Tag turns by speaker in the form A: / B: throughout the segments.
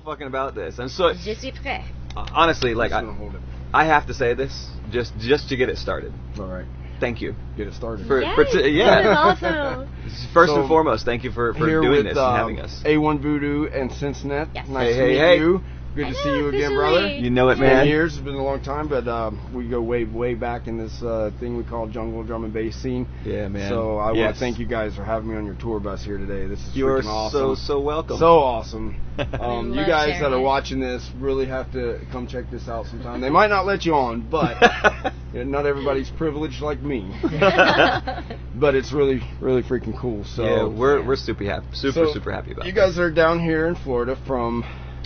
A: fucking about this. And so,
B: Je suis prêt.
A: honestly, like,
C: I'm just gonna hold it.
A: I have to say this just to get it started.
C: All right.
A: Thank you.
C: Get it started.
A: Yeah.
B: That is awesome.
A: First
C: So,
A: and foremost, thank you for
C: Here
A: doing
C: with,
A: this and having us.
C: A1-Voodoo and Sensenet.
B: Yes.
C: Nice
A: Hey,
C: to meet
A: hey.
C: you. Good to see you again,
B: officially.
C: brother.
A: You know it,
C: 10
A: man.
C: years. It's been a long time, but we go way back in this thing we call jungle drum and bass scene.
A: Yeah, man.
C: So I want
A: Yes.
C: to thank you guys for having me on your tour bus here today. This is
A: You're
C: freaking awesome.
A: so welcome.
C: So awesome.
B: We
C: You
B: love
C: guys that
B: sharing
C: are
B: it.
C: watching this really have to come check this out sometime. They might not let you on, but not everybody's privileged like me. But it's really freaking cool. So
A: yeah, we're super happy,
C: so
A: super happy about
C: you
A: it.
C: guys are down here in Florida from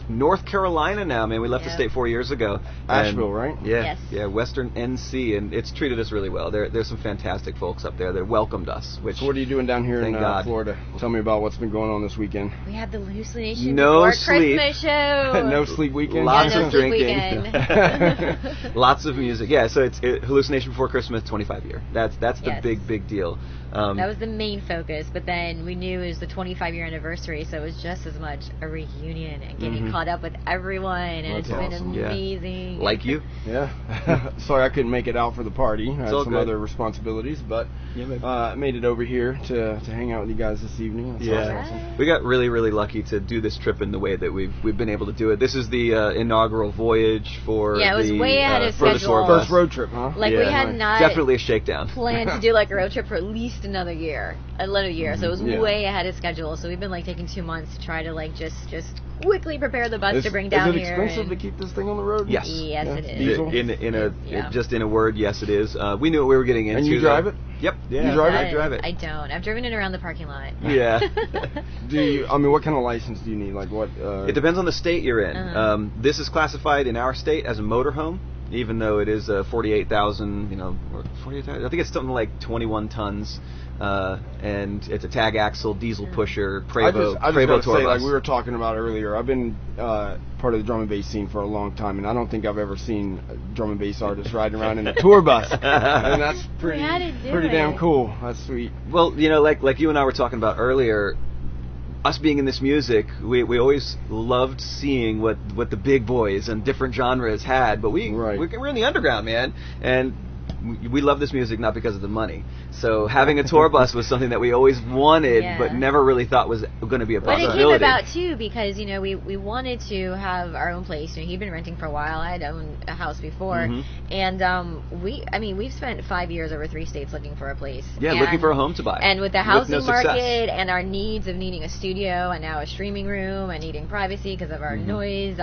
A: North Carolina now, man. We left the
B: Yep.
A: state 4 years ago.
C: Asheville,
A: And-
C: right?
A: Yeah,
B: Yes.
A: yeah, Western NC, and it's treated us really well. There's some fantastic folks up there that welcomed us. Which
C: So what are you doing down here in
A: Thank God.
C: Florida? Tell me about what's been going on this weekend.
B: We had the Hallucination
A: No
B: Before
A: sleep.
B: Christmas show.
C: No sleep weekend?
A: Lots
B: no
A: of
B: sleep
A: drinking.
B: weekend.
A: lots of music. Yeah, so it's Hallucination Before Christmas 25 year. That's the
B: Yes.
A: big deal.
B: That was the main focus, but then we knew it was the 25-year anniversary, so it was just as much a reunion and getting caught up with everyone, and
C: That's
B: it's been
C: awesome.
A: Yeah.
B: amazing.
A: like you.
C: Yeah. Sorry I couldn't make it out for the party. I had
A: all
C: some
A: good.
C: other responsibilities, but
A: Yeah, baby.
C: made it over here to hang out with you guys this evening. That's
A: Yeah,
C: awesome.
A: we got really lucky to do this trip in the way that we've been able to do it. This is the inaugural voyage for
B: Yeah, it was
A: the,
B: way ahead of
A: for the
B: schedule.
A: tour bus.
C: First road trip, huh?
B: Like,
A: Yeah.
B: we had not
A: Definitely a shakedown.
B: planned to do like a road trip for at least another year, so it was
C: Yeah.
B: way ahead of schedule. So we've been like taking 2 months to try to like just quickly prepare the bus to bring down
C: is it
B: here.
C: expensive
B: and-
C: to keep this thing on the road?
A: Yes.
B: Yes,
C: Yeah.
B: it is.
C: Diesel?
B: Yeah.
A: Just in a word, yes, it is. We knew what we were getting into.
C: And you
A: though.
C: drive it?
A: Yep.
C: You drive
A: I
C: it?
A: drive it.
B: I don't. I've driven it around the parking lot.
A: Yeah.
C: Do you? I mean, what kind of license do you need? Like what?
A: It depends on the state you're in.
B: Uh-huh.
A: This is classified in our state as a motorhome, even though it is 48,000. Or 48,000. I think it's something like 21 tons, and it's a tag axle diesel pusher
C: I
A: Prevost
C: just gotta
A: tour
C: say,
A: bus.
C: like we were talking about earlier, I've been part of the drum and bass scene for a long time, and I don't think I've ever seen a drum and bass artist riding around in a tour bus, and that's pretty
B: had to do
C: pretty damn
B: it.
C: cool. That's sweet.
A: Well, like you and I were talking about earlier, us being in this music, we always loved seeing what the big boys and different genres had, but we're in the underground, man, and we love this music not because of the money. So having a tour bus was something that we always wanted,
B: Yeah.
A: but never really thought was going to be a
B: But it
A: possibility.
B: came about too because we wanted to have our own place. He'd been renting for a while. I had owned a house before, and we've spent 5 years over 3 states looking for a place.
A: Yeah,
B: and,
A: looking for a home to buy.
B: And with the
A: no
B: housing
A: success.
B: market and our needs of needing a studio and now a streaming room and needing privacy because of our noise,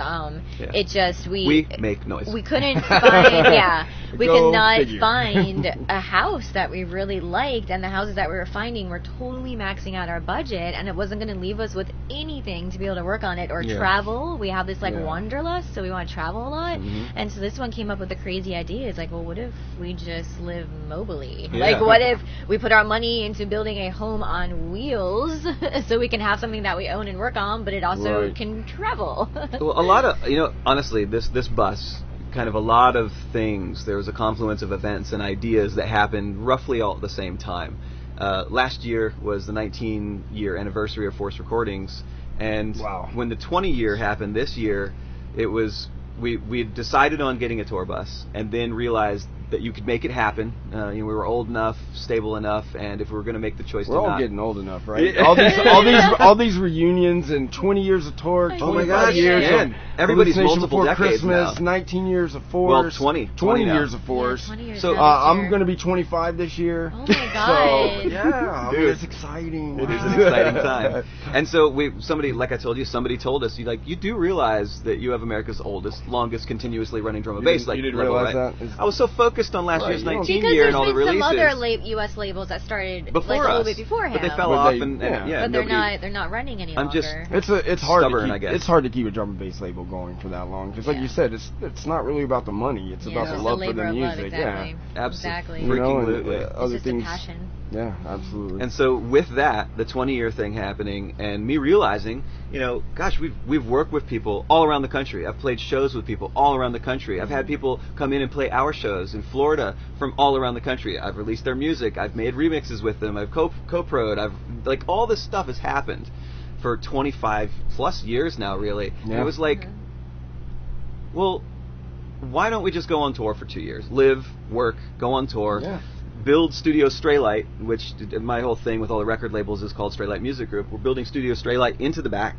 B: it just
A: we make noise.
B: we couldn't find we
C: Go
B: could not
C: figure.
B: find a house that we really liked, and the houses that we were finding were totally maxing out our budget, and it wasn't going to leave us with anything to be able to work on it or
A: Yeah.
B: travel. We have this
C: Yeah.
B: wanderlust, so we want to travel a lot,
A: Mhm.
B: and so this one came up with a crazy idea. It's like, well, what if we just live mobily?
A: Yeah.
B: Like, what if we put our money into building a home on wheels so we can have something that we own and work on, but it also
C: Right.
B: can travel?
A: Well, a lot of, honestly, this bus, kind of a lot of things, there was a confluence of events and ideas that happened roughly all at the same time. Last year was the 19-year anniversary of Force Recordings, and
C: Wow.
A: when the 20-year happened this year, it was, we had decided on getting a tour bus, and then realized that you could make it happen. We were old enough, stable enough, and if we were going to make the choice
C: We're
A: to
C: all
A: not...
C: getting old enough, right?
A: Yeah.
C: all these reunions and 20 years of tour, 25
A: Oh my gosh,
C: years
A: yeah.
C: of
A: Everybody's
C: Hallucination
A: multiple
C: Before
A: decades
C: Christmas,
A: now.
C: 19 years of
A: Well,
C: Force,
A: 20 now.
C: years of Force.
B: 20 years
A: So,
B: now this
C: I'm
B: year.
C: going to be 25 this year.
B: Oh my God.
C: So, yeah, I mean,
A: Dude.
C: it's exciting.
A: It is an exciting time. And so somebody, like I told you, somebody told us, you do realize that you have America's longest continuously running drum and bass.
C: You didn't
A: level,
C: realize
A: right?
C: that? It's-
A: I was so focused on last
C: Right,
A: year's
C: you don't-
A: 19
B: Because
A: year
B: there's
A: and all the
B: been
A: releases.
B: some other U.S. labels that started
A: before
B: like a little
A: us,
B: bit before him,
A: but they fell
C: But
A: off,
C: they-
A: and
C: yeah.
B: but
A: nobody-
B: they're not running any
A: I'm
B: longer.
A: just-
C: It's hard
A: Stubborn,
C: to keep,
A: I guess.
C: It's hard to keep a drum and bass label going for that long because, like
B: Yeah.
C: you said, it's not really about the money. It's about
B: it's
C: the
B: a
C: love for
B: labor
C: the
B: of
C: music.
B: love, exactly.
A: Yeah.
B: Exactly.
C: You know, and,
A: Absolutely.
C: other
B: It's just
C: things.
B: a passion.
C: Yeah, absolutely.
A: And so with that, the 20-year thing happening, and me realizing, gosh, we've worked with people all around the country. I've played shows with people all around the country. I've had people come in and play our shows in Florida from all around the country. I've released their music. I've made remixes with them. I've co-pro'd. All this stuff has happened for 25 plus years now, really.
C: Yeah.
A: And it was like, well, why don't we just go on tour for 2 years? Live, work, go on tour.
C: Yeah.
A: Build Studio Straylight, which my whole thing with all the record labels is called Straylight Music Group. We're building Studio Straylight into the back.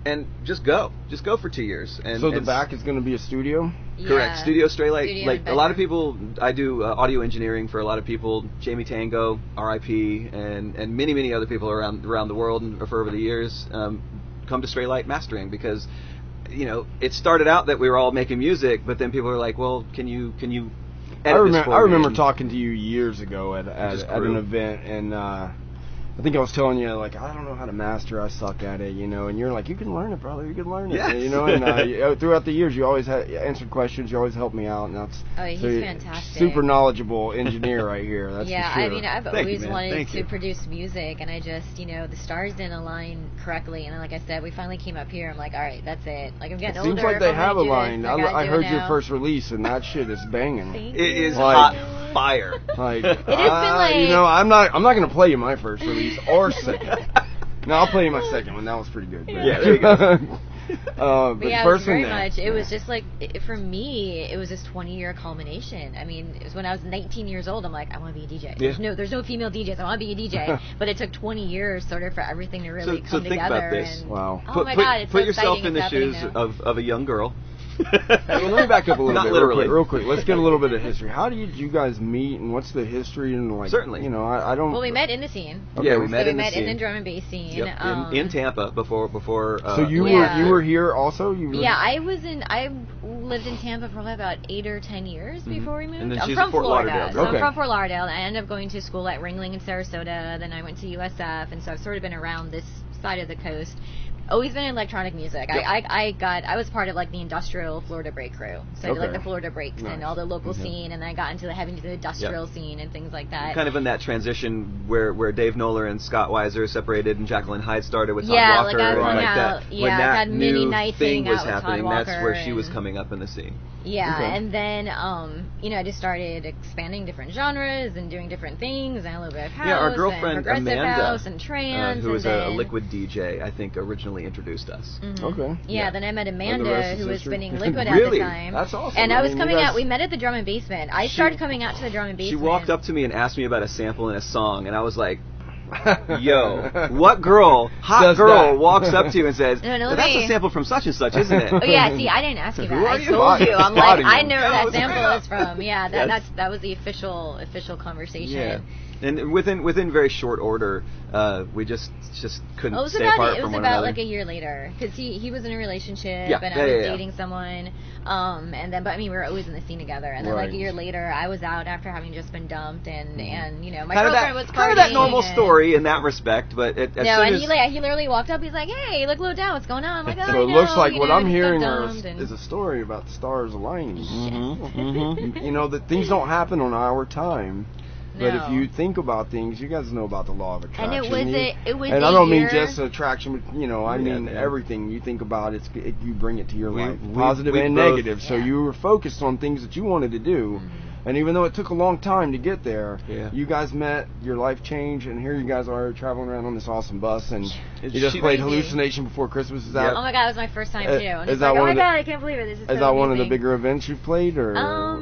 A: And just go for 2 years. And
C: so the back is going to be a studio?
A: Correct. Studio Straylight.
B: Studio
A: like a lot of people, I do audio engineering for a lot of people. Jamie Tango, R.I.P., and many other people around the world and for over the years come to Straylight Mastering because, you know, it started out that we were all making music, but then people were like, well, can you edit this for me?
C: I remember talking to you years ago at an event, and I think I was telling you, like, I don't know how to master, I suck at it, you know, and you're like, you can learn it, brother, you can learn it,
A: yes.
C: you know, and throughout the years, you always answered questions, you always helped me out, and that's
B: he's fantastic.
C: Super knowledgeable engineer right here, that's for sure.
B: I mean, I've always wanted
A: Thank
B: to
A: you.
B: produce music, and I just, you know, the stars didn't align correctly, and then, like I said, we finally came up here, I'm like, all right, that's it, like, I'm getting older.
C: Seems like they have aligned. I heard your
B: now.
C: first release, and that shit is banging.
A: It is
C: Like-
A: hot fire.
C: Like,
B: It has been like,
C: you know, I'm not gonna play you my first release or second. No, I'll play you my second one. That was pretty good. But.
A: Yeah, there you go.
C: But
B: yeah, it
C: first
B: was very
C: one,
B: much. It was just like, for me, it was this 20-year culmination. I mean, it was when I was 19 years old. I'm like, I want to be a DJ.
A: Yeah.
B: There's no female DJs. I want to be a DJ. But it took 20 years, sort of, for everything to really
A: So
B: come
A: think
B: together.
A: about this.
B: And,
C: Wow.
B: Oh my God, it's
A: put
B: so
A: yourself
B: exciting.
A: in the
B: It's
A: shoes
B: happening now.
A: of a young girl.
C: Hey, well, let me back up a little
A: Not
C: bit,
A: literally.
C: real quick. Let's get a little bit of history. How did you guys meet, and what's the history? And like,
A: Certainly.
C: You know, I don't.
B: Well, we met in the scene.
C: Okay.
A: Yeah, we
B: So
A: met
B: we
A: in the
B: met
A: scene.
B: in the drum and bass scene.
A: Yep, in Tampa before.
C: So you
B: Yeah.
C: were here also. You were,
B: Yeah, I lived in Tampa for probably about 8 or 10 years before we moved.
A: And then
B: I'm
A: she's
B: from
A: in Fort
B: Florida,
A: Lauderdale.
B: so
C: Okay.
B: I'm from Fort Lauderdale. I ended up going to school at Ringling in Sarasota. Then I went to USF, and so I've sort of been around this side of the coast. Always been in electronic music.
A: Yep.
B: I was part of like the industrial Florida break crew. So I did like
C: Okay.
B: the Florida breaks and
C: Nice.
B: all the local scene, and then I got into the industrial scene and things like that.
A: Kind of in that transition where Dave Noller and Scott Weiser separated and Jacqueline Hyde started with Todd
B: Yeah,
A: Walker.
B: like I was
A: and
B: hung
A: like
B: out-
A: that.
B: yeah,
A: when that
B: had many
A: new
B: nights
A: thing
B: hanging
A: was
B: out with Todd
A: happening, that's where
B: Walker
A: she was
B: and-
A: coming up in the scene.
B: Yeah,
C: Okay.
B: and then I just started expanding different genres and doing different things, and a little bit of house,
A: Yeah, our
B: and
A: girlfriend
B: progressive
A: Amanda,
B: house, and trance,
A: who was
B: and
A: a
B: then,
A: Liquid DJ, I think originally introduced us.
C: Okay.
B: Yeah, then I met Amanda,
C: rest is
B: who was
C: history.
B: spinning Liquid
A: Really?
B: at the time.
C: That's awesome.
B: And I was
C: mean,
B: coming
C: you guys-
B: out. We met at the drum and basement. I started coming out to the drum and basement.
A: She walked up to me and asked me about a sample in a song, and I was like, yo, what girl, hot
C: Does
A: girl,
C: that?
A: walks up to you and says,
B: No,
A: "Well, that's
B: me."
A: a sample from such and such, isn't it?
B: Oh yeah, see, I didn't ask you that.
C: Who are
B: I
C: you?
B: told you. I'm like,
C: Spotting
B: I
C: him.
B: know where
A: Yeah,
B: that
A: it was
B: sample
A: real.
B: is from. Yeah,
A: Yes.
B: that was the official conversation.
A: Yeah. And within very short order, we just couldn't
B: It was
A: stay
B: about
A: apart
B: it
A: from
B: was
A: one
B: about
A: another.
B: like a year later, because he was in a relationship
A: Yeah,
B: and
A: yeah,
B: I was
A: yeah.
B: dating someone, and then but I mean we were always in the scene together, and then like
C: Right.
B: a year later I was out after having just been dumped, and you know my
A: kind of
B: girlfriend
A: that,
B: was
A: kind of that
B: partying
A: normal
B: and-
A: story in that respect, but as
B: No,
A: soon
B: and
A: as,
B: he literally walked up. He's like, "Hey, look low down. What's going on?" I'm like, "Oh,
C: So
B: I
C: it looks
B: know,
C: like
B: you
C: what
B: know,
C: I'm
B: just got
C: hearing
B: dumped," and-
C: is a story about the stars aligning.
A: Mhm.
C: You know that things don't happen on our time. But if
B: No.
C: you think about things, you guys know about the law of attraction.
B: And it was
C: and
B: a
C: I don't mean
B: year-
C: just attraction, but, you know, I
A: Yeah,
C: mean
A: man.
C: everything you think about, you bring it to your life,
A: we
C: positive and
A: both-
C: negative. So
B: Yeah.
C: you were focused on things that you wanted to do, and even though it took a long time to get there,
A: Yeah.
C: you guys met, your life changed, and here you guys are traveling around on this awesome bus, and
A: It's
C: you just
A: she-
C: played
B: Crazy.
C: Hallucination Before Christmas. Is that
B: Oh my god, it was my first time too. And
C: is
B: it's
C: that
B: like, oh
C: one
B: my
C: of the-
B: god, I can't believe it. This is so
C: is that one of the
B: amazing.
C: bigger events you've played, or?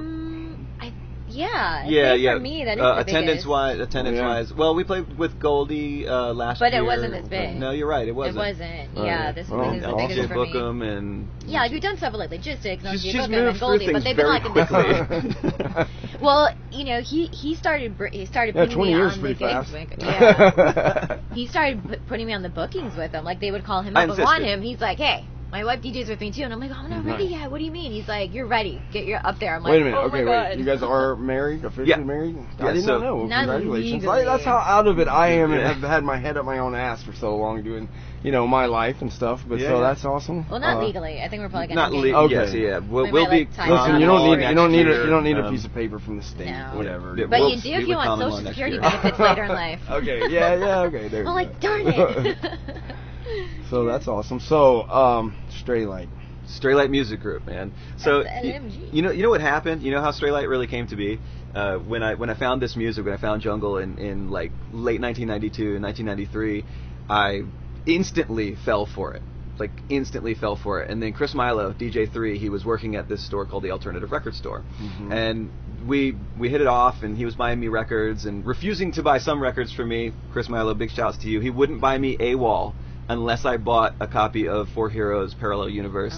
B: Yeah. I
A: Yeah,
B: think
A: yeah.
B: For me, that is the
A: attendance
B: biggest.
A: wise. Well, we played with Goldie last
B: But
A: year.
B: it wasn't as big.
A: No, you're right. It
B: It
A: wasn't.
B: wasn't.
C: Oh,
B: Yeah,
C: yeah.
B: this
C: Well,
B: one is the
C: awesome.
B: biggest
A: DJ
B: for me.
A: Bookham and
B: Yeah, like we've done stuff with like logistics and
A: she's
B: Bookham
A: moved
B: and
A: through
B: Goldie, but
A: things
B: they've been
A: very
B: like
A: quickly.
B: Well, you know, he started
C: Yeah,
B: putting
C: 20
B: me
C: years
B: on
C: pretty
B: the gigs.
C: fast.
B: Yeah. He started putting me on the bookings with them. Like they would call him
A: I
B: up and want
A: insisted.
B: him. He's like, "Hey, my wife DJs with me too," and I'm like, "I'm not ready
C: Nice.
B: yet. What do you mean?" He's like, "You're ready. Get your up there." I'm like,
C: Wait a minute.
B: "Oh
C: Okay,
B: my
C: wait.
B: God."
C: You guys are married, officially
A: Yeah.
C: married?
A: Yeah,
C: I did
A: so-
C: not know.
B: Not
C: Congratulations.
B: legally.
C: That's how out of it I am, and
A: Yeah.
C: have had my head up my own ass for so long doing, you know, my life and stuff. But
A: Yeah,
C: so
A: yeah.
C: that's awesome.
B: Well, not legally. I think we're probably gonna
A: not
B: get
A: legally.
C: Okay.
A: Yes, yeah. We'll
B: We
A: be.
B: might, like, tie
C: Listen,
B: it
C: you
B: up
C: don't need
B: next
C: you don't need
B: year.
C: a you don't need a piece of paper from the state,
B: No.
C: whatever.
A: Yeah,
B: But
A: we'll
B: you do
A: speak
B: if
A: with
B: you want
A: common law
B: Social
A: next
B: Security
A: year.
B: benefits later in life.
C: Okay, yeah, okay, there.
B: I'm
C: you
B: like,
C: go.
B: darn it.
C: So that's awesome. So, Straylight.
A: Straylight Music Group, man. So
B: SLMG.
A: you know what happened? You know how Straylight really came to be? When I found this music, when I found Jungle in like late 1992 and 1993, I instantly fell for it. Like, instantly fell for it. And then Chris Milo, DJ3, he was working at this store called the Alternative Record Store. And we hit it off, and he was buying me records and refusing to buy some records for me. Chris Milo, big shouts to you. He wouldn't buy me A1 unless I bought a copy of Four Heroes Parallel Universe.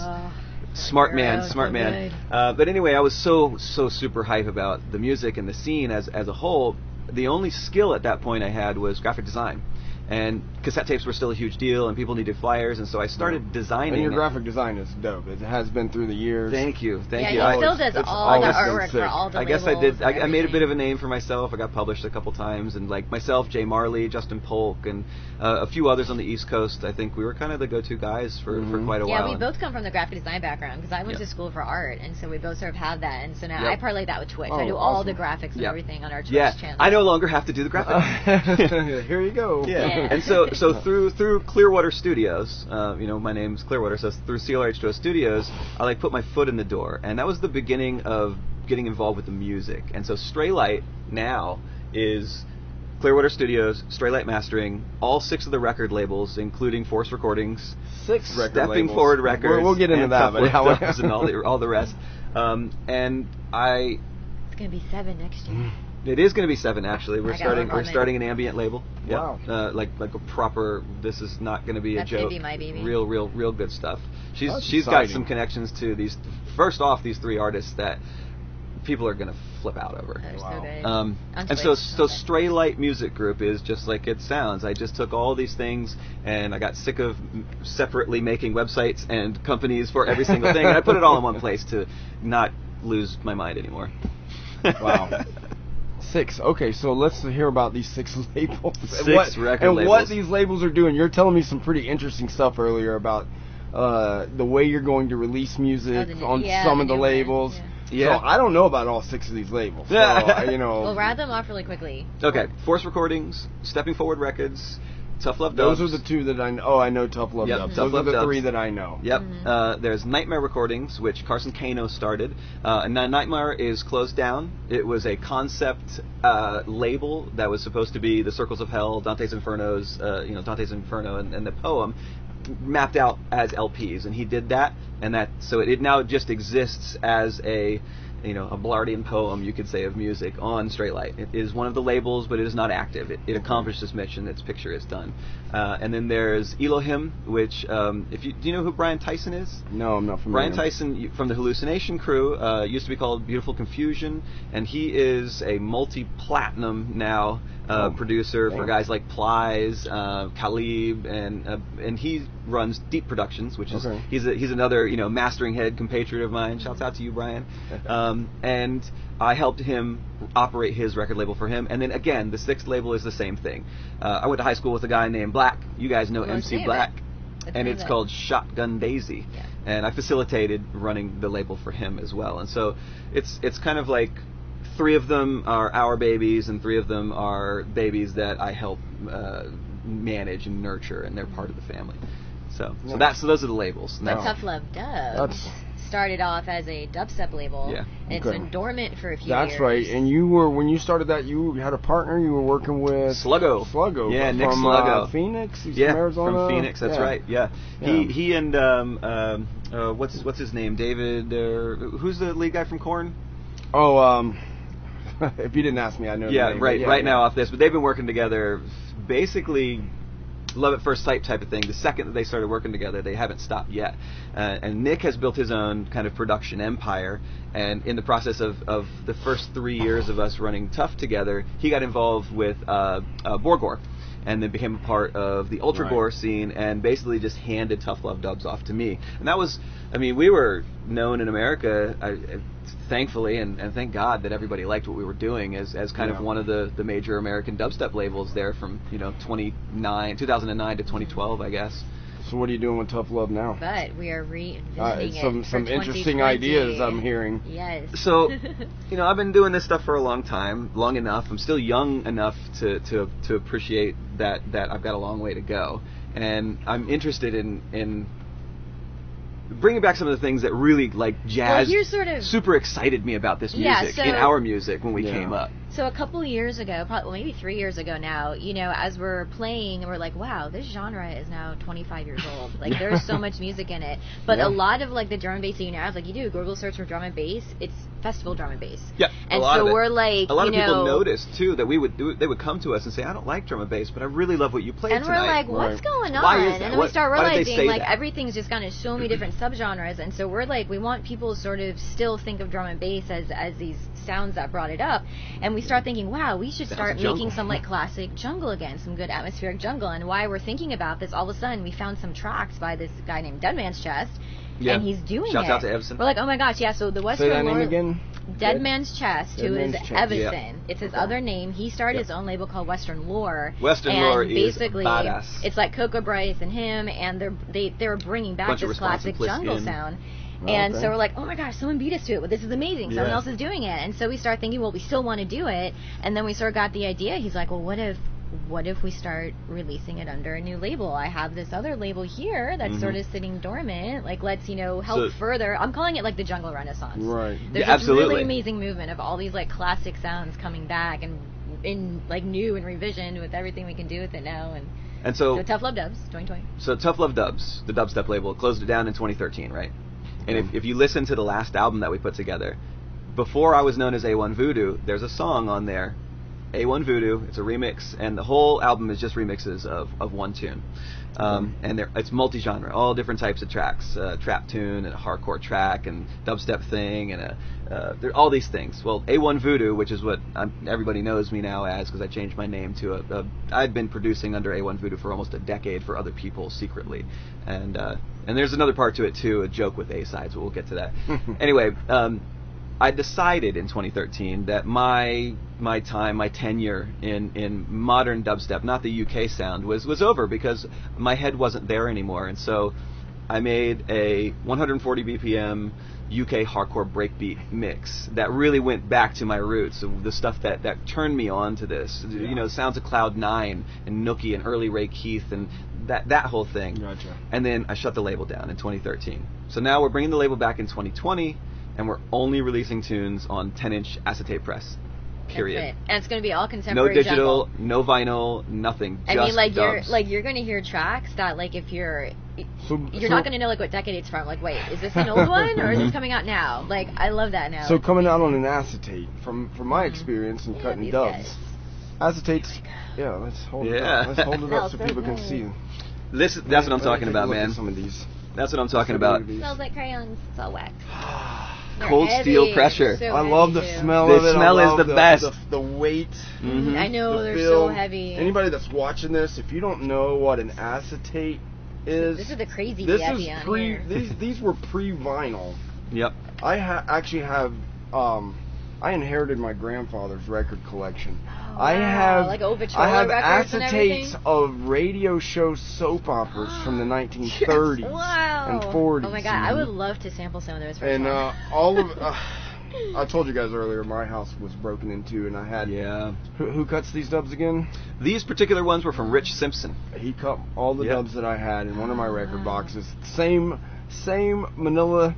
A: Smart man. But anyway, I was so super hype about the music and the scene as a whole. The only skill at that point I had was graphic design. And cassette tapes were still a huge deal, and people needed flyers, and so I started designing.
C: And your graphic design is dope. It has been through the years.
A: Thank you.
B: Yeah, he still does all the artwork for all the labels.
A: I guess I did. I made a bit of a name for myself. I got published a couple times, and like myself, Jay Marley, Justin Polk, and a few others on the East Coast. I think we were kind of the go-to guys for quite a while.
B: Yeah, we both come from the graphic design background, because I went to school for art, and so we both sort of have that. And so now I parlay that with Twitch. I do all the graphics and everything on our Twitch channel.
A: I no longer have to do the graphics.
C: Here you go.
A: And so through Clearwater Studios, my name's Clearwater, so through CLR Studios, I like put my foot in the door, and that was the beginning of getting involved with the music. And so Straylight now is Clearwater Studios, Straylight Mastering, all 6 of the record labels, including Force Recordings,
C: 6 record
A: Stepping
C: labels.
A: Forward Records,
C: We'll get into that, but
A: and all the rest. And
B: it's gonna be 7 next year.
A: It is going to be 7, actually. We're starting an ambient label.
C: Wow.
A: Like a proper. This is not going to be a joke.
B: That's my baby.
A: Real good stuff. She's
C: exciting.
A: got some connections to these. First off, these 3 artists that people are going to flip out over.
B: They're so good.
A: And so Straylight Music Group is just like it sounds. I just took all these things, and I got sick of separately making websites and companies for every single thing, and I put it all in one place to not lose my mind anymore.
C: Wow. 6. Okay, so let's hear about these 6 labels.
A: 6 record labels.
C: And what these labels are doing. You're telling me some pretty interesting stuff earlier about the way you're going to release music on some of the labels.
A: Yeah.
C: So I don't know about all 6 of these labels. So,
B: We'll ride them off really quickly.
A: Okay, Force Recordings, Stepping Forward Records, Tough Love Dubs.
C: Those are the 2 that I know. Oh, I know Tough Love Dubs. Those are the 3 that I know.
A: Yep. There's Nightmare Recordings, which Carson Kano started. And Nightmare is closed down. It was a concept label that was supposed to be the Circles of Hell, Dante's Infernos, Dante's Inferno and the poem mapped out as LPs, and he did that, and so it now just exists as a Blardian poem, you could say, of music on Straylight. It is one of the labels, but it is not active. It accomplished its mission. Its picture is done. And then there's Elohim, which, do you know who Brian Tyson is?
C: No, I'm not familiar.
A: Brian Tyson from the Hallucination crew, used to be called Beautiful Confusion, and he is a multi-platinum now producer for guys like Plies, Khalib, and he runs Deep Productions, which is he's another mastering head compatriot of mine. Shouts out to you, Brian. And I helped him operate his record label for him. And then again, the 6th label is the same thing. I went to high school with a guy named Black. You guys know MC Black. And it's called Shotgun Daisy. Yeah. And I facilitated running the label for him as well. And so it's kind of like 3 of them are our babies, and 3 of them are babies that I help manage and nurture, and they're part of the family. So those are the labels.
B: But Tough Love Dubs started off as a dubstep label.
A: Yeah.
B: And it's been dormant for a few
C: years. That's right. And when you started that, you had a partner. You were working with
A: Sluggo.
C: Yeah,
A: Nick
C: from
A: Sluggo.
C: Phoenix. He's from Arizona.
A: From Phoenix. That's right. Yeah. He and what's his name? David. Who's the lead guy from Korn?
C: Oh, if you didn't ask me, I know.
A: Yeah, right now off this, but they've been working together, basically love at first sight type of thing. The second that they started working together, they haven't stopped yet. And Nick has built his own kind of production empire, and in the process of the first 3 years of us running Tough together, he got involved with Borgore, and then became a part of the Ultra Gore scene, and basically just handed Tough Love Dubs off to me. And that was, we were known in America, thankfully, and thank God that everybody liked what we were doing as kind of one of the major American dubstep labels there from 2009 to 2012, I guess.
C: So what are you doing with Tough Love now?
B: But we are reinventing
C: some interesting ideas I'm hearing.
B: Yes.
A: So, I've been doing this stuff for a long time, long enough. I'm still young enough to appreciate that I've got a long way to go, and I'm interested in bringing back some of the things that really like jazz, super excited me about this music, in our music when we came up.
B: So a couple years ago, probably maybe 3 years ago now, as we're playing, we're like, wow, this genre is now 25 years old. Like, there's so much music in it. But a lot of, like, the drum and bass now, like, you do a Google search for drum and bass, it's festival drum and bass.
A: Yeah,
B: and so we're like,
A: a lot of people noticed, too, that they would come to us and say, I don't like drum and bass, but I really love what you played tonight.
B: And we're like, what's going on?
A: Why is that?
B: And then we start realizing, like,
A: that?
B: everything's just gone to so many different subgenres. And so we're like, we want people to sort of still think of drum and bass as these sounds that brought it up. And we start thinking, wow, we should start making some like classic jungle again, some good atmospheric jungle. And why we're thinking about this, all of a sudden we found some tracks by this guy named Dead Man's Chest, and he's doing
A: Shout
B: it.
A: out to Evison.
B: We're like, oh my gosh, yeah. So the Western
C: Say that name again.
B: Dead Man's Chest, who is Evison.
A: Yeah.
B: It's his other name. He started his own label called Western Lore.
A: Western Lore is badass.
B: It's like Coco Bryce and him, and they were bringing back this classic jungle sound. And so we're like, oh my gosh, someone beat us to it. Well, this is amazing. Someone else is doing it. And so we start thinking, well, we still want to do it. And then we sort of got the idea. He's like, well, what if we start releasing it under a new label? I have this other label here that's sort of sitting dormant. Like, let's, help further. I'm calling it like the Jungle Renaissance.
C: Right.
B: There's this really amazing movement of all these like classic sounds coming back and in like new and revision with everything we can do with it now. And so Tough Love Dubs, 2020.
A: So Tough Love Dubs, the dubstep label, closed it down in 2013, right? And if you listen to the last album that we put together, before I was known as A1-Voodoo, there's a song on there, A1-Voodoo. It's a remix, and the whole album is just remixes of one tune. And it's multi-genre, all different types of tracks, trap tune and a hardcore track and dubstep thing and there are all these things. Well, A1-Voodoo, which is what everybody knows me now as, because I changed my name to I'd been producing under A1-Voodoo for almost a decade for other people secretly, and there's another part to it too, a joke with A-sides, but we'll get to that. Anyway, I decided in 2013 that my tenure in modern dubstep, not the UK sound, was over because my head wasn't there anymore. And so I made a 140 BPM UK hardcore breakbeat mix that really went back to my roots, of the stuff that turned me on to this. Sounds of Cloud9 and Nookie and early Ray Keith and that whole thing.
C: Gotcha.
A: And then I shut the label down in 2013. So now we're bringing the label back in 2020, and we're only releasing tunes on 10-inch acetate press. Period.
B: That's it. And it's going to be all contemporary.
A: No digital,
B: jungle.
A: No vinyl, nothing.
B: I
A: just
B: mean, like
A: dubs.
B: you're going to hear tracks that, like, if you're not going to know like what decade it's from. Like, wait, is this an old one or is this coming out now? Like, I love that now.
C: So coming out on an acetate, from my experience in cutting dubs, acetates. Yeah, let's hold it up. Let's hold it up so people can see.
A: That's what I'm talking about, man.
C: Some of these.
A: That's what I'm talking about.
B: Smells like crayons. It's all wax.
A: Cold steel pressure.
B: So
C: I love the smell
A: the
C: of it.
A: The smell is the best.
C: The weight.
A: Mm-hmm.
B: I know, they're
C: feel.
B: so heavy.
C: Anybody that's watching this, if you don't know what an acetate is,
B: this is the crazy.
C: This is these were pre-vinyl.
A: Yep.
C: I actually have. I inherited my grandfather's record collection.
B: Oh,
C: I have
B: like
C: I have
B: records
C: acetates of radio show soap operas from the 1930s and 40s.
B: Oh my god, I would love to sample some of those.
C: And all of I told you guys earlier, my house was broken into, and I had Who cuts these dubs again?
A: These particular ones were from Rich Simpson.
C: He cut all the dubs that I had in one of my record boxes. Same manila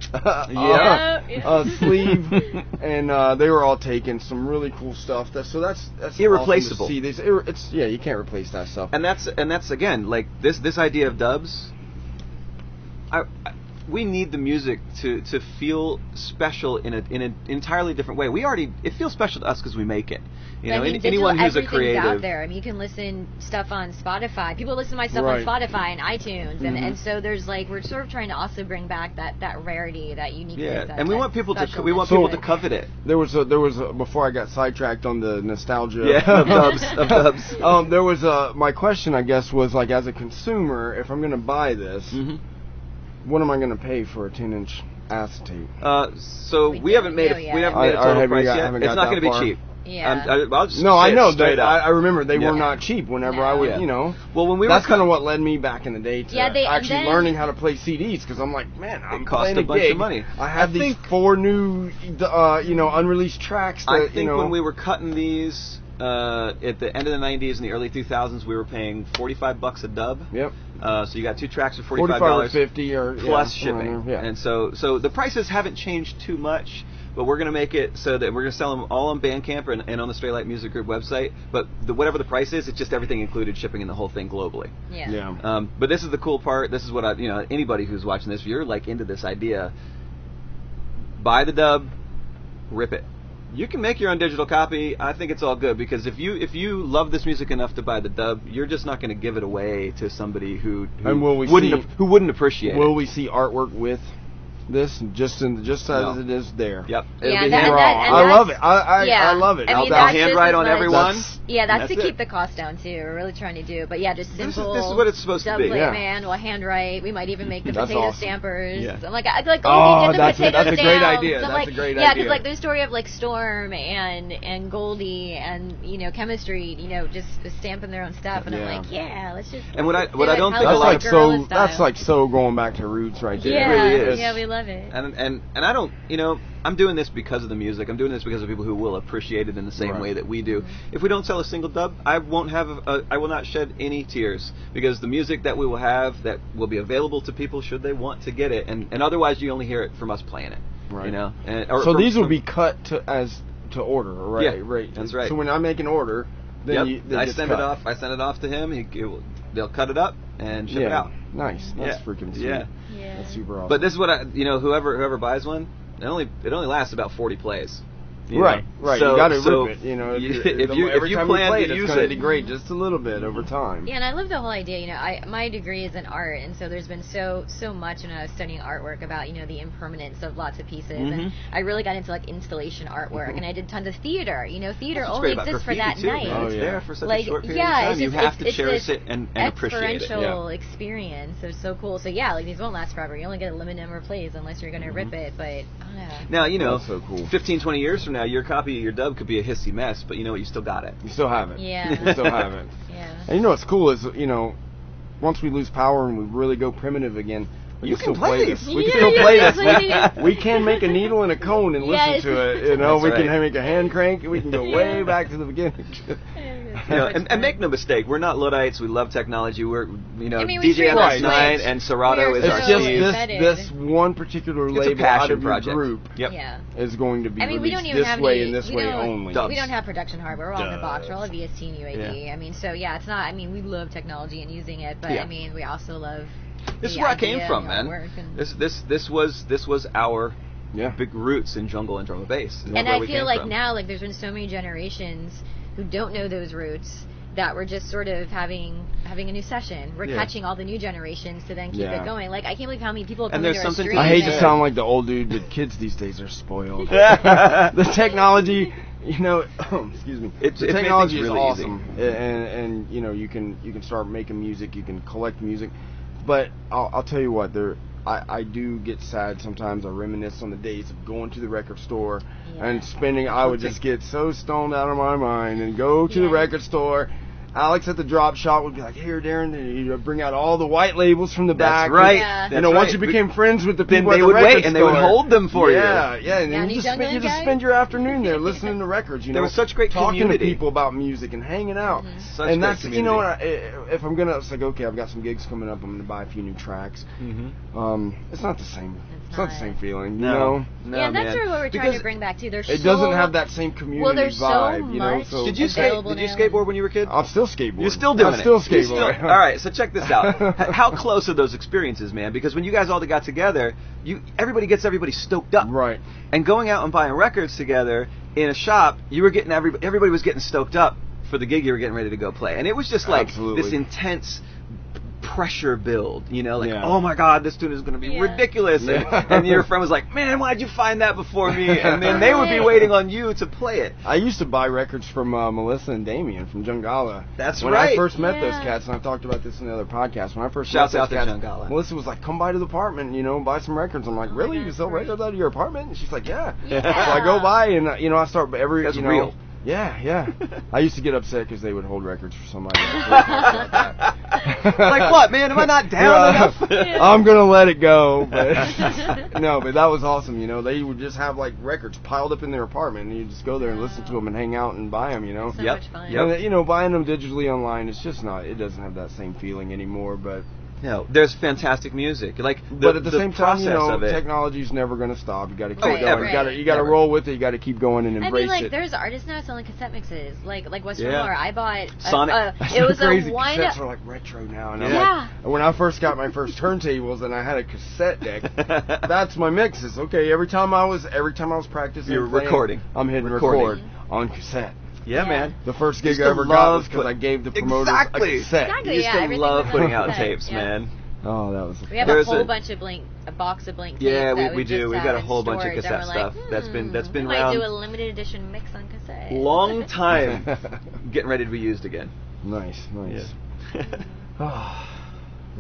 C: sleeve, and they were all taken. Some really cool stuff. That's
A: irreplaceable.
C: Awesome to see. It's you can't replace that stuff.
A: And that's again like this idea of dubs. We need the music to feel special in an entirely different way. It feels special to us because we make it. Anyone who's a creative.
B: Out there. I mean, you can listen stuff on Spotify. People listen to my stuff on Spotify and iTunes, and so there's we're sort of trying to also bring back that rarity, that uniqueness.
A: Yeah, and we want people to covet it.
C: There was before I got sidetracked on the nostalgia.
A: Of dubs.
C: There was my question, I guess, was like, as a consumer, if I'm going to buy this. Mm-hmm. What am I going to pay for a 10-inch acetate?
A: So we haven't made a total price yet. It's not going to be cheap.
B: Yeah.
C: I know that. I remember they were not cheap. Whenever I would,
A: Well, when we
C: that's kind of what led me back in the day to actually learning how to play CDs, because I'm like, man, I'm playing a bunch
A: of money.
C: I have these 4 new, unreleased tracks. That,
A: I think when we were cutting these, at the end of the 90s and the early 2000s, we were paying $45 a dub.
C: Yep.
A: So you got 2 tracks for $45.
C: 45 or 50 or
A: plus shipping. Yeah. And so the prices haven't changed too much. But we're going to make it so that we're going to sell them all on Bandcamp and on the Straylight Music Group website. But whatever the price is, it's just everything included, shipping and the whole thing globally.
B: Yeah.
A: But this is the cool part. This is what anybody who's watching this, if you're like into this idea, buy the dub, rip it. You can make your own digital copy. I think it's all good because if you love this music enough to buy the dub, you're just not going to give it away to somebody who wouldn't appreciate it.
C: Will we see artwork with this just as it is there?
A: Yep.
B: Yeah,
C: I love it. I love it.
B: I mean,
A: I'll handwrite on everyone.
B: That's to keep the cost down too. We're really trying to do, but just simple.
A: This is what it's supposed to be.
B: Man, we'll handwrite. We might even make the potato stampers.
C: Yeah.
B: I'm like, oh,
C: that's a great idea. That's a great idea.
B: Yeah, because like the story of like Storm and Goldie and Chemistry, just stamping their own stuff, and I'm like, let's just.
A: And what I don't think a lot of
C: that's like so going back to roots right there.
B: Yeah,
A: it really is.
B: Yeah, we love it.
A: And I don't, I'm doing this because of the music. I'm doing this because of people who will appreciate it in the same way that we do. If we don't sell a single dub, I will not shed any tears because the music that we will have that will be available to people should they want to get it, and otherwise you only hear it from us playing it. Right.
C: So these will be cut to order, right?
A: Yeah,
C: right.
A: That's right.
C: So when I make an order, then
A: I send it off. I send it off to him. They'll cut it up and ship it out.
C: Nice. That's freaking sweet.
A: Yeah.
C: That's super awesome.
A: But this is what whoever buys one, it only lasts about 40 plays.
C: Right.
A: So,
C: you got to
A: if
C: rip it.
A: you plan to use
C: it's going to degrade just a little bit over time.
B: Yeah, and I love the whole idea. My degree is in art, and so there's been so much when I was studying artwork about the impermanence of lots of pieces, and I really got into like installation artwork, and I did tons of theater. Theater only exists for that night.
A: It's there for such a short period of time. You have to cherish it and appreciate it.
B: Experiential experience. So it's so cool. So these won't last forever. You only get a limited number of plays unless you're going to rip it. But I don't know.
A: Now
C: that's so cool.
A: 15, 20 years from now, your copy of your dub could be a hissy mess, but you still got it.
C: You still have it.
B: Yeah.
C: You still have it.
B: Yeah.
C: And what's cool is, once we lose power and we really go primitive again, we can still play this. We can still play this. We can make a needle and a cone and listen to it. We can make a hand crank. We can go way back to the beginning.
A: And make no mistake, we're not Luddites. We love technology. We're
B: DJ
A: MS9 and Serato is our
C: It's just this one particular label out of your group is going to be released this way and this way only.
B: We don't have production hardware. We're all in the box. We're all VST and UAD. It's not. We love technology and using it, but we also love.
A: This is where I came from, man. This was our big roots in jungle and drum and bass.
B: And I feel like now, there's been so many generations who don't know those roots that we're just sort of having a new session. We're catching all the new generations to then keep it going. I can't believe how many people come into our street.
C: I hate to sound like the old dude, but kids these days are spoiled. The technology, excuse me. The technology is really awesome, and you can start making music. You can collect music, but I'll tell you what, I do get sad sometimes. I reminisce on the days of going to the record store and spending. I would just get so stoned out of my mind and go to the record store. Alex at the drop shop would be like, "Here, Darren," and he'd bring out all the white labels from the back.
A: That's right.
C: And, once you became friends with the people,
A: then they would wait and they would hold them for you.
C: Yeah, and you just spend your afternoon there listening to records.
A: There was such great
C: talking
A: community.
C: To people about music and hanging out. And that's if I'm gonna, it's like, okay, I've got some gigs coming up. I'm gonna buy a few new tracks. It's not the same. It's not the same feeling,
A: No,
B: and that's sort of what we're trying to bring back too.
C: It doesn't have that same community
B: Well, there's
C: vibe.
B: so much.
A: Did you skateboard when you were a kid?
C: I'm still skateboarding.
A: You're still doing it.
C: I'm still skateboarding.
A: All right, so check this out. How close are those experiences, man? Because when you guys all got together, everybody gets everybody stoked up.
C: Right.
A: And going out and buying records together in a shop, you were getting everybody was getting stoked up for the gig you were getting ready to go play, and it was just like this intense pressure build, oh my God, this tune is going to be ridiculous, and your friend was like, man, why'd you find that before me? And then they would be waiting on you to play it.
C: I used to buy records from Melissa and Damien from Jungala.
A: That's
C: when
A: right.
C: I first met those cats, and I've talked about this in the other podcast. When I first
A: Shouts
C: met
A: out
C: those
A: to
C: cats,
A: Jungala.
C: Melissa was like, come by to the apartment, buy some records. I'm like, really? You sell records out of your apartment? And she's like, yeah. So I go by and I start
A: That's real.
C: Yeah. I used to get upset because they would hold records for somebody.
A: Like what, man? Am I not down enough?
C: I'm gonna let it go. But no, but that was awesome. You know, they would just have like records piled up in their apartment, and you just go there and listen to them and hang out and buy them. You know,
B: so much fun.
C: And, you know, buying them digitally online, it's just not. It doesn't have that same feeling anymore. But
A: no, there's fantastic music. Like,
C: but at the same time, you know, technology's never going to stop. You got to keep going. You got to roll with it. You got to keep going and embrace it.
B: I mean, like, there's artists now selling cassette mixes. Like Western Lore. I bought
A: Sonic.
B: It was
C: crazy.
B: a one.
C: Cassettes are like retro now. And like, when I first got my first turntables and I had a cassette deck, that's my mixes. Okay, every time I was practicing,
A: you were recording.
C: I'm hitting record on cassette.
A: Yeah, man.
C: The first gig I ever got was because I gave the promoters a cassette.
A: You used to love putting out tapes, man.
C: Oh, that was.
B: We have a whole bunch of a box of blank tapes.
A: Yeah, we do. We've got a whole bunch of cassette stuff. That's been
B: around.
A: We
B: might do a limited edition mix on cassette.
A: Long time, getting ready to be used again.
C: Nice.
A: Yeah.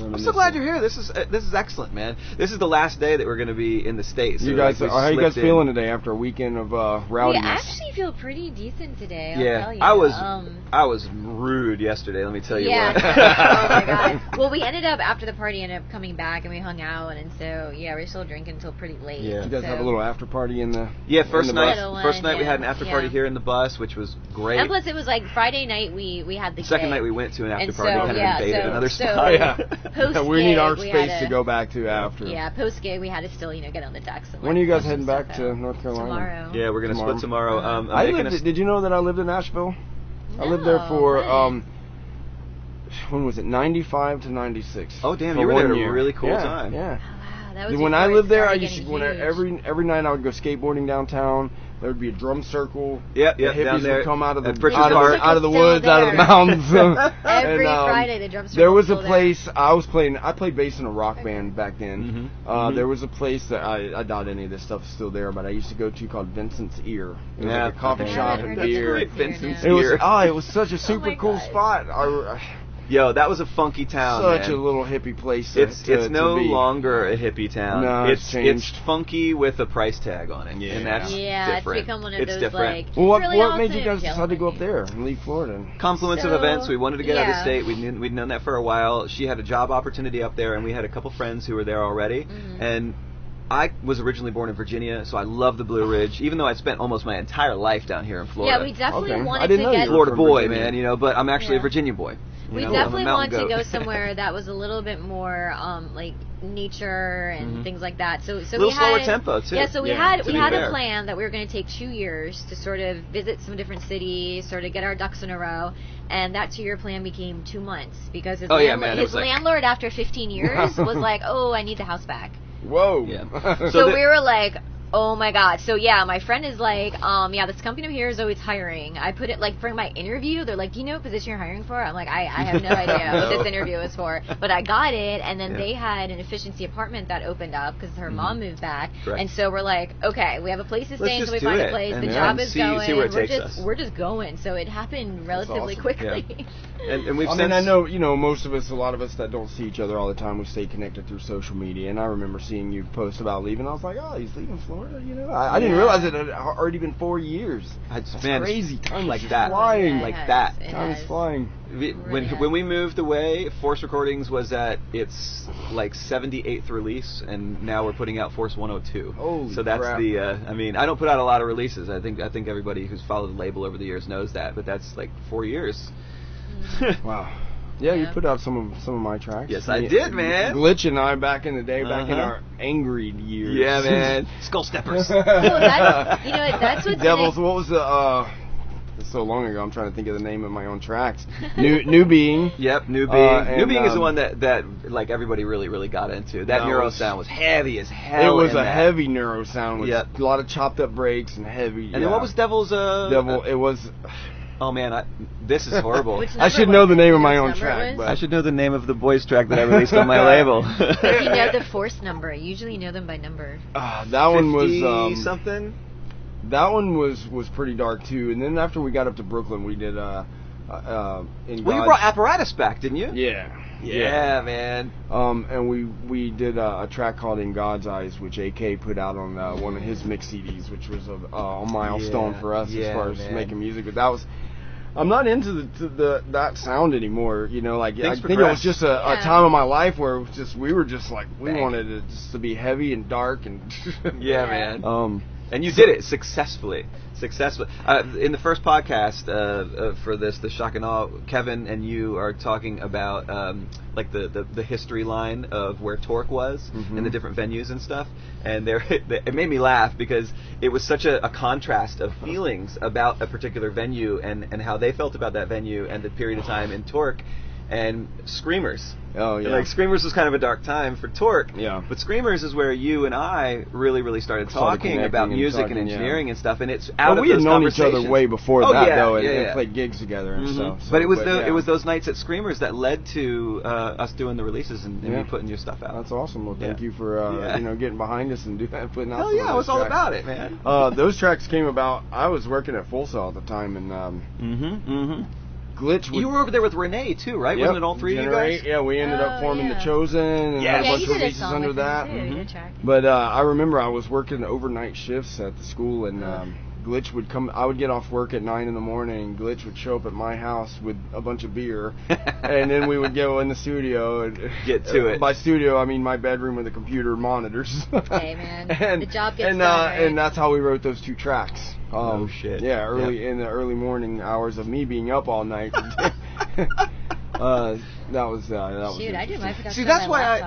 A: I'm so glad you're here. This is excellent, man. This is the last day that we're going to be in the States.
C: You guys, how you guys feeling today after a weekend of rowdiness?
B: We actually feel pretty decent today.
A: I'll tell you. I was rude yesterday. Let me tell you what.
B: Oh my god. Well, we ended up after the party, ended up coming back and we hung out, and so we're still drinking until pretty late.
C: Yeah. You guys have a little after party in the
A: first night we had an after party here in the bus, which was great.
B: And plus, it was like Friday night we had the
A: second night we went to an after party and invaded another spot.
C: We need our space to go back to after.
B: Yeah, post-gay, we had to still, get on the decks.
C: When are you guys heading back to North Carolina?
B: Tomorrow.
A: Yeah, we're going to split tomorrow.
C: Did you know that I lived in Asheville?
B: No,
C: I lived there for, when was it, 95 to 96.
A: Oh, damn, you were there at a really cool time.
C: Yeah.
B: Oh, wow, that was
C: when I lived there, I used to, every night I would go skateboarding downtown. There would be a drum circle.
A: The
C: hippies
A: down there
C: would come out of the
A: out
C: of the woods, out of the mountains.
B: Every Friday, the drum circle.
C: There was a place I played bass in a rock band back then. There was a place that I doubt any of this stuff is still there, but I used to go to called Vincent's Ear. It was like a coffee shop and beer.
A: Vincent's Ear.
C: It was such a super cool spot.
A: Yo, that was a funky town.
C: Such a little hippie place.
A: It's no longer a hippie town.
C: No,
A: it's funky with a price tag on it.
C: Yeah,
A: and that's different.
B: It's become one of those
A: different.
B: like.
C: Well, what made you guys decide to go up there and leave Florida?
A: Confluence of events. We wanted to get out of the state. We'd known that for a while. She had a job opportunity up there, and we had a couple friends who were there already. And I was originally born in Virginia, so I love the Blue Ridge, even though I spent almost my entire life down here in Florida.
B: Yeah, we definitely wanted to get
A: Florida boy, man, but I'm actually a Virginia boy.
B: We definitely want to go somewhere that was a little bit more like nature and things like that. So
A: a little slower tempo too.
B: Yeah, so we had a plan that we were going to take 2 years to sort of visit some different cities, sort of get our ducks in a row, and that 2-year plan became 2 months because his landlord after 15 years was like, "Oh, I need the house back."
C: Whoa.
A: Yeah.
B: So we were like, oh my god. So my friend is like, this company over here is always hiring. I put it like for my interview, they're like, do you know what position you're hiring for? I'm like, I have no idea what this interview was for. But I got it, and then they had an efficiency apartment that opened up because her mom moved back. Correct. And so we're like, okay, we have a place to stay until we find a place. The job is going.
A: See where it takes us.
B: We're just going. So it happened relatively quickly.
A: Yeah. And we've
C: I know, most of us, a lot of us that don't see each other all the time, we stay connected through social media. And I remember seeing you post about leaving. I was like, oh, he's leaving Florida, I didn't realize it had already been 4 years.
A: It's
C: crazy. Time
A: like that.
C: Flying.
A: Like that.
C: Time is flying.
A: When we moved away, Force Recordings was at its like 78th release, and now we're putting out Force 102.
C: Holy
A: so that's
C: crap.
A: I don't put out a lot of releases. I think everybody who's followed the label over the years knows that, but that's like 4 years.
C: Wow. Yeah, you put out some of my tracks.
A: Yes, I did, man.
C: Glitch and I back in the day, back in our angry years.
A: Yeah, man. Skull Steppers.
B: That's what's
C: Devils. What was the? So long ago, I'm trying to think of the name of my own tracks. New Being.
A: Yep, New Being. New Being is the one that like everybody really, really got into. That neuro sound was heavy as hell.
C: It was a heavy neuro sound with a lot of chopped up breaks and heavy.
A: And then what was Devil's?
C: Devil. It was.
A: Oh man, this is horrible.
C: I should know the name of my own track. But
A: I should know the name of the boys' track that I released on my label.
B: If you know the Force number, I usually know them by number.
C: That one was
A: something.
C: That one was pretty dark too. And then after we got up to Brooklyn, we did you
A: brought Apparatus back, didn't you?
C: Yeah,
A: man.
C: And we did a track called In God's Eyes, which AK put out on one of his mix CDs, which was a milestone for us as far as making music. But I'm not into that sound anymore. You know, like I think it was just a time of my life where it was just we wanted it just to be heavy and dark and
A: yeah, man. And you did it successfully. In the first podcast for this, the Shock&Awe, Kevin and you are talking about like the history line of where Torque was and the different venues and stuff. And it made me laugh because it was such a contrast of feelings about a particular venue and how they felt about that venue and the period of time in Torque. And Screamers.
C: Oh, yeah.
A: Like, Screamers was kind of a dark time for Torque.
C: Yeah.
A: But Screamers is where you and I really started talking about music and engineering and stuff. And it's out of those conversations.
C: We had known each other way before that, though, and played gigs together and stuff. So,
A: but it was those nights at Screamers that led to us doing the releases and me putting your stuff out.
C: That's awesome. Well, thank you for getting behind us and putting out
A: some of those
C: I was
A: all about it, man.
C: Those tracks came about. I was working at Full Sail at the time, and Glitch.
A: You were over there with Renee too, right?
C: Yep.
A: Wasn't it all three of you guys?
C: Yeah, we ended up forming The Chosen and had a bunch of releases under that. But I remember I was working overnight shifts at the school, and Glitch would come. I would get off work at 9 in the morning, and Glitch would show up at my house with a bunch of beer, and then we would go in the studio and
A: get to it.
C: By studio, I mean my bedroom with the computer monitors.
B: Hey man, the job gets done, right?
C: And that's how we wrote those two tracks.
A: Oh shit!
C: Yeah, in the early morning hours of me being up all night. That was
B: shoot, I do my production.
A: See, that's why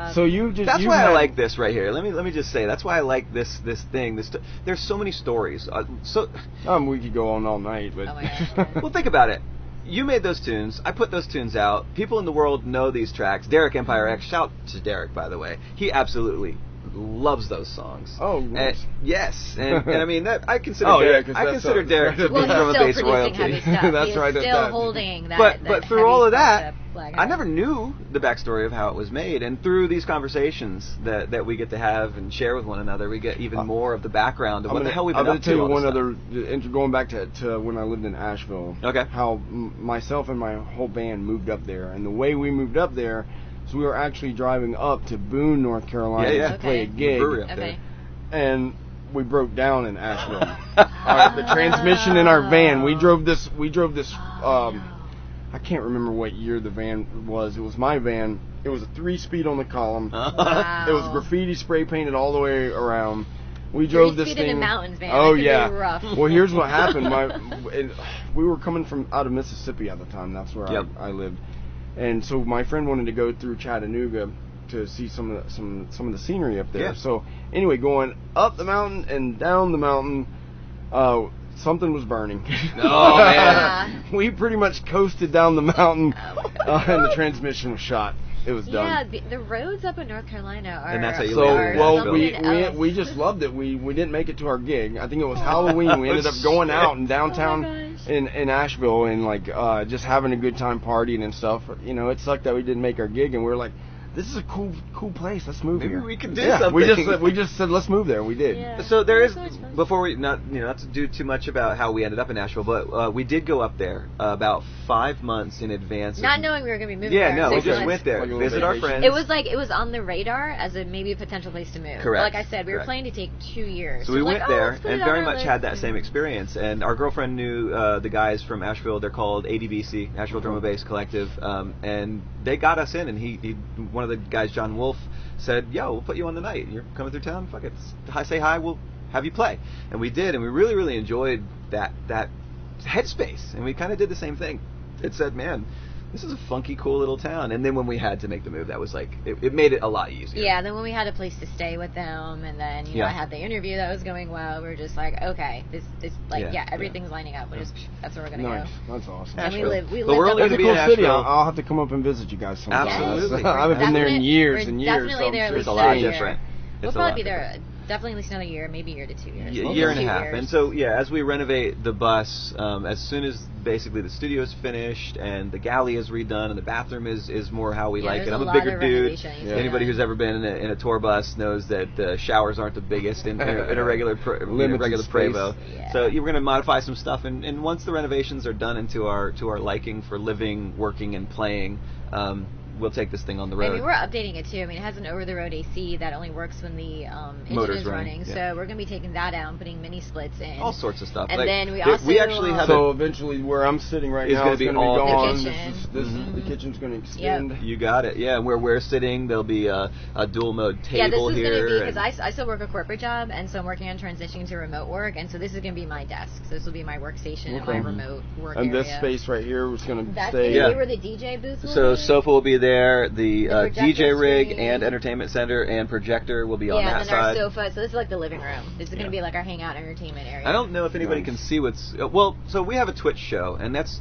C: I
A: like this right here. Let me just say that's why I like this thing. There's so many stories.
C: We could go on all night, but
B: oh my gosh.
A: Well, think about it. You made those tunes. I put those tunes out. People in the world know these tracks. Derek Empire X. Shout to Derek, by the way. He absolutely loves those songs.
C: Oh, nice.
A: Yes, and I mean that I consider Derek to be from a base royalty.
C: That's right.
B: Still holding that.
A: But through all of that, I never knew the backstory of how it was made, and through these conversations that we get to have and share with one another, we get even more of the background of what the hell we've been up to.
C: I'm going to tell you one other, going back to when I lived in Asheville.
A: Okay.
C: How myself and my whole band moved up there, and the way we moved up there. So we were actually driving up to Boone, North Carolina to play a gig, and we broke down in Asheville. The transmission in our van. We drove this. I can't remember what year the van was. It was my van. It was a 3-speed on the column.
B: Wow.
C: It was graffiti spray painted all the way around. We drove this thing
B: in the mountains, man.
C: Oh
B: yeah. Rough.
C: Well, here's what happened. We were coming from out of Mississippi at the time. That's where I lived. And so my friend wanted to go through Chattanooga to see some of the scenery up there.
A: Yeah.
C: So anyway, going up the mountain and down the mountain, something was burning.
A: Oh man!
C: We pretty much coasted down the mountain, and the transmission was shot. It was done.
B: Yeah, the roads up in North Carolina are.
A: And that's how you
C: we just loved it. We didn't make it to our gig. I think it was Halloween. We ended up going out in downtown in Asheville and just having a good time partying and stuff. You know, it sucked that we didn't make our gig, and we were like, this is a cool place. Let's move here.
A: Maybe we could do something.
C: We just said let's move there. We did.
B: Yeah.
A: So there is, before we not to do too much about how we ended up in Nashville, but we did go up there about 5 months in advance.
B: Not knowing we were going to be moving there.
A: Yeah, no, we just went there, visit our friends.
B: It was on the radar as maybe a potential place to move.
A: Correct.
B: Like I said, we were planning to take 2 years.
A: So we went there and very much had that same experience. And our girlfriend knew the guys from Asheville. They're called ADBC, Asheville Drum and Bass Collective, and they got us in. And he one of the guys, John Wolf, said, "Yo, we'll put you on the night. You're coming through town. Fuck it. Say hi. We'll have you play." And we did, and we really enjoyed that headspace. And we kind of did the same thing. It said, "Man, this is a funky, cool little town." And then when we had to make the move, that was like it made it a lot easier.
B: Yeah. Then when we had a place to stay with them, and then I had the interview that was going well, we were just like, okay, this everything's lining up. That's where we're gonna go.
C: That's awesome.
B: And
A: Asheville.
B: we live.
A: But we're only
C: It's
A: going
C: a
A: to be
C: cool
A: in Asheville.
C: city. I'll have to come up and visit you guys sometime.
A: Absolutely.
C: I haven't been there in years and years.
B: Definitely there.
A: It's a lot different.
B: We'll probably be there. Definitely at least another year, maybe a year to 2 years.
A: Year and a half. And so, as we renovate the bus, as soon as basically the studio is finished and the galley is redone and the bathroom is more how we like it. I'm a bigger dude. Anybody who's ever been in a tour bus knows that the showers aren't the biggest in a regular Prevost.
B: Yeah.
A: So you're going to modify some stuff, and once the renovations are done into our liking for living, working, and playing, we'll take this thing on the road.
B: I mean, we're updating it too. I mean, it has an over-the-road AC that only works when the engine is running. Yeah. So we're going to be taking that out and putting mini splits in.
A: All sorts of stuff.
B: And then we
C: actually have. So eventually, where I'm sitting right now is going to be gone.
B: The kitchen.
C: The kitchen's going to extend.
B: Yep.
A: You got it. Yeah, and where we're sitting, there'll be a dual mode table here.
B: Yeah, this is going to be because I still work a corporate job, and so I'm working on transitioning to remote work, and so this is going to be my desk. So this will be my workstation and my remote work area.
C: And this space right here is going to
B: That's
C: stay.
B: That's where the DJ booth will be.
A: So sofa will be there, the DJ rig and entertainment center and projector will be on that side.
B: Yeah, and then our sofa. So this is like the living room. This is going to be like our hangout entertainment area.
A: I don't know if anybody can see what's... well, so we have a Twitch show, and that's...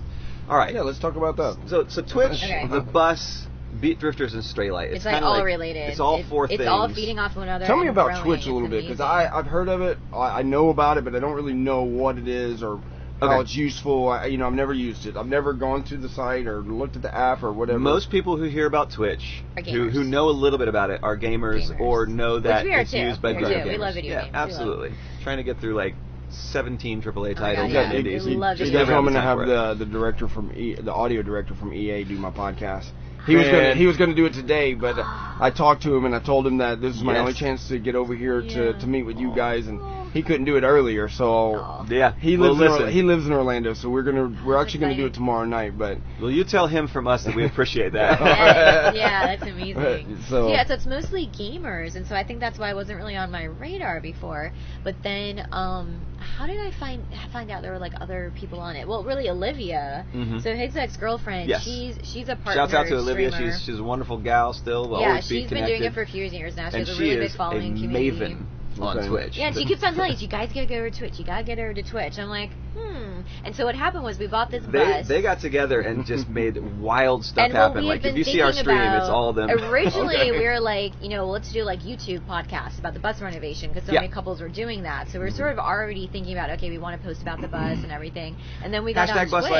A: All right.
C: Yeah, let's talk about that.
A: So Twitch, the bus... Beat Drifters and Straylight.
B: It's like all related.
A: It's all four things.
B: It's all feeding off one another.
C: Tell me about Twitch a little bit, because I've heard of it. I know about it, but I don't really know what it is or how it's useful. I've never used it. I've never gone to the site or looked at the app or whatever.
A: Most people who hear about Twitch, who know a little bit about it, are gamers. Or know that it's used by video gamers.
B: We love video games.
A: Yeah, absolutely. Trying to get through like 17 AAA titles.
B: Yeah, indies. We love
C: video games. I'm going to have the director from the audio director from EA do my podcast. He was going to do it today, but I talked to him and I told him that this is my only chance to get over here to meet with you guys, and he couldn't do it earlier, so he lives in Orlando, so we're actually going to do it tomorrow night. But
A: you tell him from us that we appreciate that.
B: Yeah, that's amazing. So it's mostly gamers, and so I think that's why it wasn't really on my radar before. But then how did I find out there were like other people on it? Well, really Olivia. So his ex-girlfriend. Yes. She's a partner.
A: Shouts out to Olivia. She's a wonderful gal still.
B: She's been doing it for a few years now. She has a really big following community.
A: Maven on Twitch.
B: Yeah, and she keeps on telling us, you guys gotta go over to Twitch. You gotta get over to Twitch. I'm like, And so what happened was we bought this bus.
A: They got together and just made wild stuff happen. Like if you see our stream, it's all them.
B: Originally, we were like, let's do like YouTube podcasts about the bus renovation because so many couples were doing that. So we were sort of already thinking about, okay, we want to post about the bus and everything. And then we got on Twitch.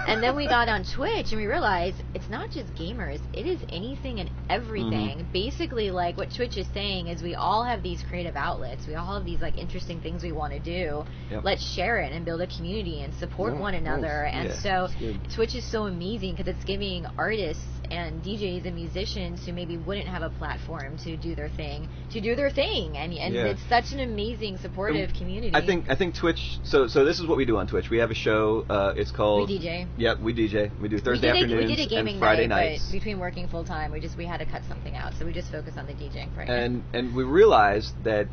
B: And then we got on Twitch and we realized it's not just gamers. It is anything and everything. Basically, like what Twitch is saying is we all have these creative outlets. We all have these like interesting things we want to do. Let's share it and build a community and support one another. And so Twitch is so amazing because it's giving artists and DJs and musicians who maybe wouldn't have a platform to do their thing and it's such an amazing supportive community.
A: I think Twitch. So this is what we do on Twitch. We have a show. It's called
B: We DJ.
A: Yep, we DJ. We do Thursday afternoons
B: we did a gaming
A: and Friday
B: night,
A: nights.
B: But between working full time, we had to cut something out, so we just focus on the DJing for now.
A: And we realized that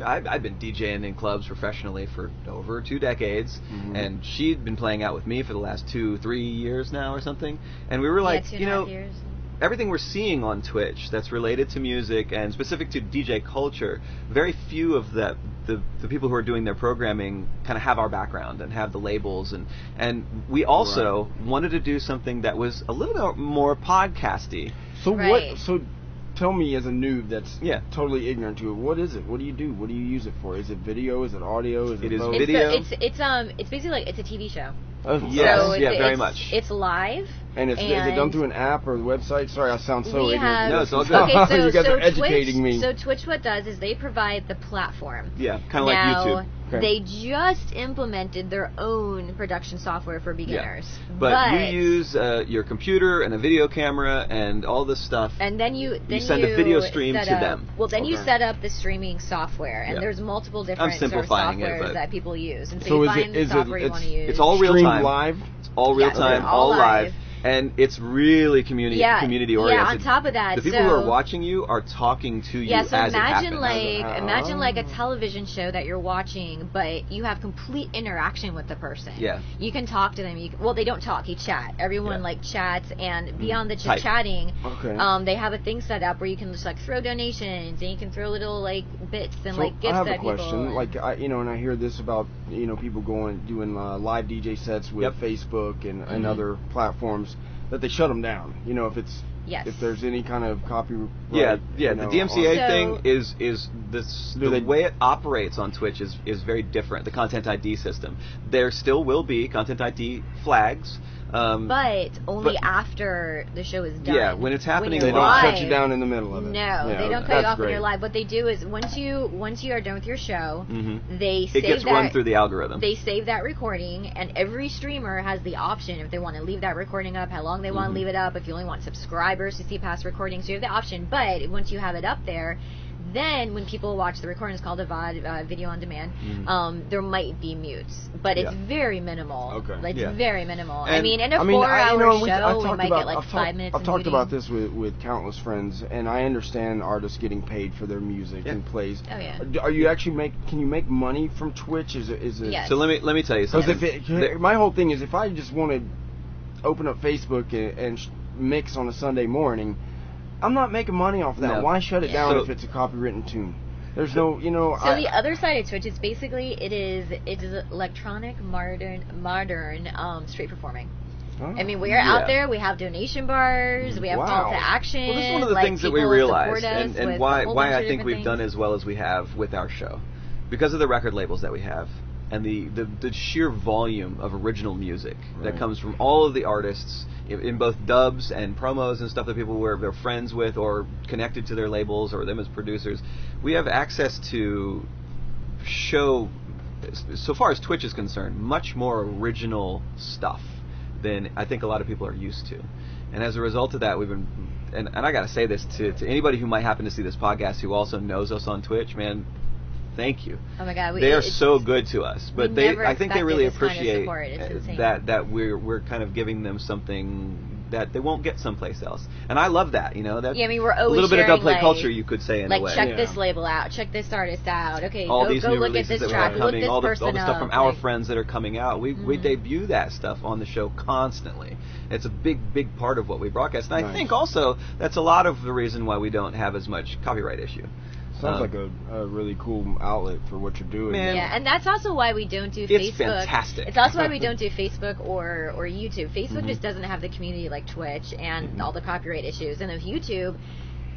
A: I've been DJing in clubs professionally for over 2 decades, and she'd been playing out with me for the last 2-3 years now or something. And we were like,
B: 2.5 years.
A: Everything we're seeing on Twitch that's related to music and specific to DJ culture, very few of the people who are doing their programming kind of have our background and have the labels, and we also wanted to do something that was a little bit more podcasty.
C: So tell me, as a noob that's totally ignorant to it, what is it? What do you do? What do you use it for? Is it video? Is it audio? Is it
A: is
C: both?
A: video.
B: It's basically like it's a TV show.
C: Oh,
A: yes,
B: so
A: very much.
B: It's live.
C: And is it done through an app or a website? Sorry, I sound so ignorant.
A: No, it's all good.
B: Okay, so
C: you guys are educating
B: Twitch,
C: me.
B: So Twitch, what does is they provide the platform.
A: Yeah, kind of like YouTube.
B: Okay. They just implemented their own production software for beginners.
A: Yeah. But you use your computer and a video camera and all this stuff.
B: And then you
A: send a video stream to them.
B: Well, then you set up the streaming software, and there's multiple different softwares that people use. And so you find the software you want to use.
A: It's all real time.
C: Live.
A: It's all real time, all live. And it's really community oriented.
B: Yeah, on top of that,
A: the people who are watching you are talking to you as it happens.
B: Imagine like a television show that you're watching, but you have complete interaction with the person.
A: Yeah.
B: You can talk to them. They don't talk. You chat. Everyone chats, and beyond the just chatting, they have a thing set up where you can just like throw donations, and you can throw little like bits and like gifts at people. I have a question.
C: Like and I hear this about people doing live DJ sets with Facebook and other platforms. That they shut them down. If there's any kind of copyright.
A: The DMCA thing is the way it operates on Twitch is very different. The Content ID system. There still will be Content ID flags
B: but only after the show is done.
A: Yeah, when it's happening,
C: they don't shut you down in the middle of it.
B: No, they don't cut you off when you're live. What they do is once you are done with your show, they save
A: it gets run through the algorithm.
B: They save that recording, and every streamer has the option if they want to leave that recording up, how long they want to leave it up, if you only want subscribers to see past recordings, so you have the option. But once you have it up there, then when people watch the recording, it's called a VOD, video on demand, there might be mutes, but it's very minimal.
C: Okay.
B: It's very minimal. And, in a 4-hour show, we might get like 5 minutes.
C: I've talked about this with countless friends, and I understand artists getting paid for their music and plays.
B: Oh yeah.
C: Are you actually can you make money from Twitch? Is it?
B: Yes.
A: So let me tell you something.
C: Because my whole thing is, if I just want to open up Facebook and mix on a Sunday morning, I'm not making money off that. No. Why shut it down if it's a copywritten tune? There's no, So
B: the other side of Twitch is basically it is electronic modern street performing.
C: Oh,
B: I mean, we're out there. We have donation bars. We have call to action.
A: Well, this is one of the things that we realized, and why I think we've done as well as we have with our show, because of the record labels that we have, and the sheer volume of original music that comes from all of the artists in both dubs and promos and stuff that people they're friends with or connected to their labels or them as producers. We have access to show, so far as Twitch is concerned, much more original stuff than I think a lot of people are used to. And as a result of that, we've been, and I got to say this to anybody who might happen to see this podcast who also knows us on Twitch, man, thank you.
B: Oh my God,
A: they are so good to us. But I think they really appreciate that we're kind of giving them something that they won't get someplace else. And I love that, that
B: I mean, we're always
A: a little bit of dubplate
B: like,
A: culture, you could say, in a way.
B: Check this label out, check this artist out. Okay,
A: all
B: go
A: these new
B: look at this track,
A: that are coming,
B: look this
A: all the
B: person
A: stuff
B: up,
A: from our friends that are coming out. We debut that stuff on the show constantly. It's a big part of what we broadcast. And I think also that's a lot of the reason why we don't have as much copyright issue.
C: Sounds like a really cool outlet for what you're doing.
A: Man.
B: Yeah, and that's also why we don't do
A: Facebook.
B: It's
A: fantastic.
B: It's also why we don't do Facebook or YouTube. Facebook just doesn't have the community like Twitch and all the copyright issues. And with YouTube,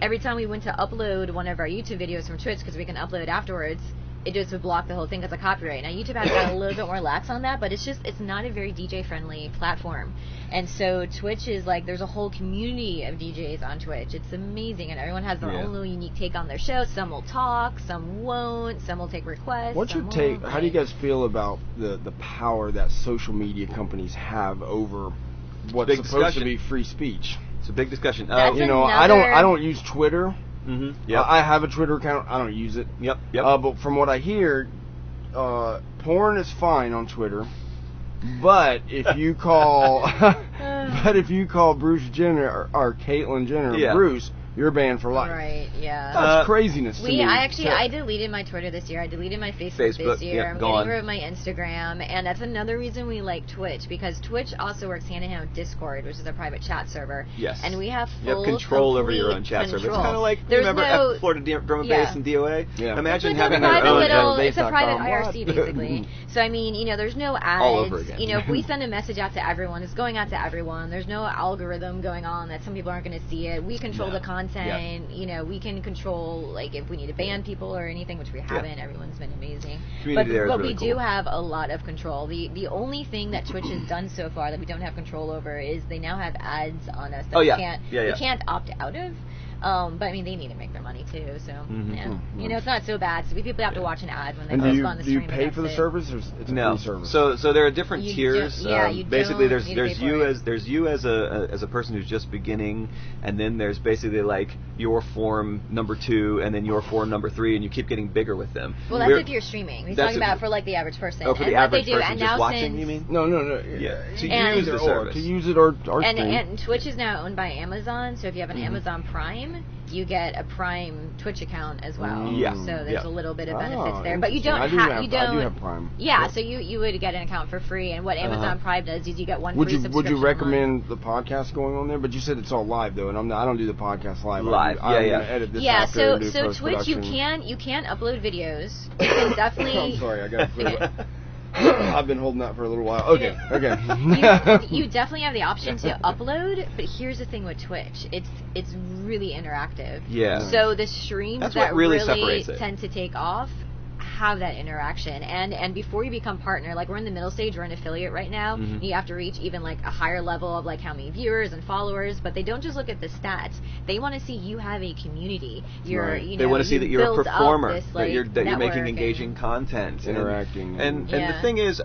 B: every time we went to upload one of our YouTube videos from Twitch, because we can upload it afterwards, it just would block the whole thing because of copyright. Now, YouTube has got a little bit more lax on that, but it's not a very DJ-friendly platform. And so Twitch is like, there's a whole community of DJs on Twitch. It's amazing, and everyone has their own little unique take on their show. Some will talk, some won't, some will take requests.
C: What's your take? How do you guys feel about the power that social media companies have over what's supposed to be free speech?
A: It's a big discussion.
C: I don't use Twitter.
A: Yep.
C: I have a Twitter account. I don't use it.
A: Yep.
C: But from what I hear, porn is fine on Twitter. But if you call, Bruce Jenner or Caitlyn Jenner Bruce, you're banned for life.
B: Right, yeah.
C: That's craziness to me.
B: I deleted my Twitter this year. I deleted my Facebook this year. I'm getting rid of my Instagram. And that's another reason we like Twitch, because Twitch also works hand in hand with Discord, which is a private chat server.
A: Yes.
B: And we have
A: full control over your own chat server. It's kind of like, remember Florida Drum and Bass and DOA? Yeah. Imagine having your own
B: It's a private IRC, basically. So, I mean, there's no ads.
A: All over again.
B: If we send a message out to everyone, it's going out to everyone. There's no algorithm going on that some people aren't going to see it. We control the content. We can control, like, if we need to ban people or anything, which we haven't. Everyone's been amazing. But we do have a lot of control. The only thing that Twitch has done so far that we don't have control over is they now have ads on us that we can't opt out of. But I mean, they need to make their money too, so it's not so bad. So people have to watch an ad when they go on the stream.
C: Do you pay for the service, or it's a free service?
A: So there are different tiers. Basically, there's you as a person who's just beginning, and then there's basically like your form number 2, and then your form number 3, and you keep getting bigger with them.
B: Well, that's if you're streaming. He's talking about for like the average person.
A: Oh, for the average person just watching, you mean?
C: No.
A: Yeah. To use the service.
C: To use it or
B: and Twitch is now owned by Amazon, so if you have an Amazon Prime, you get a Prime Twitch account as well. So there's a little bit of benefits there, but you don't have. I do have Prime. Yeah, so you would get an account for free, and what Amazon Prime does is you get one free subscription.
C: Would you recommend the podcast going on there? But you said it's all live though, and I don't do the podcast live.
A: I'm
C: gonna edit this after and do
B: so Twitch you can upload videos. You can definitely.
C: I'm sorry, I got to. I've been holding that for a little while. Okay.
B: You definitely have the option to upload, but here's the thing with Twitch. It's really interactive.
A: Yeah.
B: So the streams that really tend to take off have that interaction. And before you become partner, like we're in the middle stage, we're an affiliate right now. You have to reach even like a higher level of like how many viewers and followers, but they don't just look at the stats. They want to see you have a community.
A: They want to see that you're a performer, this, like, that you're making engaging content,
C: interacting,
A: and the thing is,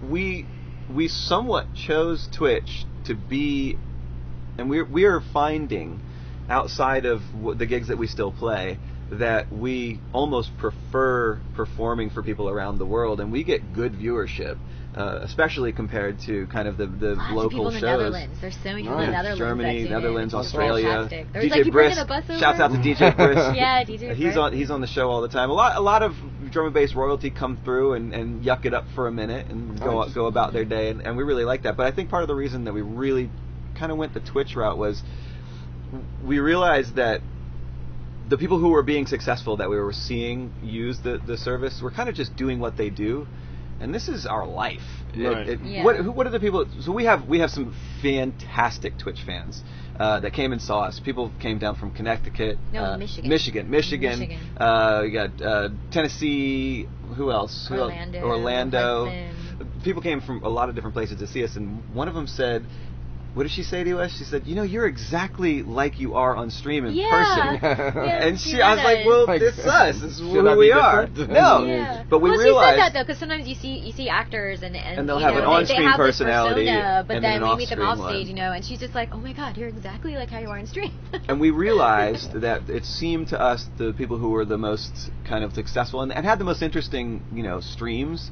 A: we somewhat chose Twitch to be, and we are finding outside of the gigs that we still play, that we almost prefer performing for people around the world, and we get good viewership, especially compared to kind of the local shows.
B: In the Netherlands. There's so many people in the Netherlands.
A: Germany, Netherlands, Australia.
B: There's
A: DJ Brisk.
B: Shouts
A: out to DJ Brisk.
B: Yeah, DJ Brisk.
A: He's on the show all the time. A lot of drum and bass royalty come through and yuck it up for a minute and go about their day, and we really like that. But I think part of the reason that we really kind of went the Twitch route was we realized that the people who were being successful that we were seeing use the service were kind of just doing what they do, and this is our life.
C: Right.
A: What are the people? So we have some fantastic Twitch fans that came and saw us. People came down from Connecticut, Michigan. We got Tennessee. Who else? Orlando. People came from a lot of different places to see us, and one of them said, what did she say to us? She said, you're exactly like you are on stream in person.
B: Yeah,
A: and I was like, well, this is us. This is who we are. No.
B: Yeah.
A: But we realized...
B: she said that, though, because sometimes you see actors and
A: they'll have an on-screen personality
B: but
A: and
B: then
A: we
B: meet them off stage, and she's just like, oh my God, you're exactly like how you are on stream.
A: And we realized that it seemed to us the people who were the most kind of successful and had the most interesting, streams,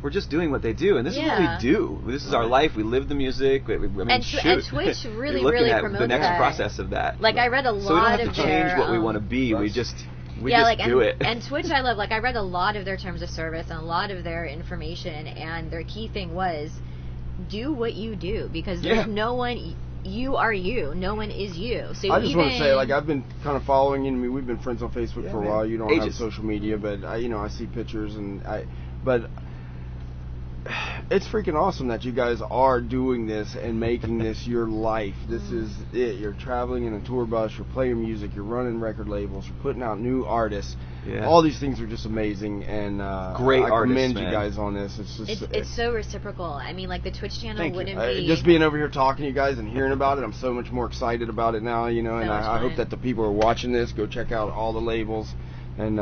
A: we're just doing what they do, and this is what we do. This is our life. We live the music.
B: And Twitch really promotes
A: the next process of that.
B: Like I read a lot of
A: so we don't have to change what we want to be. We just do it.
B: And Twitch, I love. Like I read a lot of their terms of service and a lot of their information, and their key thing was do what you do because there's no one. You are you. No one is you. So
C: I just want to say, like, I've been kind of following you. I mean, we've been friends on Facebook for a while. You don't have social media, but I see pictures but. It's freaking awesome that you guys are doing this and making this your life. This is it. You're traveling in a tour bus, you're playing music, you're running record labels, you're putting out new artists. Yeah. All these things are just amazing, and
A: great
C: I commend you
A: man.
C: guys on this. It's just
B: it's so reciprocal. I mean, like the Twitch channel wouldn't be
C: just being over here talking to you guys and hearing about it. I'm so much more excited about it now. And I hope that the people who are watching this go check out all the labels. And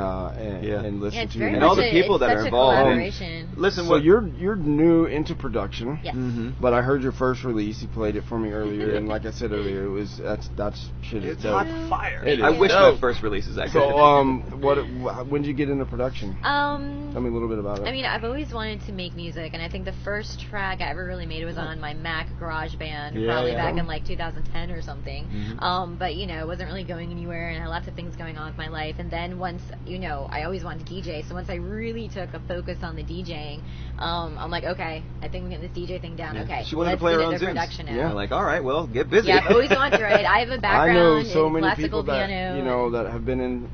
C: listen to
A: and all the people that are involved. Listen,
C: so you're new into production.
B: Yes.
C: But I heard your first release. You played it for me earlier, and like I said earlier, that's shit.
A: It's hot fire. I wish my first release is actually.
C: So when did you get into production? Tell me a little bit about it.
B: I mean, I've always wanted to make music, and I think the first track I ever really made was on my Mac GarageBand, probably back in like 2010 or something. But it wasn't really going anywhere, and I had lots of things going on with my life. And then once I always wanted to DJ, so once I really took a focus on the DJing, I'm like, okay, I think we get this DJ thing down. Okay,
A: she wanted to play her own
B: production now.
A: Yeah, like, all right, well, get busy.
B: Yeah, I've always wanted to write. I have a background
C: in classical
B: many
C: people that
B: piano.
C: That have been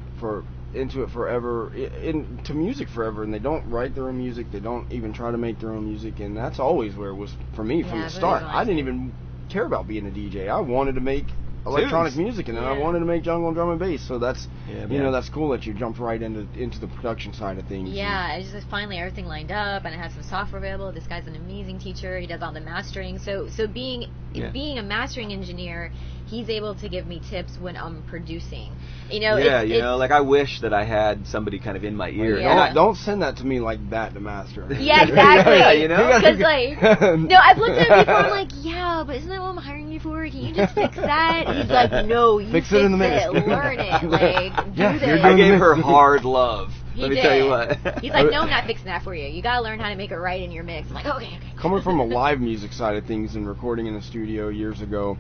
C: into it forever, into music forever, and they don't write their own music. They don't even try to make their own music, and that's always where it was for me from the start. I didn't even care about being a DJ. I wanted to make electronic music, and then I wanted to make jungle and drum and bass. So that's that's cool that you jumped right into the production side of things.
B: Yeah, it's just finally everything lined up, and I had some software available. This guy's an amazing teacher. He does all the mastering. So being a mastering engineer, he's able to give me tips when I'm producing.
A: Like I wish that I had somebody kind of in my ear.
B: Yeah.
C: Don't send that to me like that to master.
B: Yeah, exactly. Because I've looked at it before. I'm like, yeah, but isn't that what I'm hiring you for? Can you just fix that? He's like, no, you fix it in the mix. Learn it. Like, do this.
A: I gave her hard love. Let me tell you what.
B: He's like, no, I'm not fixing that for you. You gotta learn how to make it right in your mix. I'm like, okay.
C: Coming from a live music side of things and recording in the studio years ago,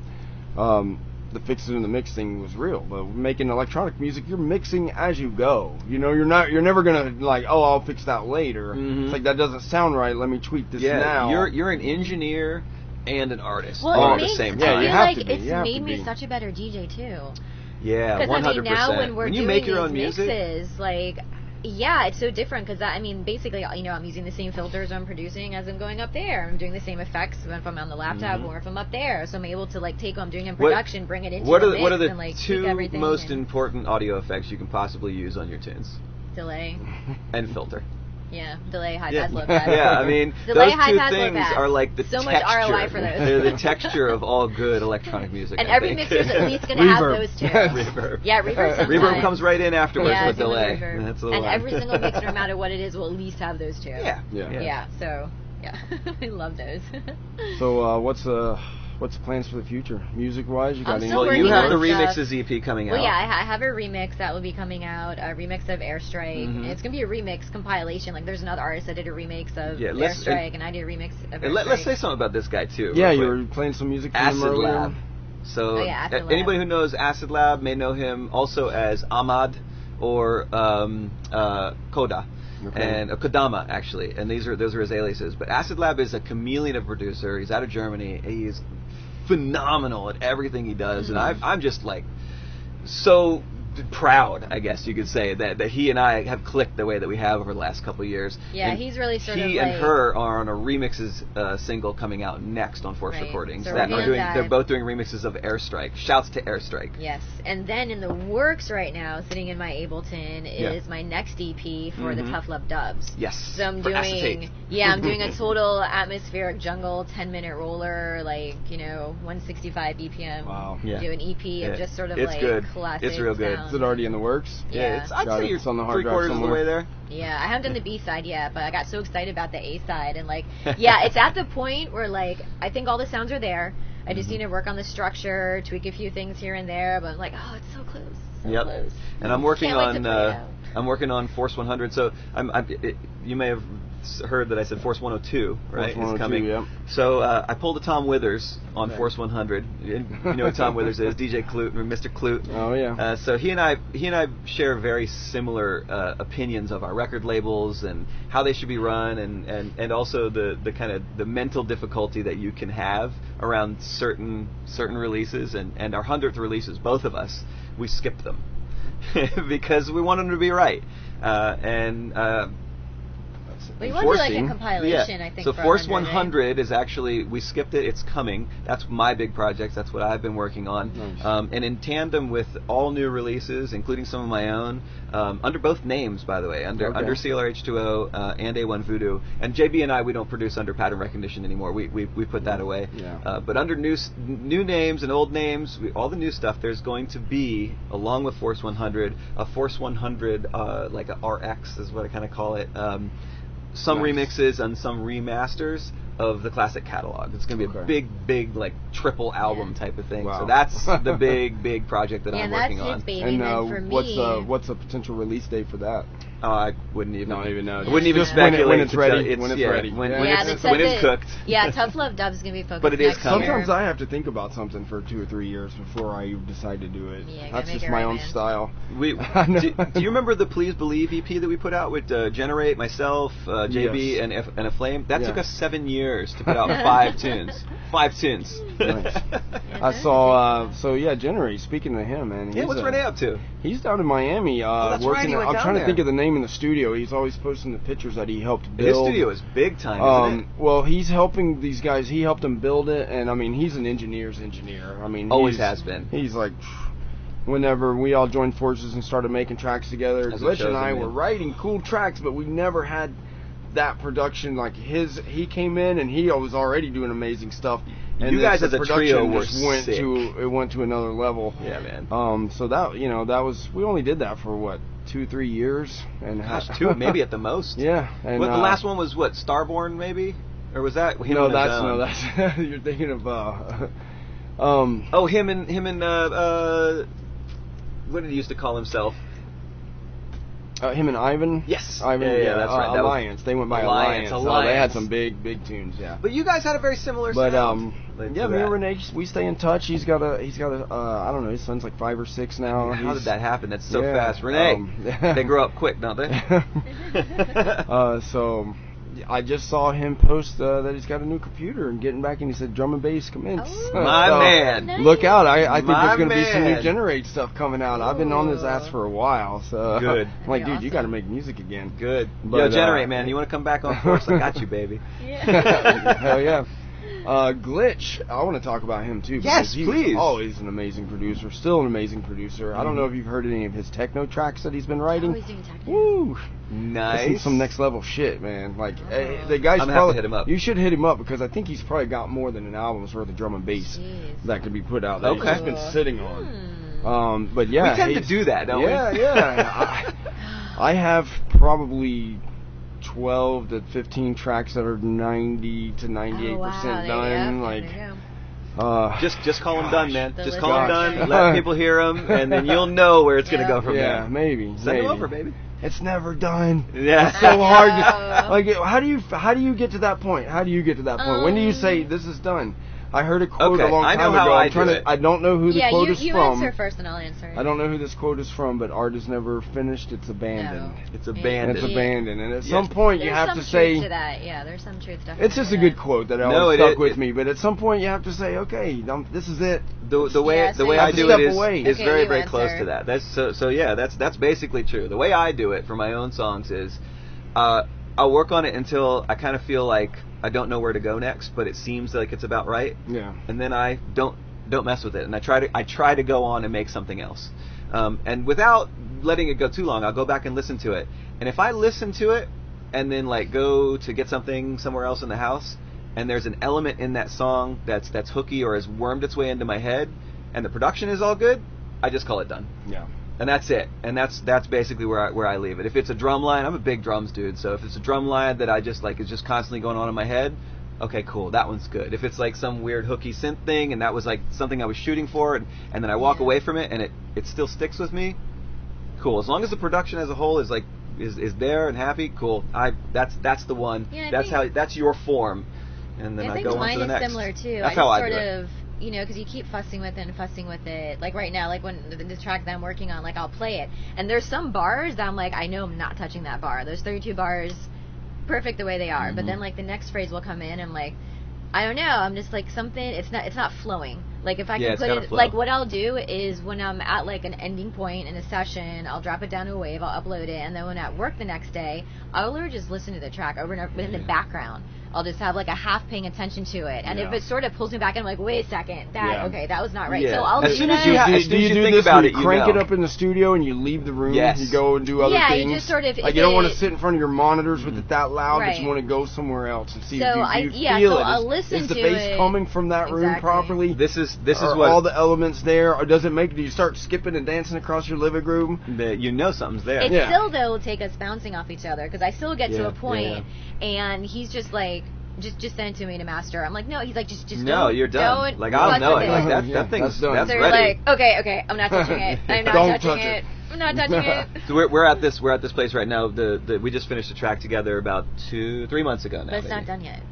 C: the fix it in the mix thing was real. But making electronic music, you're mixing as you go. You're never gonna like, oh, I'll fix that later. It's like, that doesn't sound right. Let me tweak this now.
A: You're an engineer and an artist
B: all
A: at the same time.
B: I feel like it's made me such a better DJ too.
A: Yeah, 100%.
B: Now when we're doing
A: make your own
B: mixes,
A: music,
B: like. Yeah, it's so different because basically, I'm using the same filters I'm producing as I'm going up there. I'm doing the same effects if I'm on the laptop or if I'm up there. So I'm able to take what I'm doing in production, bring it into the mix,
A: what are the
B: and
A: two most important audio effects you can possibly use on your tunes?
B: delay.
A: And filter.
B: Yeah, delay, high pass, low pass.
A: Yeah, I mean,
B: delay,
A: those two things are like the
B: so
A: texture.
B: much ROI for those.
A: They're the texture of all good electronic music.
B: And every mixer's at least going to have those two.
A: Reverb.
B: Yeah, reverb sometimes.
A: Reverb comes right in afterwards with delay.
B: And every single mixer, no matter what it is, will at least have those two.
A: Yeah.
B: So, yeah, I love those.
C: So, what's the plans for the future, music-wise? You got any?
A: Well, you have the remixes EP coming out.
B: Well, yeah, I have a remix that will be coming out. A remix of Airstrike. And it's gonna be a remix compilation. Like, there's another artist that did a remix of Airstrike, and I did a remix of Airstrike.
A: Let's say something about this guy too.
C: Yeah, you were playing some music from him earlier.
A: Lab. So anybody who knows Acid Lab may know him also as Ahmad or Koda. And Kodama, actually, and those are his aliases. But Acid Lab is a chameleon of producer. He's out of Germany. He is phenomenal at everything he does, and I'm just like so proud, I guess you could say, that he and I have clicked the way that we have over the last couple of years.
B: Yeah, and he's really sort of like...
A: He and her are on a remixes single coming out next on Force Recordings.
B: So
A: they're both doing remixes of Airstrike. Shouts to Airstrike.
B: Yes, and then in the works right now, sitting in my Ableton, is my next EP for the Tough Love Dubs.
A: Yes.
B: So I'm doing... Yeah, I'm doing a total atmospheric jungle 10-minute roller, like, 165 BPM.
C: Wow.
B: Yeah. Do an EP of just sort of like
A: good.
B: classic
A: It's real good.
B: sounds.
C: Is it already in the works?
A: Yeah, I'd say you're
C: on the hard drive
A: 3/4 of the way there.
B: Yeah, I haven't done the B side yet, but I got so excited about the A side, and it's at the point where I think all the sounds are there. I just need to work on the structure, tweak a few things here and there, but I'm like, oh, it's so close, close.
A: And I'm working on Force 100. So you may have heard that I said Force 102, right?
C: Force 102,
A: is coming.
C: Yep.
A: So I pulled a Tom Withers on Force 100. You know who Tom Withers is? DJ Clute, or Mr. Clute.
C: Oh yeah.
A: So he and I share very similar opinions of our record labels and how they should be run, and also the kind of the mental difficulty that you can have around certain releases, and our 100th releases, both of us, we skipped them because we want them to be right,
B: we want to do like a compilation, I think.
A: So Force 100 is actually, we skipped it. It's coming. That's my big project. That's what I've been working on. Nice. And in tandem with all new releases, including some of my own, under both names, by the way, under CLRH2O and A1-Voodoo. And JB and I, we don't produce under pattern recognition anymore. We put that away. Yeah. But under new names and old names, all the new stuff, there's going to be, along with Force 100, a Force 100 like a RX is what I kind of call it. Some remixes and some remasters of the classic catalog. It's going to be a big like triple album type of thing. Wow. So that's the big project that I'm working on.
B: Baby. And for me,
C: what's the potential release date for that?
A: I wouldn't even know.
C: I
A: wouldn't even speculate
C: when it's ready.
A: When it's ready. When
B: it's
A: cooked.
B: Yeah, Tough Love Dubs is going to be focused.
A: But it is coming.
C: Sometimes I have to think about something for 2 or 3 years before I decide to do it.
B: Yeah,
C: that's just my own style.
A: Do you remember the Please Believe EP that we put out with Generate, myself, JB, and a Flame? That took us 7 years to put out 5 tunes. 5 tunes.
C: Nice. I saw. Generate. Speaking of him, man.
A: What's Renee up to?
C: He's down in Miami working. I'm trying to think of the name in the studio. He's always posting the pictures that he helped build.
A: His studio is big time, isn't it?
C: Well, he's helping these guys. He helped them build it, and I mean, he's an engineer's engineer. I mean,
A: always has been.
C: He's like, whenever we all joined forces and started making tracks together, Glitch and I were writing cool tracks, but we never had that production like his. He came in and he was already doing amazing stuff. And
A: you guys as a trio were
C: went to another level.
A: Yeah, man.
C: So that that was, we only did that for what, 2-3 years, and
A: 2 maybe at the most.
C: Yeah. And
A: the last one was what, Starborn maybe, or was that him?
C: That's you're thinking of
A: him and what did he used to call himself?
C: Him and Ivan?
A: Yes.
C: Ivan,
A: yeah, that's right.
C: Alliance. They went by Alliance. So they had some big tunes, yeah.
A: But you guys had a very similar sound.
C: Me and Renee, we stay in touch. He's got a I don't know, his son's like 5 or 6 now.
A: How did that happen? That's so fast. Renee, they grow up quick, don't they?
C: So I just saw him post that he's got a new computer and getting back, and he said drum and bass commence.
A: Oh, my man.
C: Nice. Look out. I think there's going to be some new Generate stuff coming out. I've been on his ass for a while. So
A: good.
C: I'm like, dude, you got to make music again.
A: Good. But, Generate, man. You want to come back on Force? I got you, baby.
B: Yeah.
C: Hell yeah. Glitch, I want to talk about him too.
A: Yes,
C: he
A: please.
C: Was always an amazing producer, still an amazing producer. I don't know if you've heard any of his techno tracks that he's been writing.
B: Always doing techno.
C: Woo!
A: Nice.
C: This is some next level shit, man. Like the guy's
A: I'm gonna
C: probably
A: have to hit him up.
C: You should hit him up because I think he's probably got more than an album's worth of drum and bass that could be put out. That he's just been sitting on. But yeah,
A: we tend to do that, don't we?
C: Yeah. I have probably 12 to 15 tracks that are 90 to 98% done. Like,
A: just call them done, man. Just call them done. Let people hear them, and then you'll know where it's gonna go from there.
C: Yeah, maybe.
A: Send them over, baby.
C: It's never done.
A: Yeah.
C: It's so hard. Like, how do you get to that point? How do you get to that point? When do you say this is done? I heard a quote a long time ago. I don't know who the quote is from.
B: Yeah, you answer first and I'll answer.
C: I don't know who this quote is from, but art is never finished. It's abandoned.
A: No. It's abandoned.
C: It's abandoned. And at some point you have to say.
B: There's some truth to that. Yeah, there's some truth to that.
C: It's just a good quote that always stuck with me. But at some point you have to say, okay, this is it.
A: The way I do it is very, very close to that. That's basically true. The way I do it for my own songs is I'll work on it until I kind of feel like I don't know where to go next, but it seems like it's about right.
C: Yeah.
A: And then I don't mess with it, and I try to go on and make something else. And without letting it go too long, I'll go back and listen to it. And if I listen to it and then like go to get something somewhere else in the house, and there's an element in that song that's hooky or has wormed its way into my head, and the production is all good, I just call it done.
C: Yeah.
A: And that's it. And that's basically where I leave it. If it's a drum line, I'm a big drums dude, so if it's a drum line that I just like is just constantly going on in my head, okay, cool, that one's good. If it's like some weird hooky synth thing and that was like something I was shooting for and then I walk away from it and it still sticks with me, cool. As long as the production as a whole is like is there and happy, cool. That's the one. Yeah, that's your form. And then I go on to the next.
B: I think mine is similar too.
A: That's how I do it.
B: You know, because you keep fussing with it. Like right now, like when the track that I'm working on, like I'll play it, and there's some bars that I'm like, I know I'm not touching that bar. Those 32 bars, perfect the way they are. Mm-hmm. But then like the next phrase will come in, and like, I don't know, I'm just like something. It's not flowing. Like if I can put it, like what I'll do is when I'm at like an ending point in a session, I'll drop it down to a wave, I'll upload it, and then when at work the next day, I'll literally just listen to the track over and over, but in the background. I'll just have like a half paying attention to it, and if it sort of pulls me back, I'm like, wait a second, that was not right. Yeah. So I'll
A: as
B: do
A: soon
B: that.
A: As you think about it, you
C: crank it up in the studio and you leave the room. Yes. You go and do other things.
B: You just sort of
C: like you don't want to sit in front of your monitors with it that loud, but you want to go somewhere else and see.
B: So
C: do you feel it?
B: I'll listen
C: is the bass coming from that room properly?
A: This is what
C: all the elements there, or does it make? Do you start skipping and dancing across your living room?
A: You know something's there.
B: It still though will take us bouncing off each other because I still get to a point, and he's just like. Just send it to me to master. I'm like, no. He's like, just
A: no. You're done. Like I'll know it. Like that thing's done.
B: That's ready. Like, okay. I'm not touching it. I'm not touching it. I'm not touching it.
A: So we're at this place right now. We just finished a track together about 2-3 months ago now.
B: But it's not done yet.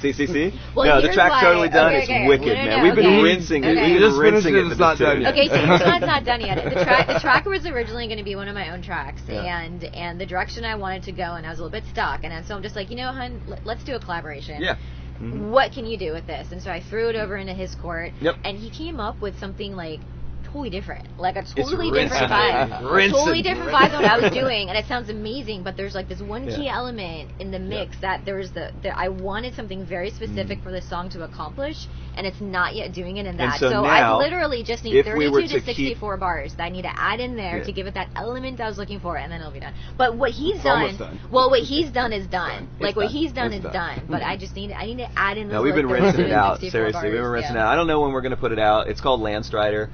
A: See.
B: Well,
A: no, the track's totally done. It's wicked, man. We've been rinsing it. We've been rinsing it.
C: It's not done yet.
B: Okay, so it's not done yet. The track was originally going to be one of my own tracks, and the direction I wanted to go, and I was a little bit stuck, and so I'm just like, you know, hun, let's do a collaboration.
A: Yeah.
B: Mm-hmm. What can you do with this? And so I threw it over into his court, and he came up with something like totally different, like a totally different vibe, totally different vibe than what I was doing, and it sounds amazing. But there's like this one key element in the mix that there's I wanted something very specific for this song to accomplish, and it's not yet doing it in that.
A: So now,
B: I literally just need 32 to 64 bars that I need to add in there to give it that element I was looking for, and then it'll be done. But what he's done, what he's done is done. Like what he's done is done. But I just need to add in.
A: No, we've been rinsing it out. Seriously, we've been rinsing it out. I don't know when we're gonna put it out. It's called Landstrider.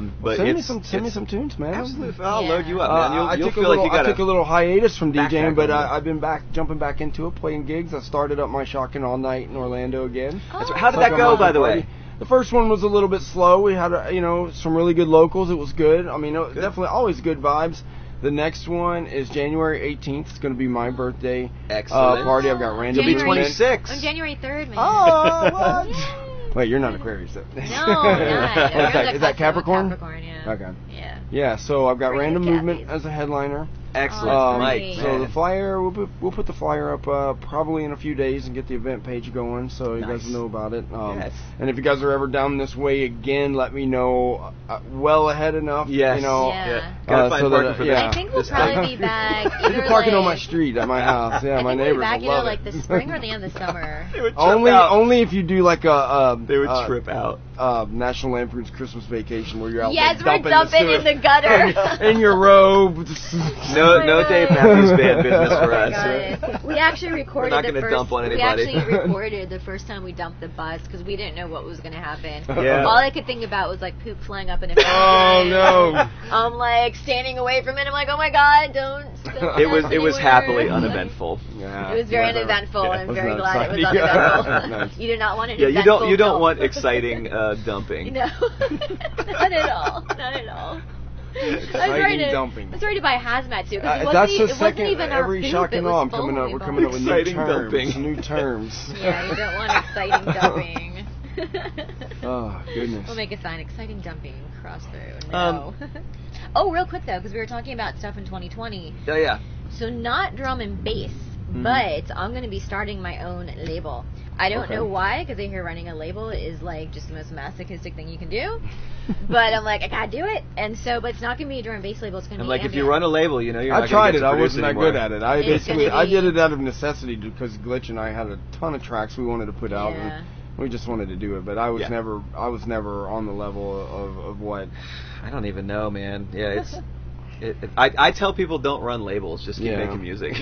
A: But
C: send me some tunes, man.
A: Absolutely, I'll load you up, man.
C: I took a little hiatus from DJing, but I've been jumping back into it, playing gigs. I started up my Shock&Awe night in Orlando again.
A: Oh. How did that go, by the way?
C: The first one was a little bit slow. We had some really good locals. It was good. I mean, definitely always good vibes. The next one is January 18th. It's going to be my birthday party. I've got random.
A: You'll be 26.
B: On January 3rd, man.
C: Oh, what? Wait, you're not Aquarius, though.
B: No, I'm not.
C: Is that Capricorn?
B: Capricorn, yeah.
C: Okay.
B: Yeah.
C: Yeah, so I've got Random Movement as a headliner.
A: Excellent, Mike.
C: So the flyer, we'll put the flyer up probably in a few days and get the event page going, so you guys know about it.
A: Yes.
C: And if you guys are ever down this way again, let me know well ahead enough.
A: Yes.
C: You know.
B: Yeah.
A: Gotta find parking for that.
B: I think we'll probably be back.
C: You're parking on my street at my house. Yeah, my neighbors
B: back
C: will love
B: like the spring or the end of the summer.
C: Only if you do like a
A: they would trip out.
C: National Lampoon's Christmas Vacation where you're out
B: yes,
C: like,
B: we're dumping in the gutter.
C: in your robe.
A: No Dave Matthews Band business for us.
B: Right? We actually recorded
A: we're not gonna dump on anybody.
B: We actually recorded the first time we dumped the bus because we didn't know what was going to happen.
A: Yeah.
B: All I could think about was like poop flying up in a fountain.
C: Oh no!
B: I'm like standing away from it. I'm like, oh my god, don't
A: It was happily uneventful.
B: Yeah. It was very uneventful, and I'm very glad it was uneventful.
C: Nice.
B: You do not want an
A: you don't want exciting dumping.
B: No, not at all. Not at all. I was ready to buy a hazmat suit because
C: that's the
B: it wasn't
C: second
B: even our
C: every
B: poop,
C: Shock&Awe. We're coming up with
A: exciting
C: new terms.
A: dumping.
C: New terms.
B: Yeah, you don't want exciting dumping.
C: Oh goodness.
B: We'll make a sign: exciting dumping crossbow. No. Oh, real quick though, because we were talking about stuff in 2020.
A: Yeah.
B: So not drum and bass, but I'm going to be starting my own label. I don't know why, because I hear running a label is like just the most masochistic thing you can do. But I'm like, I gotta do it. And so, but it's not gonna be a drum and bass label. It's gonna be
A: like
B: ambient.
A: if you run a label, you're not.
C: I tried it.
A: I
C: wasn't that good at it. I did it out of necessity because Glitch and I had a ton of tracks we wanted to put out. And we just wanted to do it, but I was never on the level of what.
A: I don't even know, man. Yeah, it's. I tell people don't run labels, just keep making music.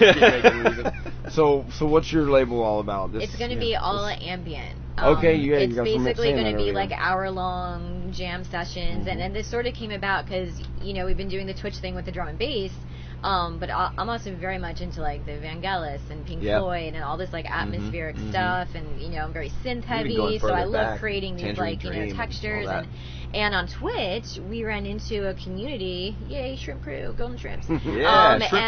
C: So what's your label all about?
B: It's going to be all ambient.
C: It's
B: basically going to be like hour-long jam sessions, and this sort of came about because we've been doing the Twitch thing with the drum and bass. But I'm also very much into like the Vangelis and Pink Floyd and all this like atmospheric stuff, and I'm very synth heavy, so I love creating these like textures and on Twitch we ran into a community, yay Shrimp Crew, Golden Shrimps,
A: Shrimp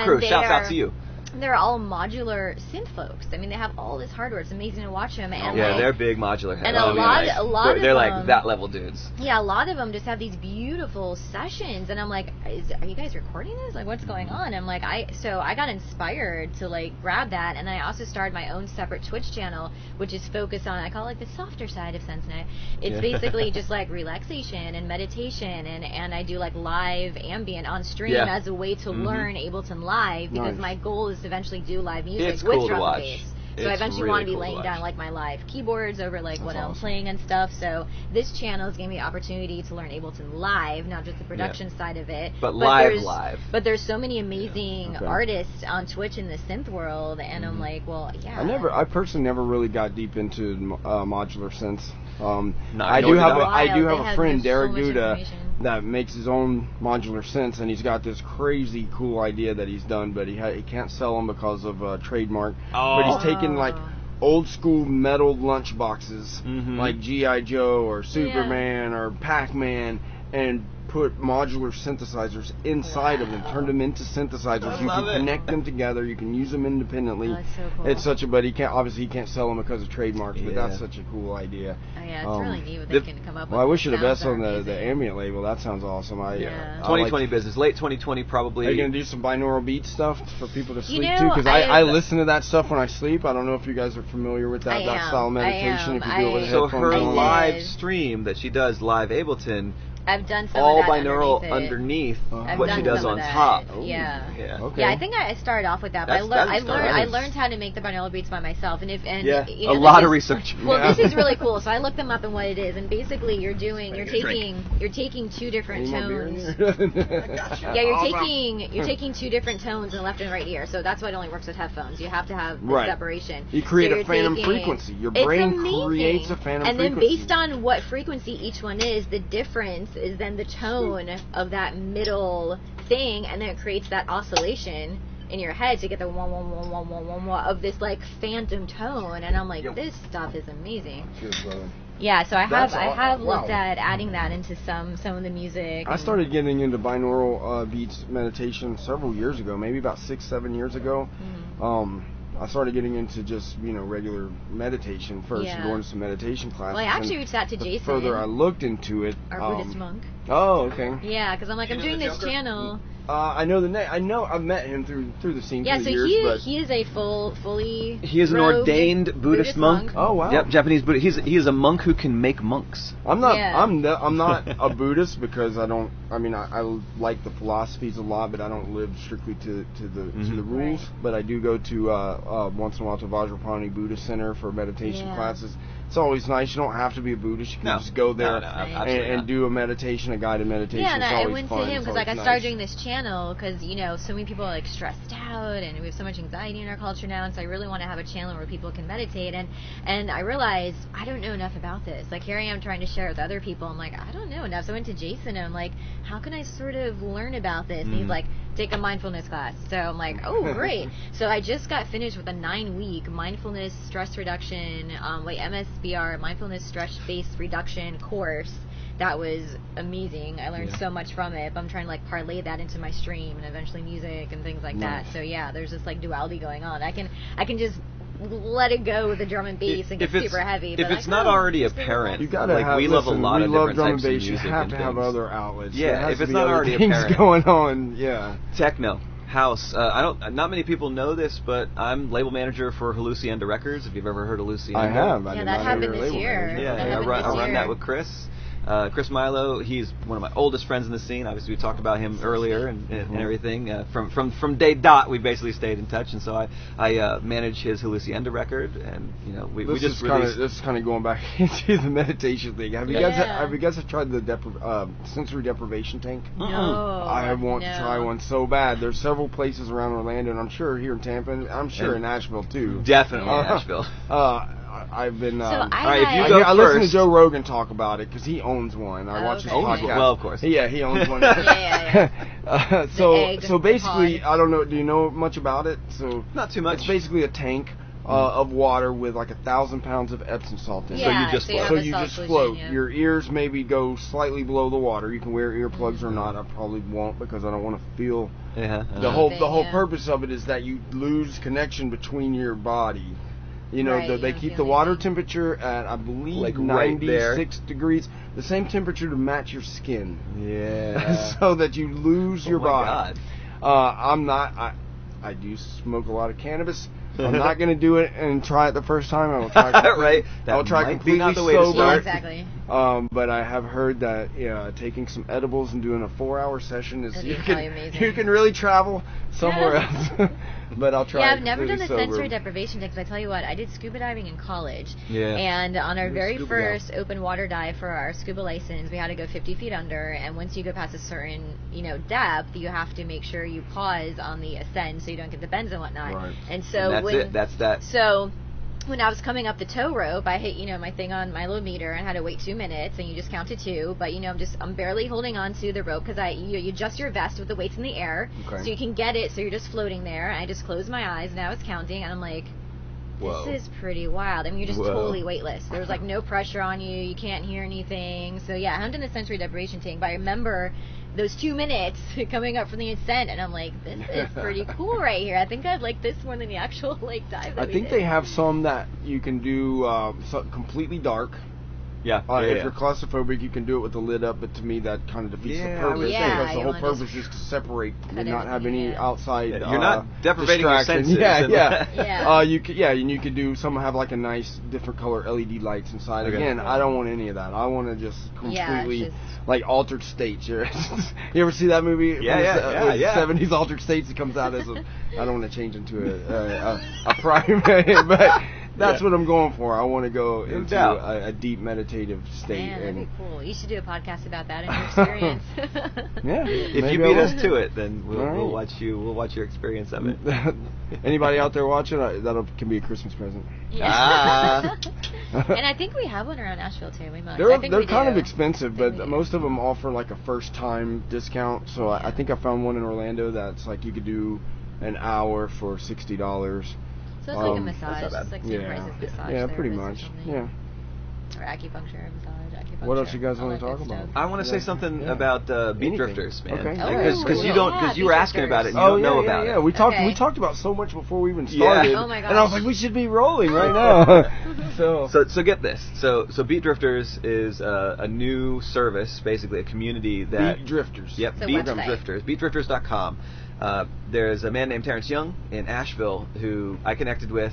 A: Crew, shouts out to you.
B: They're all modular synth folks. I mean, they have all this hardware. It's amazing to watch them. And
A: they're big modular heads.
B: And a lot of them,
A: they're like that level dudes.
B: Yeah, a lot of them just have these beautiful sessions, and I'm like, are you guys recording this? Like, what's going on? I'm like, I got inspired to like grab that, and I also started my own separate Twitch channel, which is focused on, I call it like the softer side of Sensenet. It's basically just like relaxation and meditation, and I do like live ambient on stream as a way to learn Ableton Live, because my goal is to eventually do live music with drum and bass. So I eventually want to be laying down like my live keyboards over like what I'm playing and stuff. So this channel is giving me the opportunity to learn Ableton live, not just the production side of it,
A: but live.
B: But there's so many amazing artists on Twitch in the synth world, and I'm like, well,
C: I personally never really got deep into modular synths.
A: I do have
C: a friend, Derek Duda, that makes his own modular synths, and he's got this crazy cool idea that he's done, but he can't sell them because of trademark. But he's taken like old school metal lunch boxes, like G.I. Joe or Superman or Pac-Man, and put modular synthesizers inside of them, turn them into synthesizers. You can connect them together, you can use them independently.
B: Oh, that's so cool.
C: It's such a, but he can't sell them because of trademarks, but that's such a cool idea.
B: Oh yeah, it's really neat what they can come up with.
C: Well, I wish you the best on the ambient label. That sounds awesome.
A: 2020 business, late 2020 probably.
C: Are you gonna do some binaural beat stuff for people to sleep to? Because I listen to that stuff when I sleep. I don't know if you guys are familiar with that style of meditation. If you do it with headphones on.
A: So her live stream that she does live Ableton.
B: I've done some
A: all
B: of that
A: binaural underneath what she does on top.
B: Yeah.
C: Okay.
B: Yeah, I think I started off with that, but I learned how to make the binaural beats by myself, and
A: a lot of research.
B: Well, this is really cool. So I looked them up and what it is, and basically you're taking two different tones. You're taking two different tones in the left and right ear. So that's why it only works with headphones. You have to have the separation.
C: You create a phantom frequency. Your brain creates a phantom frequency.
B: And then based on what frequency each one is, the difference is then the tone of that middle thing, and then it creates that oscillation in your head to get the one of this like phantom tone. And I'm like, this stuff is amazing. Yeah, so I have looked at adding that into some of the music.
C: I started getting into binaural beats meditation several years ago, maybe about 6-7 years ago. I started getting into just, regular meditation first and going to some meditation classes.
B: Well, I actually reached out to Jason.
C: The further I looked into it...
B: Our Buddhist monk.
C: Oh, okay.
B: Yeah, because I'm like, I'm doing this channel.
C: I know the name. I know I've met him through the scene through the years.
B: Yeah, so he is a fully.
A: He is an ordained Buddhist monk.
C: Oh wow.
A: Yep, Japanese Buddhist. He is a monk who can make monks.
C: I'm not. Yeah. I'm not a Buddhist because I don't. I mean, I like the philosophies a lot, but I don't live strictly to the rules. Right. But I do go to once in a while to Vajrapani Buddhist Center for meditation classes. It's always nice. You don't have to be a Buddhist. You can just go there and do a meditation, a guided meditation.
B: Yeah, and
C: I
B: went to him because I started doing this channel because so many people are like stressed out and we have so much anxiety in our culture now, and so I really want to have a channel where people can meditate. And I realized I don't know enough about this. Like here I am trying to share with other people. I'm like, I don't know enough. So I went to Jason and I'm like, how can I sort of learn about this? And he's like, take a mindfulness class. So I'm like, oh great. So I just got finished with a 9-week mindfulness stress reduction, MSBR, mindfulness stress-based reduction course. That was amazing. I learned so much from it. But I'm trying to like parlay that into my stream and eventually music and things like that. So yeah, there's this like duality going on. I can just let it go with the drum and bass and get super heavy.
A: If it's not already apparent,
C: you gotta have.
A: We love a lot of different types of music.
C: You have to have other outlets.
A: Yeah, if it's not already apparent,
C: going on. Yeah,
A: techno. House. Not many people know this, but I'm label manager for Hallucination Records. If you've ever heard of Hallucination,
C: I have.
B: Yeah, that happened this year.
A: Yeah, I run that with Chris. Chris Milo, he's one of my oldest friends in the scene. Obviously, we talked about him earlier and everything. From day dot, we basically stayed in touch, and so I manage his Hallucination record, and we just released.
C: This is kind of going back into the meditation thing. Have you guys tried the sensory deprivation tank?
B: No,
C: I want to try one so bad. There's several places around Orlando, and I'm sure here in Tampa, and I'm sure in Asheville too.
A: Definitely Asheville.
C: I've been.
A: I
C: listen to Joe Rogan talk about it because he owns one. I watch his podcast.
A: Well, of course.
C: Yeah, he owns one. So basically, I don't know. Do you know much about it? So
A: not too much.
C: It's basically a tank of water with like 1,000 pounds of Epsom salt in it.
B: Yeah,
C: so you just float. Your ears maybe go slightly below the water. You can wear earplugs or not. I probably won't because I don't want to feel. The whole purpose of it is that you lose connection between your body. They keep the water temperature at, I believe, like 96 degrees, the same temperature to match your skin.
A: Yeah.
C: So that you lose your body.
A: God.
C: I do smoke a lot of cannabis. I'm not going to do it and try it the first time. I will try I'll try completely sober.
B: Yeah, exactly.
C: But I have heard that taking some edibles and doing a 4-hour session is you can really travel somewhere else. But I'll try.
B: Yeah, I've never done the sensory deprivation thing because I tell you what, I did scuba diving in college.
A: Yeah.
B: And on our very first open water dive for our scuba license, we had to go 50 feet under. And once you go past a certain depth, you have to make sure you pause on the ascend so you don't get the bends and whatnot.
C: Right.
B: And so
A: that's that.
B: So when I was coming up the tow rope, I hit my thing on my low meter and had to wait 2 minutes, and you just count to 2. But I'm barely holding on to the rope because you adjust your vest with the weights in the air, so you can get it. So you're just floating there. And I just closed my eyes and I was counting, and I'm like, this is pretty wild. I mean, you're just totally weightless. There was like no pressure on you. You can't hear anything. So yeah, I haven't done the sensory deprivation thing, but I remember those 2 minutes coming up from the ascent, and I'm like, this is pretty cool right here. I think I'd like this more than the actual dive.
C: I think they have some that you can do completely dark.
A: Yeah.
C: If you're claustrophobic, you can do it with the lid up, but to me that kind of defeats the purpose. Because the whole purpose is to separate and not have any outside.
A: You're not deprivating your senses.
C: Yeah. And you could do some have like a nice different color LED lights inside. Okay. Again, I don't want any of that. I want to just completely like altered states. You ever see that movie?
A: Yeah.
C: 70s altered states. It comes out as I don't want to change into a primate, but. That's what I'm going for. I want to go into a deep meditative state.
B: Man, that'd be cool. You should do a podcast about that and your experience.
A: If you beat us to it, then we'll watch you. We'll watch your experience of it.
C: Anybody out there watching? That can be a Christmas present.
B: Yeah. And I think we have one around Asheville too. We must.
C: They're kind of expensive, but most of them offer like a first time discount. So I think I found one in Orlando that's like you could do an hour for $60.
B: So it's like a massage. It's like same price as massage.
C: Yeah, pretty much. Yeah.
B: Or acupuncture, massage, acupuncture.
C: What else you guys want to talk about?
A: I want to say something about Beat Drifters, man.
C: Okay.
A: Because you were asking about it and you don't know about it.
C: Yeah, we talked about so much before we even started.
B: Oh my gosh.
C: And I was like, we should be rolling right now.
A: So get this. So Beat Drifters is a new service, basically a community that
C: Beat Drifters.
A: Yep, Beat Drifters. BeatDrifters.com. There's a man named Terrence Young in Asheville who I connected with.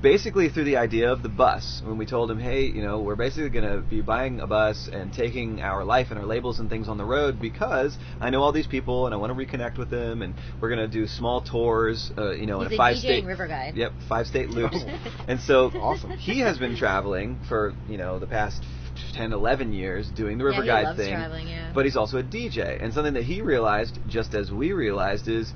A: Basically through the idea of the bus. When we told him, hey, we're basically going to be buying a bus and taking our life and our labels and things on the road because I know all these people and I want to reconnect with them, and we're going to do small tours, in a 5-state
B: river guide.
A: Yep, 5-state loops. And so awesome. He has been traveling for, the past 10, 11 years doing the river guide thing. But he's also a DJ. And something that he realized, just as we realized, is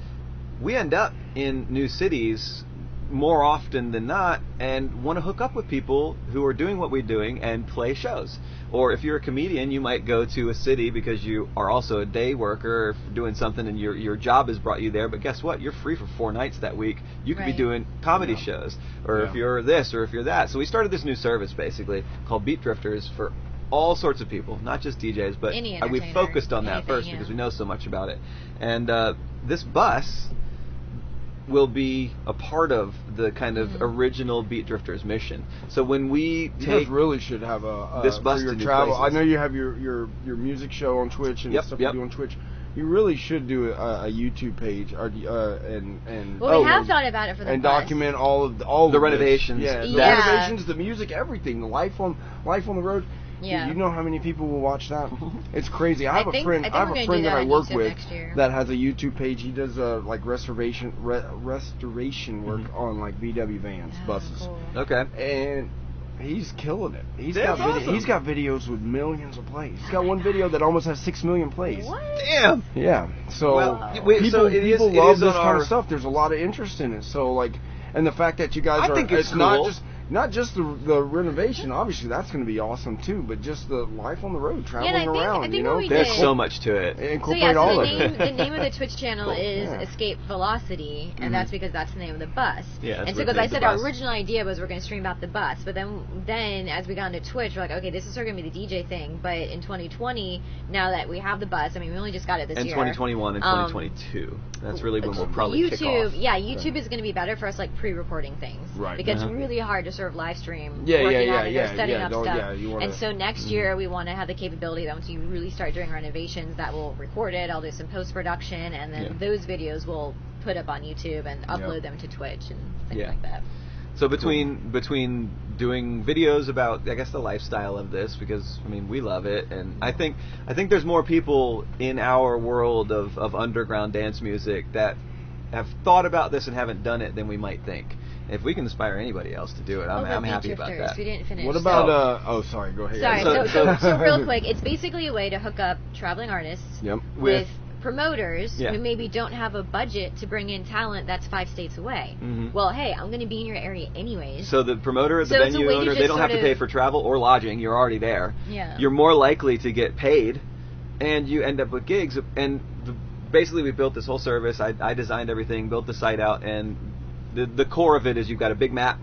A: we end up in new cities more often than not and want to hook up with people who are doing what we're doing and play shows. Or if you're a comedian, you might go to a city because you are also a day worker doing something and your job has brought you there, but guess what? You're free for 4 nights that week. You could be doing comedy shows, or if you're this or if you're that. So we started this new service basically called Beat Drifters for all sorts of people, not just DJs, but we focused on that first because we know so much about it. And this bus will be a part of the kind of original Beat Drifters mission. So when we
C: really should have
A: this bus
C: for your
A: to
C: travel.
A: places.
C: I know you have your music show on Twitch and stuff you do on Twitch. You really should do a YouTube page, and
B: we have thought about it for the
C: and
B: bus.
C: document all
A: the renovations,
C: the renovations, the music, everything, the life on the road.
B: Yeah.
C: You know how many people will watch that? It's crazy. I have a friend that I work with that has a YouTube page. He does like restoration work on like VW vans, buses.
B: Cool.
A: Okay.
C: And he's killing it. He's got videos with millions of plays. He's got one video that almost has 6 million plays.
B: What?
A: Damn.
C: Yeah. So people love this kind of stuff. There's a lot of interest in it. So and the fact that you guys
A: it's cool.
C: Not just the renovation, obviously that's going to be awesome too, but just the life on the road, traveling around.
A: There's so much to it.
C: Incorporate all of it.
B: The name of the Twitch channel is Escape Velocity, and that's because that's the name of the bus.
A: Yeah.
B: And so, because I said our original idea was we're going to stream about the bus, but then as we got into Twitch, we're like, okay, this is sort of going to be the DJ thing. But in 2020, now that we have the bus, I mean, we only just got it this year.
A: And 2021 and 2022. That's really when we'll probably kick off.
B: Yeah, YouTube is going to be better for us, like pre-recording things,
C: right?
B: Because it's really hard to sort of live stream. Setting up stuff. And so next year we want to have the capability that once you really start doing renovations, that we'll record it. I'll do some post-production, and then those videos we'll put up on YouTube and upload them to Twitch and things like that.
A: So between doing videos about, I guess, the lifestyle of this, because I mean we love it, and I think there's more people in our world of underground dance music that have thought about this and haven't done it than we might think. If we can inspire anybody else to do it, I'm happy about that.
B: We didn't finish.
C: What about? Sorry, go ahead.
B: Sorry. So real quick, it's basically a way to hook up traveling artists with promoters who maybe don't have a budget to bring in talent that's 5 states away. Well, hey, I'm going to be in your area anyways.
A: So the promoter, the venue owner, they don't have to pay for travel or lodging. You're already there.
B: Yeah.
A: You're more likely to get paid, and you end up with gigs. And basically, we built this whole service. I designed everything, built the site out, and the core of it is you've got a big map,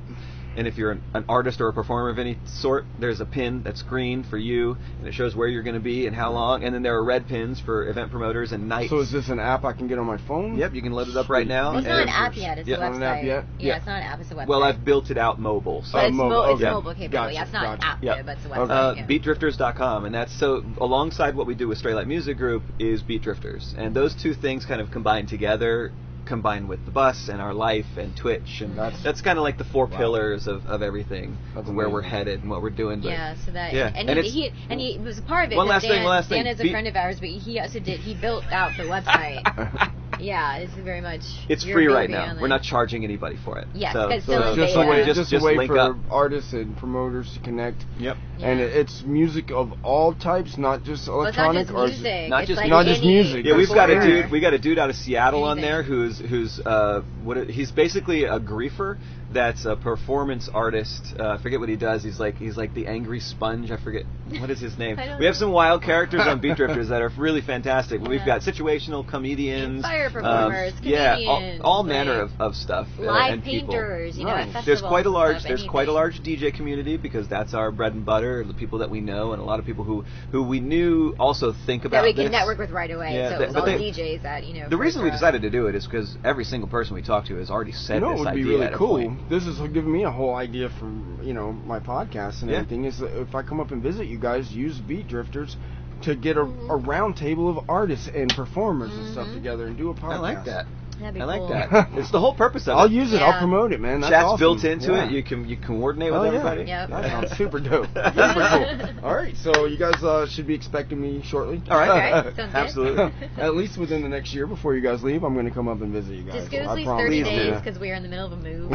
A: and if you're an artist or a performer of any sort, there's a pin that's green for you, and it shows where you're going to be and how long, and then there are red pins for event promoters and nights.
C: So is this an app I can get on my phone?
A: Yep, you can load it up right now.
B: Well, it's not an app yet, it's a website.
C: Not an app yet?
B: Yeah, it's not an app, it's a website.
A: Well, I've built it out mobile. So
B: it's mobile capable.
C: Gotcha,
B: Yeah, it's not an app yet, but it's a website.
A: BeatDrifters.com, and that's so alongside what we do with Straylight Music Group is Beat Drifters, and those two things kind of combine together, combined with the bus and our life and Twitch, and that's kind of like the 4 pillars of everything, where we're headed and what we're doing. But
B: so that and he was a part of it.
A: One last thing.
B: Dan is a friend of ours, but he also built out the website. Yeah, it's very much.
A: It's free right now. We're not charging anybody for it.
B: Yeah,
A: so
C: it's just a way for artists and promoters to connect.
A: Yep.
C: And it's music of all types, not just electronic,
B: or not
C: just music.
A: Yeah, we got a dude out of Seattle on there who's he's basically a griefer. That's a performance artist. I forget what he does. He's like the angry sponge. I forget what is his name. We have some wild characters on Beat Drifters that are really fantastic. We've got situational comedians,
B: fire performers, comedians,
A: all manner of stuff.
B: Live
A: and
B: painters.
A: People.
B: At festivals.
A: There's quite a large DJ community because that's our bread and butter. The people that we know and a lot of people who we knew also think about
B: that we can network with right away.
A: Yeah,
B: so it was all DJs that
A: The reason we decided to do it is because every single person we talked to has already said this idea.
C: It would be really cool this is giving me a whole idea for my podcast and everything. Is that if I come up and visit you guys, use Beat Drifters to get a round table of artists and performers and stuff together and do a podcast.
A: I like that.
B: That'd be
A: I like
B: cool.
A: that. It's the whole purpose of it.
C: I'll use it. I'll promote it, man. That's
A: Chat's
C: awesome.
A: built into it. You can coordinate with everybody.
B: Yeah.
C: That sounds super dope. Super cool. All right, so you guys should be expecting me shortly.
A: All right.
B: Okay.
A: Absolutely.
C: At least within the next year before you guys leave, I'm going to come up and visit you guys.
B: Just give us at least 30 days because we are in the middle of a move.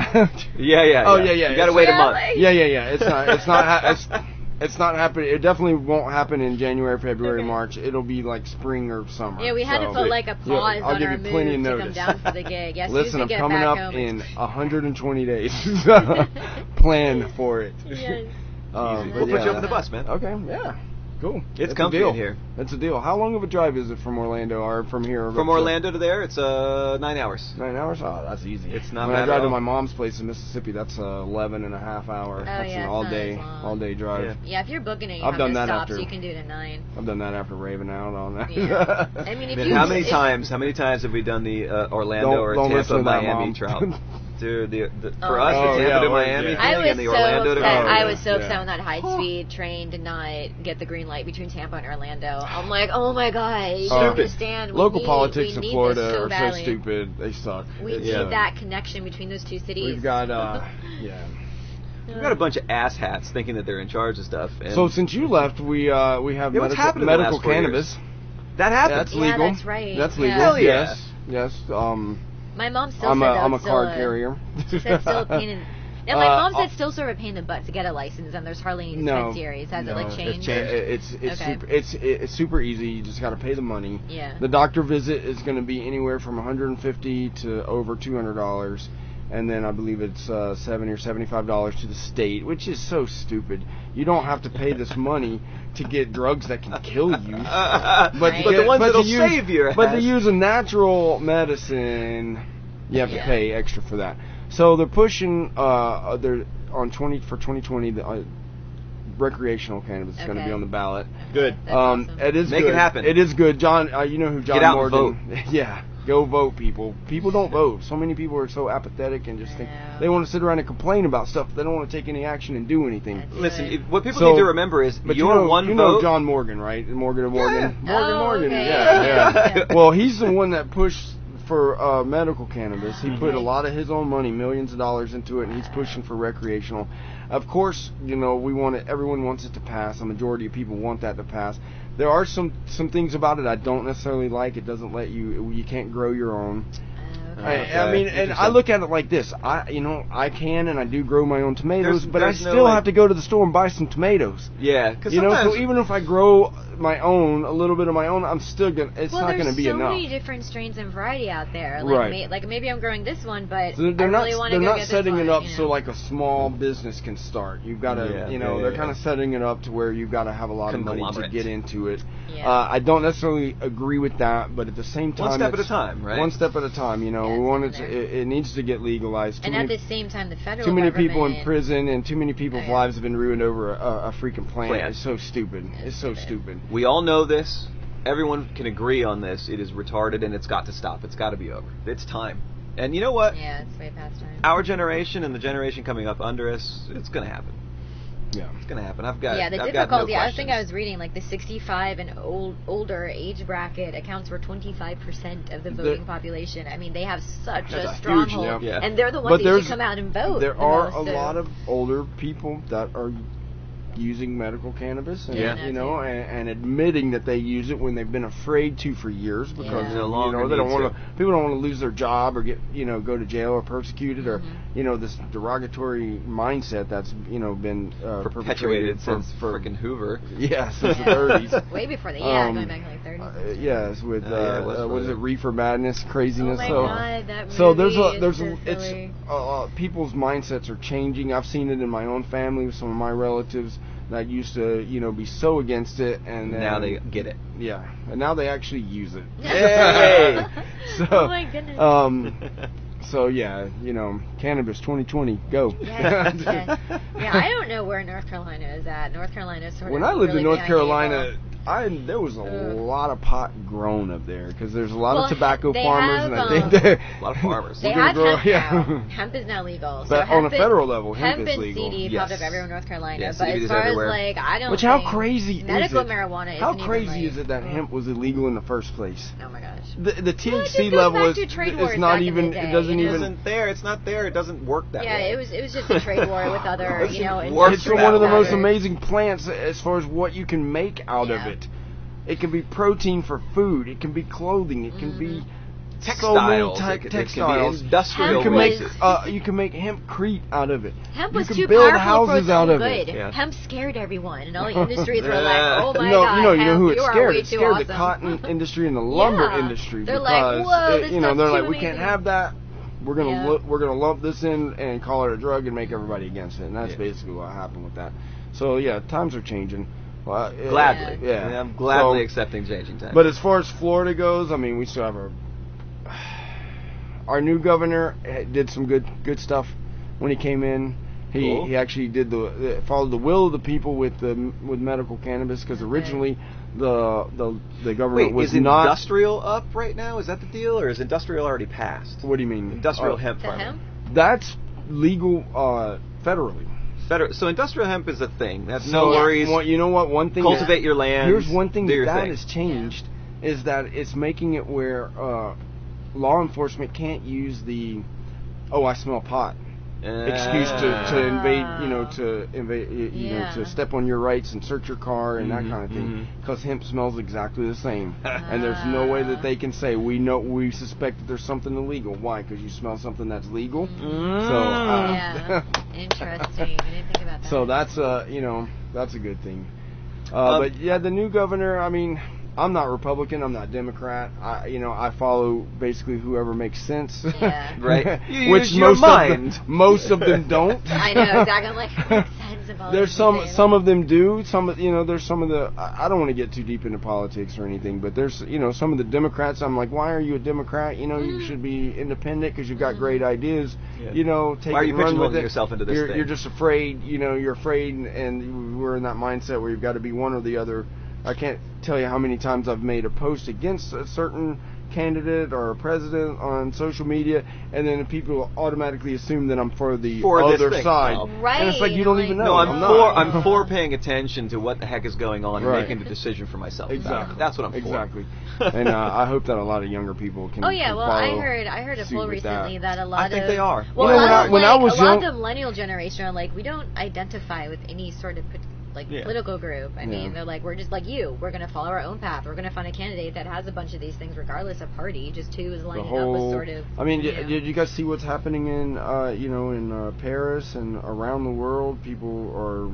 A: Yeah.
C: Oh, yeah.
A: You got to wait a month.
C: Yeah. It's not happening. It definitely won't happen in January, February, March. It'll be like spring or summer.
B: Yeah, we had to put like a pause on our move to come down for the gig. Yeah,
C: listen, I'm coming up in 120 days. Plan for it.
B: Yes.
A: We'll put you up on the bus, man.
C: Okay, yeah. Cool.
A: It's comfy in here.
C: That's a deal. How long of a drive is it from Orlando or from here?
A: From Orlando to there, it's 9 hours.
C: 9 hours? Oh, that's easy.
A: It's not
C: when
A: bad
C: I drive
A: at all.
C: to my mom's place in Mississippi, that's 11 and a half hour. That's an all day drive.
B: Yeah, if you're booking it, you
C: I've
B: have
C: done
B: to
C: that
B: stop,
C: after,
B: so you can do it at 9.
C: I've done that after raving out on that.
B: Yeah. I mean,
A: How many times have we done the Orlando or Tampa Miami travel? Dude, for us, the Tampa to Miami thing and the Orlando to
B: I was so upset when that high-speed train did not get the green light between Tampa and Orlando. I'm like, oh my god, you don't understand.
C: Local politics in Florida are
B: so
C: so stupid. They suck.
B: We need that connection between those two cities.
C: We've got,
A: We've got a bunch of asshats thinking that they're in charge of stuff. And
C: so since you left, we have medical cannabis.
A: That happened.
C: That's legal.
B: Yeah, that's right.
C: That's legal.
A: Hell yeah.
C: Yes.
B: My mom still
C: I'm
B: said
C: a card carrier.
B: She said still a pain in... Now, my mom said still sort of a pain in the butt to get a license, and there's hardly any dispensaries. Has it like changed?
C: It's super easy. You just got to pay the money.
B: Yeah.
C: The doctor visit is going to be anywhere from $150 to over $200, and then I believe it's $70 or $75 to the state, which is so stupid. You don't have to pay this money to get drugs that can kill you, but
A: the ones that'll save your ass.
C: But to use a natural medicine, you have to pay extra for that. So they're pushing. They're on 2020. The recreational cannabis is going to be on the ballot.
A: Good.
B: Awesome.
C: It is
A: Make
C: good.
A: it happen.
C: It is good, John. You know who John
A: Get out
C: Morgan?
A: and vote.
C: Yeah. Go vote, people. People don't vote. So many people are so apathetic and just think they want to sit around and complain about stuff, but they don't want to take any action and do anything.
A: Listen, what people need to remember is your one vote.
C: You know John Morgan, right? Morgan.
B: Okay.
C: Yeah. Well, he's the one that pushed for medical cannabis. He put a lot of his own money, millions of dollars into it, and he's pushing for recreational. Of course, we want it. Everyone wants it to pass. A majority of people want that to pass. There are some things about it I don't necessarily like. It doesn't let you can't grow your own. I mean, and I look at it like this. I can and I do grow my own tomatoes, but I still have to go to the store and buy some tomatoes.
A: Yeah, because
C: so even if I grow my own, a little bit of my own, I'm still gonna. It's not gonna be enough.
B: There's so many different strains and variety out there.
C: Like,
B: maybe I'm growing this one, but
C: so they're
B: I really want to go
C: not
B: get
C: setting
B: this
C: it
B: one,
C: up so like a small business can start. You've got to, they're kind of setting it up to where you've got to have a lot of money to get into it.
B: Yeah.
C: I don't necessarily agree with that, but at the same time,
A: one step at a time, right?
C: One step at a time. We want it needs to get legalized.
B: And at the same time, the federal
C: too many
B: government,
C: people in prison and too many people's lives have been ruined over a freaking plant. It's so stupid. It's so stupid.
A: We all know this. Everyone can agree on this. It is retarded and it's got to stop. It's got to be over. It's time. And you know what?
B: Yeah, it's way past time.
A: Our generation and the generation coming up under us, it's going to happen.
C: Yeah,
A: it's going to happen. The
B: difficulty. I think I was reading like the 65 and older age bracket accounts for 25% of the voting population. I mean, they have such a stronghold, and they're the ones that should come out and vote.
C: There are a lot of older people that are using medical cannabis, and and admitting that they use it when they've been afraid to for years because they don't want to. People don't want to lose their job or get go to jail or persecuted or this derogatory mindset that's been
A: perpetuated since freaking Hoover.
C: Yeah, since the 30s.
B: Way before going back to like 30s.
C: Yes, with what is it, Reefer Madness, craziness.
B: Oh my God, that movie
C: so people's mindsets are changing. I've seen it in my own family with some of my relatives that used to, be so against it, and
A: now they get it.
C: Yeah, and now they actually use it.
A: Hey!
B: Oh my goodness.
C: So yeah, cannabis 2020, go.
B: Yes. Yeah, I don't know where North Carolina is at. North Carolina is sort of.
C: When I lived in North Carolina, there was a lot of pot grown up there because there's a lot of tobacco farmers, and I think a lot of farmers.
B: They have hemp now. Hemp is now legal.
C: But on a federal level, hemp is legal.
B: Hemp and CD popped up everywhere in North Carolina.
A: Yes,
B: but as far as like, I don't.
C: Which how crazy
B: medical
C: is it?
B: Marijuana.
C: How crazy is it that hemp was illegal in the first place?
B: Oh my gosh.
C: The THC level is not even. It doesn't even.
A: Isn't there? It's not there. It doesn't work that way.
B: Yeah, it was just a trade war with other.
C: It's one of the most amazing plants as far as what you can make out of it. It can be protein for food. It can be clothing. It can be
A: textiles.
C: So many textiles.
A: Industrial.
C: You can make hempcrete out of it.
B: Hemp was
C: you
B: too
C: can build
B: powerful
C: houses
B: for
C: out
B: its
C: of
B: good.
C: it.
B: Yeah. Hemp scared everyone, and all the industries were like, "Oh my god,
C: you know who it scared? It scared
B: awesome.
C: the cotton industry and the lumber industry.
B: They're like, "Whoa, this
C: they're like, we
B: amazing.
C: can't have that. We're gonna lump this in and call it a drug and make everybody against it." And that's basically what happened with that. So yeah, times are changing. Well,
A: gladly.
C: Yeah.
A: I'm gladly accepting changing times.
C: But as far as Florida goes, I mean, we still have our new governor did some good stuff when he came in. He actually did followed the will of the people with medical cannabis, because originally the government was not.
A: Is industrial up right now? Is that the deal, or is industrial already passed?
C: What do you mean?
A: Industrial hemp farming.
B: Hemp?
C: That's legal federally.
A: So industrial hemp is a thing. That's no worries.
C: You know what? One thing.
A: Cultivate your land.
C: Here's one thing that has changed is that it's making it where law enforcement can't use the I smell pot excuse to invade, to step on your rights and search your car and that kind of thing, because hemp smells exactly the same, and there's no way that they can say we suspect that there's something illegal. Why? Because you smell something that's legal.
B: So interesting. I didn't think about that.
C: So that's that's a good thing. But yeah, the new governor. I mean, I'm not Republican. I'm not Democrat. I follow basically whoever makes sense.
B: Yeah.
A: Right.
C: Which most of them don't.
B: I know exactly. I'm like, it makes sense about
C: there's some of them do. There's some of the. I don't want to get too deep into politics or anything, but there's some of the Democrats. I'm like, why are you a Democrat? You should be independent because you've got great ideas. Yeah. Take
A: why are you pigeonholing
C: yourself
A: into this thing?
C: You're just afraid. You're afraid, and we're in that mindset where you've got to be one or the other. I can't tell you how many times I've made a post against a certain candidate or a president on social media, and then people automatically assume that I'm for the other side.
B: Right.
C: And it's like you don't even know.
A: No, I'm for paying attention to what the heck is going on and making the decision for myself.
C: Exactly.
A: That's what I'm for.
C: Exactly. And I hope that a lot of younger people can.
B: Oh yeah, well
C: I
B: heard a poll recently that a lot
A: I think they are.
B: Well,
C: when I was young,
B: a lot of the millennial generation are like, we don't identify with any sort of political group. I mean, they're like, we're just like you. We're going to follow our own path. We're going to find a candidate that has a bunch of these things regardless of party, just who is lining up with sort of.
C: I mean, did you guys see what's happening in in Paris and around the world? People are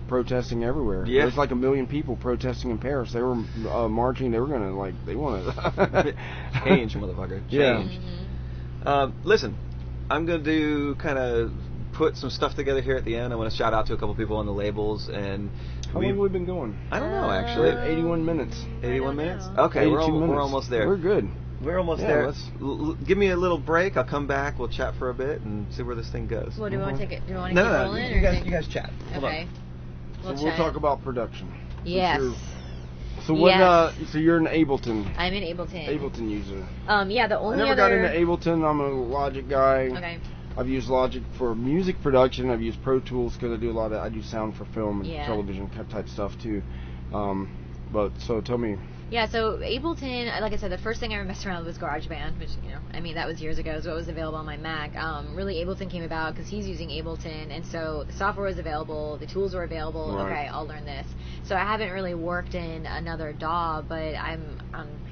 C: protesting everywhere.
A: Yeah.
C: There's like 1 million people protesting in Paris. They were marching. They were going to they want to
A: change, motherfucker. Change.
C: Yeah.
A: Listen, I'm going to do kind of put some stuff together here at the end. I want to shout out to a couple people on the labels. And
C: how long have we been going?
A: I don't know, actually.
C: 81 minutes.
A: 81 minutes? Okay, we're almost there.
C: We're good.
A: We're almost there. Give me a little break. I'll come back. We'll chat for a bit and see where this thing goes.
B: Well, do we want to take it? Do we want to keep rolling?
A: You guys chat.
B: Okay.
C: We'll talk about production.
B: Yes.
C: So what? So you're an Ableton.
B: I'm an Ableton.
C: Ableton user.
B: Yeah. The only
C: I never got into Ableton. I'm a Logic guy.
B: Okay.
C: I've used Logic for music production. I've used Pro Tools because I do sound for film and television type stuff too. But so tell me.
B: Yeah, so Ableton, like I said, the first thing I ever messed around with was GarageBand, which, that was years ago, so it was available on my Mac. Really, Ableton came about because he's using Ableton, and so the software was available, the tools were available. Right. Okay, I'll learn this. So I haven't really worked in another DAW, but I'm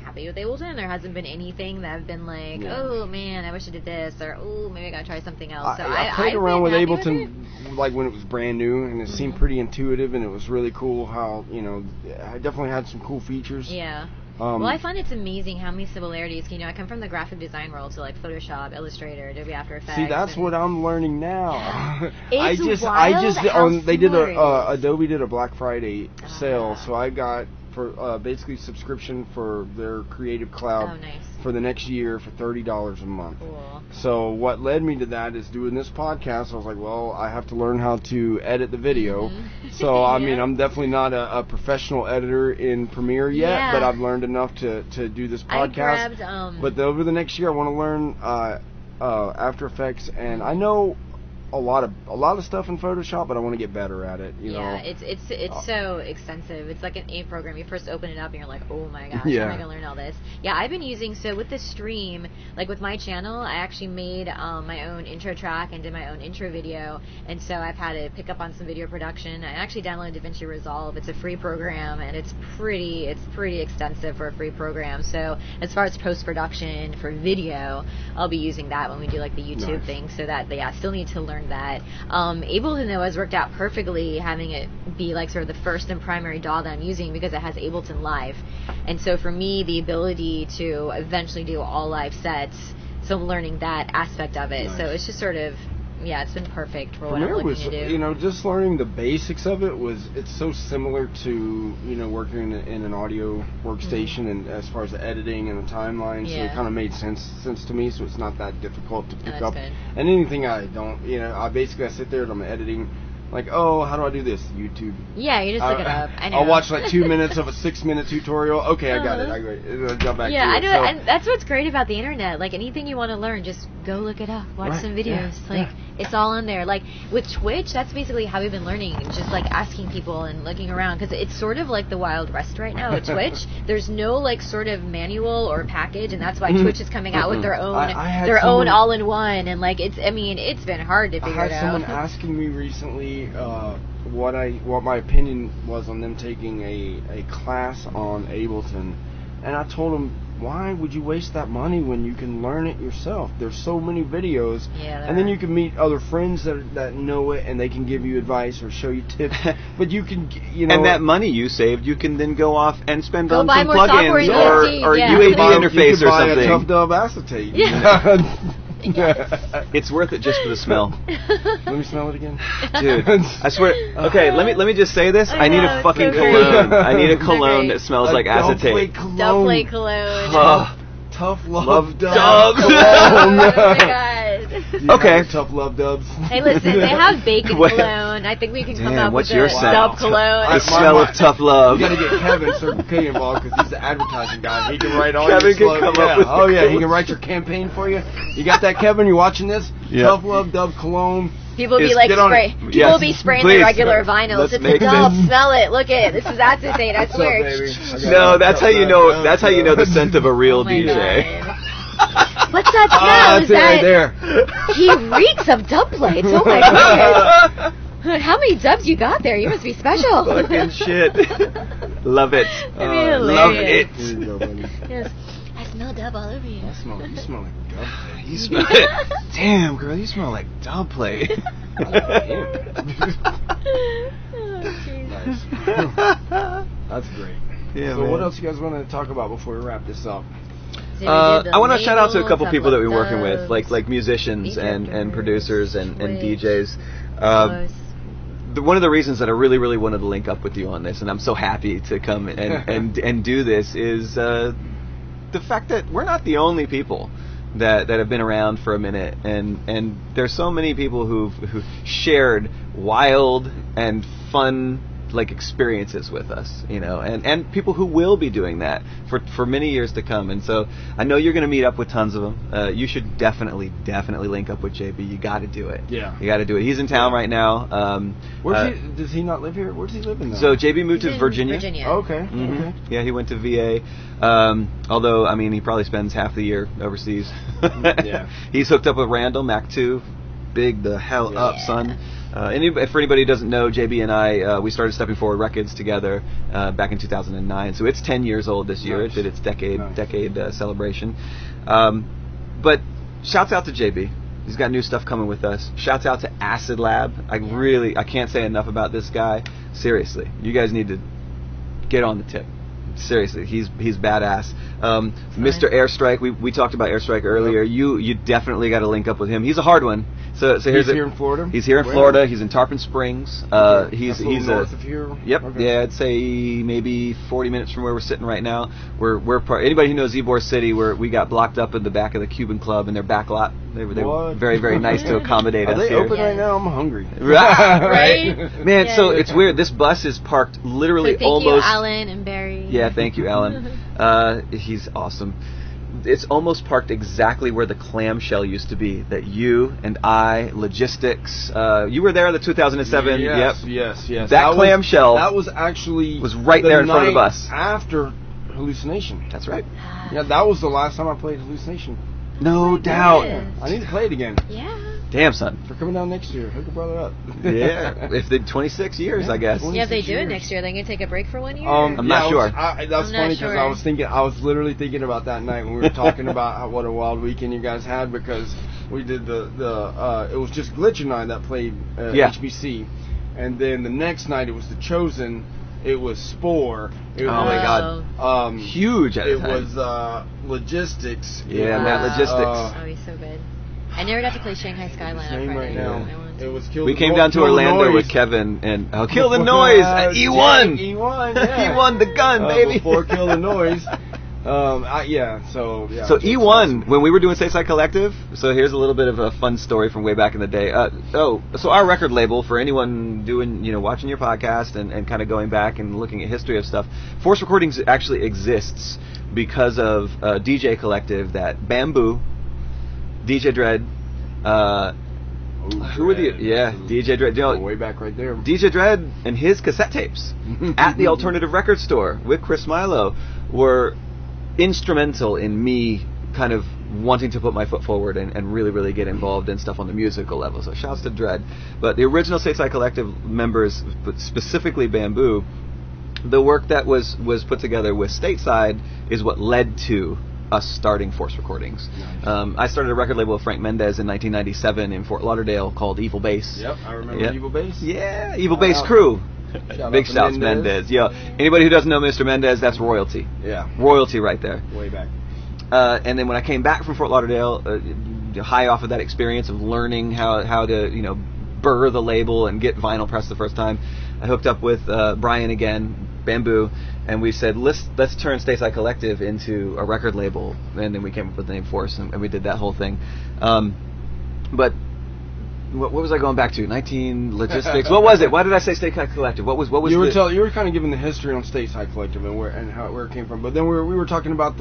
B: happy with Ableton. There hasn't been anything that I've been like, oh man, I wish I did this, or oh, maybe I gotta try something else. So
C: I played around with Ableton like when it was brand new, and it seemed pretty intuitive, and it was really cool how I definitely had some cool features.
B: Yeah. Well, I find it's amazing how many similarities. I come from the graphic design world, so like Photoshop, Illustrator, Adobe After Effects.
C: See, that's what I'm learning now.
B: It's wild
C: they did Adobe did a Black Friday sale, so I got for basically subscription for their Creative Cloud for the next year for $30 a month.
B: Cool.
C: So what led me to that is doing this podcast. I was like, well, I have to learn how to edit the video. So I mean, I'm definitely not a professional editor in Premiere yet, but I've learned enough to do this podcast. But over the next year, I want to learn After Effects, and I know a lot of stuff in Photoshop, but I want to get better at it. You know?
B: It's so extensive. It's like an A program. You first open it up and you're like, oh my gosh, how am I gonna learn all this? Yeah, I've been using with the stream, like with my channel, I actually made my own intro track and did my own intro video, and so I've had to pick up on some video production. I actually downloaded DaVinci Resolve. It's a free program, and it's pretty extensive for a free program. So as far as post production for video, I'll be using that when we do like the YouTube thing. So that I still need to learn that. Ableton though has worked out perfectly, having it be like sort of the first and primary DAW that I'm using, because it has Ableton Live, and so for me the ability to eventually do all live sets, so I'm learning that aspect of it. So it's just sort of it's been perfect for what I'm looking to do.
C: You know, just learning the basics of it's so similar to, you know, working in an audio workstation, and as far as the editing and the timeline, so it kind of made sense to me, so it's not that difficult to pick up.
B: Good.
C: And anything I don't, you know, I sit there and I'm editing, like, oh, how do I do this? YouTube.
B: Yeah, you just look it up. I know.
C: I'll watch like 2 minutes of a 6-minute tutorial. Okay, I got it. I jump back to it.
B: I do it. And that's what's great about the internet. Like, anything you want to learn, just go look it up. Watch some videos. It's all in there. Like, with Twitch, that's basically how we've been learning. Just, like, asking people and looking around. Because it's sort of like the Wild West right now at Twitch. There's no, like, sort of manual or package. And that's why Twitch is coming out with their own all-in-one. And, like, it's been hard to figure it out.
C: I had someone asking me recently what my opinion was on them taking a class on Ableton, and I told them, why would you waste that money when you can learn it yourself? There's so many videos, and then you can meet other friends that know it, and they can give you advice or show you tips. But you can, you know,
A: and that money you saved, you can then go off and spend on some plugins or UAD interface or something.
C: Buy a Tough Dub acetate.
A: It's worth it just for the smell.
C: Let me smell it again,
A: dude. I swear. Okay, let me just say this. I need a fucking cologne. I need a cologne that smells like acetate.
B: Dubplate cologne.
C: Tough Love Dubs.
B: Oh my god.
A: Okay.
C: Tough Love Dubs.
B: Hey, listen, they have bacon cologne. I think we can come up with a dub cologne.
A: The smell of tough love.
C: You gotta get Kevin Circle K involved, because he's the advertising guy. He can write all
A: Kevin
C: your
A: can come up with
C: he can write your campaign for you. You got that, Kevin? You watching this? Tough Love Dub cologne.
B: People will be like People will be spraying the regular vinyls. It's a dub. Smell it. Look at it. This is acetate. I swear.
A: No, that's how you know. That's how you know the scent of a real DJ.
B: What's that smell?
C: That's it right there.
B: He reeks of dub plates. Oh my god. How many dubs you got there? You must be special.
A: Fucking shit. Love it. Love it.
B: Yes. I smell dub all over you.
C: You smell like dub plate.
A: You smell it. Damn, girl, you smell like dub plate.
C: Nice. That's great.
A: Yeah,
C: so what else you guys want to talk about before we wrap this up?
A: I want to shout out to a couple people that we're working with, like musicians and producers and DJs. One of the reasons that I really, really wanted to link up with you on this, and I'm so happy to come and do this, is the fact that we're not the only people that have been around for a minute, and there's so many people who've shared wild and fun experiences with us, you know, and people who will be doing that for many years to come. And so I know you're going to meet up with tons of them. You should definitely link up with JB. You got to do it.
C: Yeah,
A: you got to do it. He's in town right now.
C: Does he not live here? Where does he live in now?
A: So JB moved to Virginia.
C: Oh, okay.
A: Mm-hmm.
C: Okay.
A: Yeah, he went to VA. Although I mean, he probably spends half the year overseas.
C: Yeah.
A: He's hooked up with Randall Mac 2. Big the hell up, son. For anybody who doesn't know, JB and I, we started Stepping Forward Records together back in 2009. So it's 10 years old this year. Nice. It did its decade celebration. But shouts out to JB. He's got new stuff coming with us. Shouts out to Acid Lab. I can't say enough about this guy. Seriously, you guys need to get on the tip. Seriously, he's badass. Mr. Airstrike, we talked about Airstrike earlier. You definitely got to link up with him. He's a hard one. So he's
C: here in Florida.
A: He's here in Florida. He's in Tarpon Springs. He's
C: north of here.
A: Yep. Okay. Yeah, I'd say maybe 40 minutes from where we're sitting right now. We're anybody who knows Ybor City, we got blocked up in the back of the Cuban Club in their back lot. They were very, very nice to accommodate us.
C: Are they
A: here.
C: open right now? I'm hungry.
A: Right. Man, so it's weird. This bus is parked literally almost.
B: Thank you, Alan and Barry.
A: Yeah, thank you, Alan. He's awesome. It's almost parked exactly where the clamshell used to be. That you and I, logistics. You were there in the 2007.
C: Yes.
A: That clamshell.
C: That was actually
A: was right there in front of the bus.
C: After Hallucination.
A: That's right.
C: Yeah, that was the last time I played Hallucination.
A: No doubt.
C: I need to play it again.
B: Yeah.
A: Damn, son.
C: They're coming down next year. Hook a brother up.
A: Yeah. If they 26 years, I guess.
B: Yeah, if they do it next year, they can take a break for 1 year.
A: I'm not sure.
C: That's funny because I was literally thinking about that night when we were talking about what a wild weekend you guys had, because we did it was just Glitch and I that played HBC, and then the next night it was The Chosen. It was Spore.
A: My God. Huge at the time.
C: It was Logistics.
A: Yeah, Matt Logistics.
B: Oh, he's so good. I never got to play Shanghai Skyline on Friday.
C: Right now. It was Kill
A: We came down to Orlando with Kevin and Kill the Noise at E1.
C: E1, yeah.
A: E1 the gun, baby.
C: Before Kill the Noise. So
A: E1, when we were doing Stateside Collective, so here's a little bit of a fun story from way back in the day. So our record label, for anyone watching your podcast and kind of going back and looking at history of stuff, Force Recordings actually exists because of a DJ collective that Bamboo, DJ Dread, who were DJ Dread,
C: way back right there.
A: DJ Dread and his cassette tapes at the Alternative Record Store with Chris Milo were instrumental in me kind of wanting to put my foot forward and really, really get involved in stuff on the musical level. So shouts to Dread. But the original Stateside Collective members, but specifically Bamboo, the work that was put together with Stateside is what led to us starting Force Recordings. Nice. I started a record label with Frank Mendez in 1997 in Fort Lauderdale called Evil Bass.
C: Yep, I remember Evil Bass.
A: Yeah, Evil Bass Crew. Big shouts, Mendez. Yeah. Anybody who doesn't know Mr. Mendez, that's royalty.
C: Yeah.
A: Royalty right there.
C: Way back.
A: And then when I came back from Fort Lauderdale, high off of that experience of learning how to burr the label and get vinyl pressed the first time, I hooked up with Brian again, Bamboo, and we said let's turn Stateside Collective into a record label, and then we came up with the name Force, and we did that whole thing. But what was I going back to? 19 Logistics. What was it? Why did I say Stateside Collective? What was
C: you were kind of giving the history on Stateside Collective and where it came from, but then we were talking about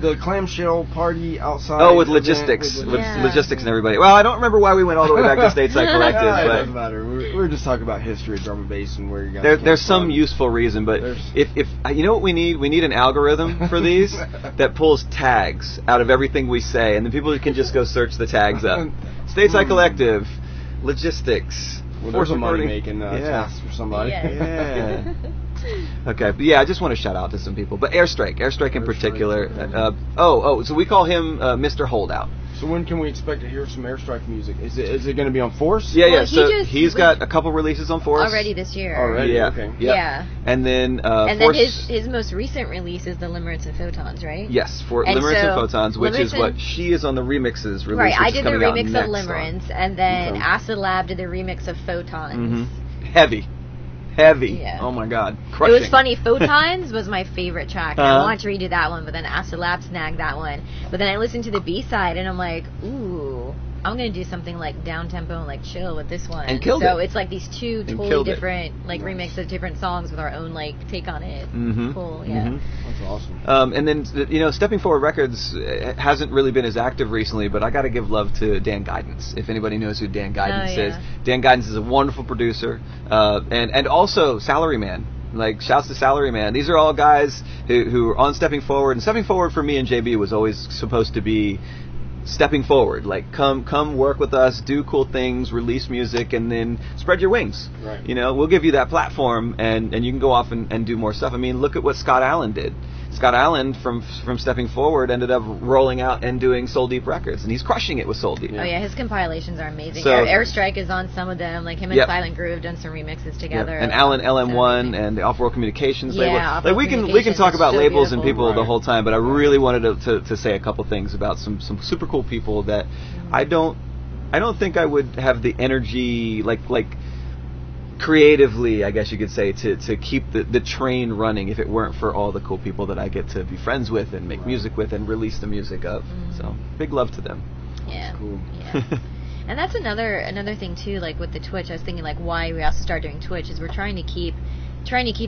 C: the clamshell party outside.
A: Oh, with Logistics. Logistics and everybody. Well, I don't remember why we went all the way back to Stateside Collective.
C: It
A: but
C: doesn't matter. We were just talking about history of drum and bass and where you guys
A: there's some useful reason, but if you know what we need? We need an algorithm for these that pulls tags out of everything we say, and then people can just go search the tags up. Stateside Collective, Logistics.
C: Well, there's a money-making task for somebody.
A: Yeah. Okay, but yeah, I just want to shout out to some people. But Airstrike in particular. So we call him Mr. Holdout.
C: So when can we expect to hear some Airstrike music? Is it going to be on Force?
A: Yeah. So he's got a couple releases on Force
B: already this year.
C: Already,
A: yeah.
C: Okay.
A: Yeah. And then
B: his most recent release is the Limerence and Photons, right?
A: Yes, for Limerence and Photons, which is what she is on the remixes release.
B: Right, I did the remix of Limerence, and then Acid Lab did the remix of Photons.
A: Mm-hmm. Heavy. Yeah. Oh my God. Crushing.
B: It was funny. Photons was my favorite track. I wanted to redo that one, but then Acid Lab snagged that one. But then I listened to the B-side, and I'm like, ooh, I'm going to do something like down-tempo and like chill with this one.
A: And killed it.
B: So it's like these two totally different remixes of different songs with our own take on it.
A: Mm-hmm.
B: Cool, yeah.
C: Mm-hmm. That's awesome.
A: And then, Stepping Forward Records hasn't really been as active recently, but I got to give love to Dan Guidance, if anybody knows who Dan Guidance is. Dan Guidance is a wonderful producer, and also Salaryman. Like, shouts to Salaryman. These are all guys who are on Stepping Forward, and Stepping Forward for me and JB was always supposed to be stepping forward, like come work with us, do cool things, release music, and then spread your wings.
C: Right.
A: We'll give you that platform, and you can go off and do more stuff. I mean, look at what Scott Allen did. Scott Allen from Stepping Forward ended up rolling out and doing Soul Deep Records, and he's crushing it with Soul Deep.
B: Oh yeah, his compilations are amazing.
A: So,
B: Airstrike is on some of them, like him and Silent Groove done some remixes together.
A: And Alan LM1 and the Off-World Communications label.
B: Like
A: we can talk about labels and people the whole time, but I really wanted to say a couple things about some super cool people that I don't think I would have the energy like creatively, I guess you could say, to keep the train running if it weren't for all the cool people that I get to be friends with and make music with and release the music of. So big love to them.
B: Yeah. That's cool. Yeah. And that's another thing too, like with the Twitch, I was thinking like why we also started doing Twitch is we're trying to keep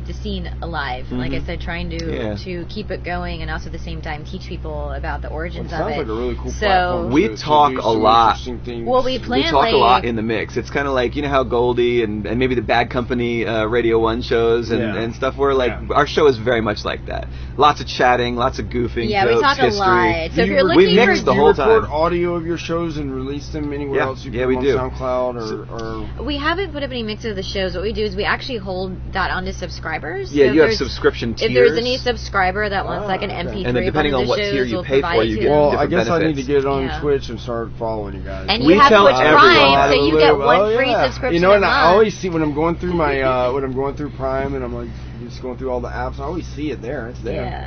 B: the scene alive. Like I said, trying to keep it going and also at the same time teach people about the origins of it.
C: Sounds like a really cool
A: platform. We talk a lot.
B: Well, we
A: talk a lot in the mix. It's kind of like, you know how Goldie and maybe the Bad Company Radio 1 shows and stuff were like, our show is very much like that. Lots of chatting, lots of goofing, jokes,
B: we talk
A: history.
B: A lot. So if you're
A: we mix the whole time.
C: Do you record audio of your shows and release them anywhere else? You put them on SoundCloud or...
B: We haven't put up any mix of the shows. What we do is we actually hold that onto subscribers.
A: Yeah, so you have subscription tiers.
B: If there's any subscriber that wants like an MP3
A: and then depending on what tier you pay for, you get different
C: I guess
A: benefits.
C: I need to get it on Twitch and start following you guys.
B: And you have Twitch Prime, so you get one free subscription.
C: You know, and I always see when I'm going through my when I'm going through Prime and I'm like just going through all the apps, I always see it there. It's there.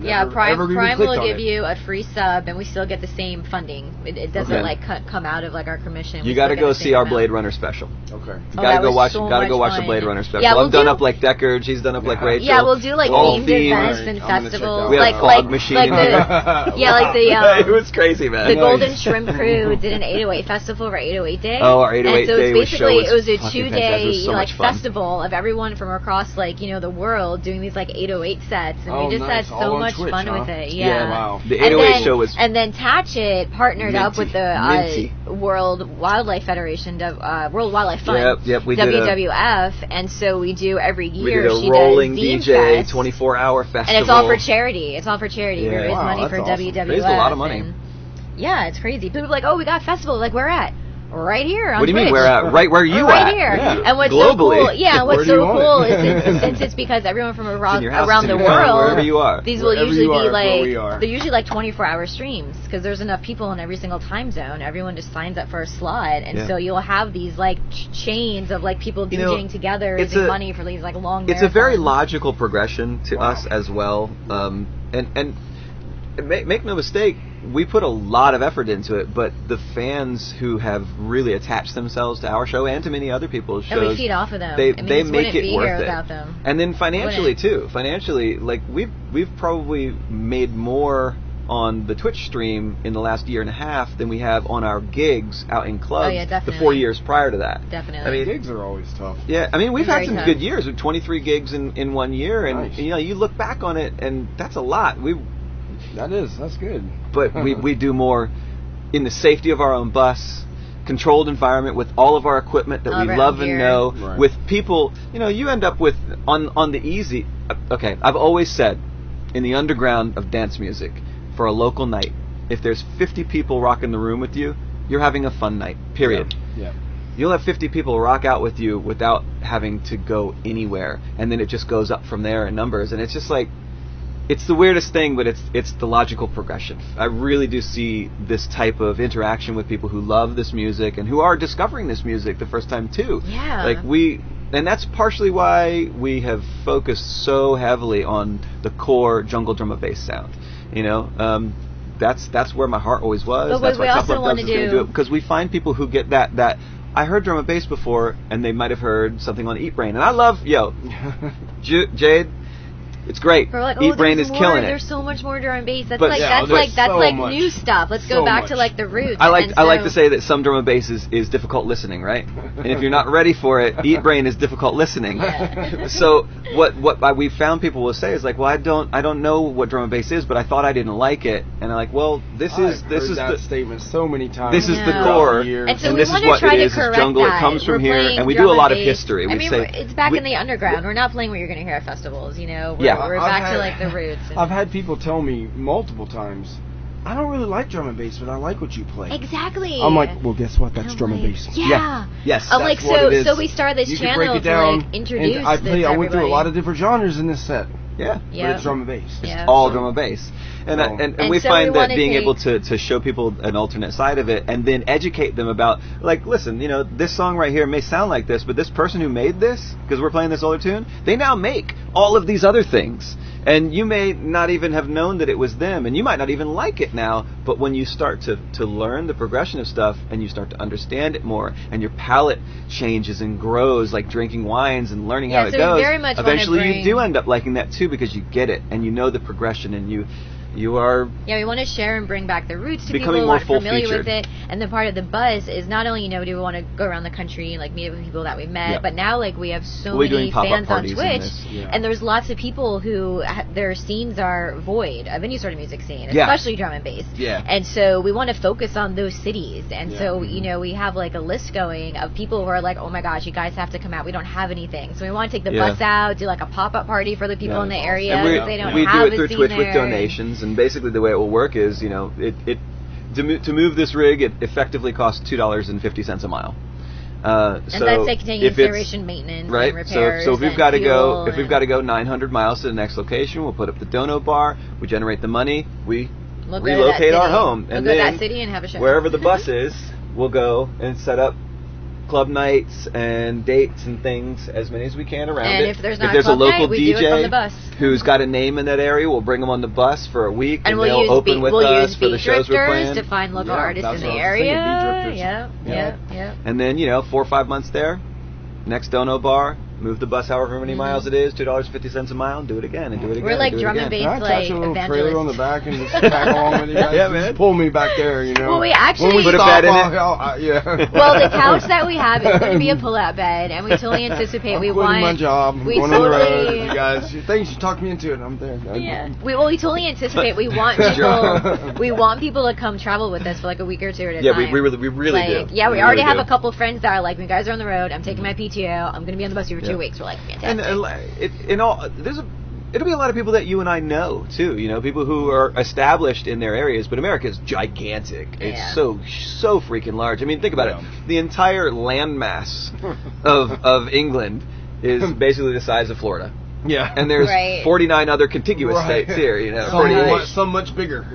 B: Yeah. Prime will give you a free sub, and we still get the same funding. It doesn't like come out of like our commission.
A: You got to go see our Blade Runner special.
C: Okay.
A: You got to go watch. Got to go watch the Blade Runner special. Yeah, I've done up like Deckard. She's done up like Rachel.
B: Yeah, we'll do like themed events and festivals.
A: We have fog machine.
B: It
A: was crazy, man.
B: The Golden Shrimp Crew did an 808 festival for 808 Day.
A: Oh, our 808 Day was
B: it was a 2-day like festival of everyone from across like the world doing these like 808 sets, and we just had so much fun with it. Yeah,
A: wow. The 808 show was.
B: And then Tatchit partnered up with the World Wildlife Federation, World Wildlife Fund,
A: we
B: WWF, and so we do every year.
A: We did a rolling DJ 24-hour festival,
B: and it's all for charity. We raise money for WWF.
A: Raised a lot of money.
B: Yeah, it's crazy. People are like, "Oh, we got a festival." Like, where at? Right here on
A: What do you
B: Twitch.
A: mean we're at? Right where you
B: right
A: at?
B: Here.
A: Yeah.
B: And what's
A: globally.
B: So cool is since it's because everyone from around the world,
A: wherever you are,
B: these will usually be like they're usually like 24-hour streams because there's enough people in every single time zone. Everyone just signs up for a slot, and so you'll have these like chains of like people DJing together, raising money for these like long.
A: It's a very logical progression to us as well, and make no mistake. We put a lot of effort into it, but the fans who have really attached themselves to our show and to many other people's shows,
B: and we feed off of them.
A: They make it worth it.
B: Them.
A: And then financially too. Financially, like we've probably made more on the Twitch stream in the last year and a half than we have on our gigs out in clubs the 4 years prior to that.
B: Definitely.
C: I mean, gigs are always tough.
A: Yeah, I mean, we've had some good years with 23 gigs in 1 year, and you look back on it, and that's a lot.
C: That's good.
A: But we do more in the safety of our own bus, controlled environment with all of our equipment that we love and know, with people, you end up with, on the easy, okay, I've always said, in the underground of dance music, for a local night, if there's 50 people rocking the room with you, you're having a fun night, period.
C: Yeah.
A: You'll have 50 people rock out with you without having to go anywhere, and then it just goes up from there in numbers, and it's just like, it's the weirdest thing, but it's the logical progression. I really do see this type of interaction with people who love this music and who are discovering this music the first time too.
B: Yeah.
A: And that's partially why we have focused so heavily on the core jungle drum and bass sound. That's where my heart always was.
B: But
A: that's
B: what
A: why
B: we also want to do,
A: because we find people who get that. I heard drum and bass before, and they might have heard something on Eat Brain, and I love Jade. It's great.
B: Like,
A: Eat Brain is killing it.
B: There's so much more drum and bass. That's like new stuff. Let's go back to like the roots.
A: I like to say that some drum and bass is difficult listening, right? And if you're not ready for it, Eat Brain is difficult listening.
B: Yeah.
A: So what we found people will say is like, well, I don't know what drum and bass is, but I thought I didn't like it, and I'm like, well, this is
C: that statement so many times.
A: This is the core,
B: and
A: this is what it is. It's jungle. It comes from here, and we do a lot of history.
B: It's back in the underground. We're not playing what you're going to hear at festivals. We're back to like the roots.
C: I've had people tell me multiple times, I don't really like drum and bass, but I like what you play.
B: Exactly.
C: I'm like, well, guess what? That's drum and bass.
B: Yeah.
A: Yes.
B: I'm like, so we started this channel
C: break it down,
B: to introduce
C: and I went through a lot of different genres in this set.
A: Yeah.
C: But it's drum and bass.
A: It's all drum and bass. And we find that being able to show people an alternate side of it and then educate them about, like, listen, this song right here may sound like this, but this person who made this, because we're playing this older tune, they now make all of these other things. And you may not even have known that it was them, and you might not even like it now, but when you start to learn the progression of stuff, and you start to understand it more, and your palate changes and grows like drinking wines and learning how it goes, eventually you do end up liking that too, because you get it, and you know the progression, and you are...
B: Yeah, we want to share and bring back the roots to people who aren't familiar with it. And the part of the buzz is not only, do we want to go around the country and, meet with people that we met, but now, we have so many fans on Twitch, and there's lots of people who, their scenes are void of any sort of music scene, especially drum and bass.
A: Yeah.
B: And so we want to focus on those cities. And so, we have, a list going of people who are like, oh my gosh, you guys have to come out. We don't have anything. So we want to take the bus out, do, a pop-up party for the people in the area.
A: And
B: they don't
A: we
B: have
A: do it through Twitch with donations. And basically the way it will work is, to move this rig, it effectively costs $2.50 a mile.
B: And
A: so
B: that's taking installation, maintenance, and repairs.
A: So if we've got to go 900 miles to the next location, we'll put up the dono bar, we generate the money, we relocate our home, and then
B: to that city and have a show.
A: Wherever the bus is, we'll go and set up club nights and dates and things, as many as we can around it.
B: And if there's a local
A: DJ
B: do it from the bus.
A: Who's got a name in that area, we'll bring them on the bus for a week, and they'll open with us for the shows we're playing.
B: To find local artists in the area. Yeah.
A: And then 4 or 5 months there, next dono bar, move the bus however many miles it is, $2.50 a mile, do it again and do it again.
B: We're like drum and bass,
C: evangelists. A little trailer on the back and just tag along with you guys.
A: Yeah, man.
C: Just pull me back there,
B: Well, we actually...
A: When we put a bed in it.
B: Well, the couch that we have is going to be a pull-out bed, and we totally anticipate we want...
C: my job. I'm going on the road. You guys, thanks, you talked me into it. I'm there.
B: Yeah. We totally anticipate we want people... we want people to come travel with us for a week or two at a time.
A: Yeah, we really do.
B: Yeah, we already have a couple friends that are like, when you guys are on the road, I'm taking my PTO, I'm going to be on the bus for 2 weeks. We're like, fantastic.
A: And it'll be a lot of people that you and I know too. People who are established in their areas. But America is gigantic. It's so freaking large. I mean, think about it. The entire landmass of England is basically the size of Florida.
C: Yeah.
A: And there's 49 other contiguous states here. 48.
C: Some much bigger.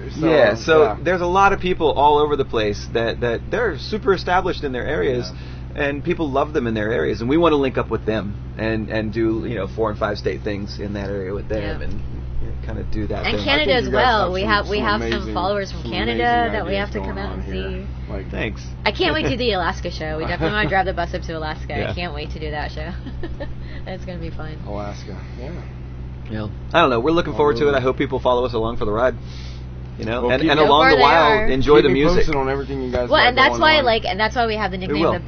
A: So there's a lot of people all over the place that they're super established in their areas. Yeah. And people love them in their areas, and we want to link up with them and do 4 and 5 state things in that area with them, and kind of do that.
B: And
A: thing.
B: Canada as well. We have some followers from Canada that we have to come out and see.
A: Thanks.
B: I can't wait to do the Alaska show. We definitely want to drive the bus up to Alaska. I can't wait to do that show. That's going to be fun.
C: Alaska. Yeah.
A: I don't know. We're looking forward to it. I hope people follow us along for the ride. And
B: along
A: the while, enjoy the music.
C: On everything you guys
B: and that's why that's why we have the nickname the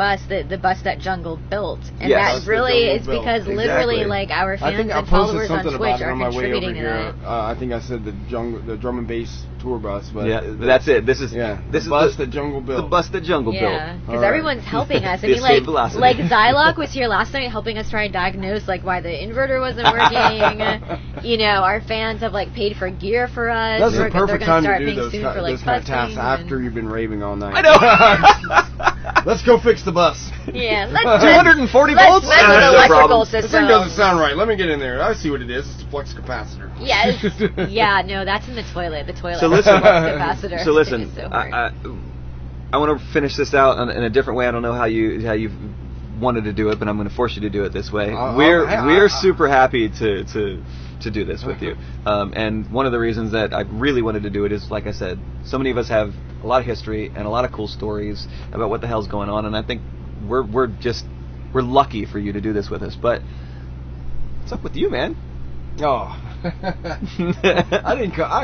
B: bus that Jungle built, and that really is because literally our fans and followers on Twitch are contributing to that.
C: I think I said the drum and bass tour bus, but
A: that's it. This is
C: the bus that Jungle built.
A: The bus that Jungle built.
B: Yeah, because everyone's helping us. I mean, like Xylock was here last night helping us try and diagnose why the inverter wasn't working. Our fans have paid for gear for us.
C: That's the perfect time to do those kind of tasks after you've been raving all night.
A: I know.
C: Let's go fix the bus.
B: Yeah,
A: 240 volts.
B: Let's mess with the electrical system.
C: This thing doesn't sound right. Let me get in there. I see what it is. It's a flux capacitor.
B: Yeah, no, that's in the toilet. The toilet.
A: So listen,
B: capacitor.
A: So listen, I want to finish this out in a different way. I don't know how you wanted to do it, but I'm going to force you to do it this way. We're super happy to do this with you. And one of the reasons that I really wanted to do it is, like I said, so many of us have a lot of history and a lot of cool stories about what the hell's going on, and I think we're lucky for you to do this with us. But what's up with you, man?
C: Oh. I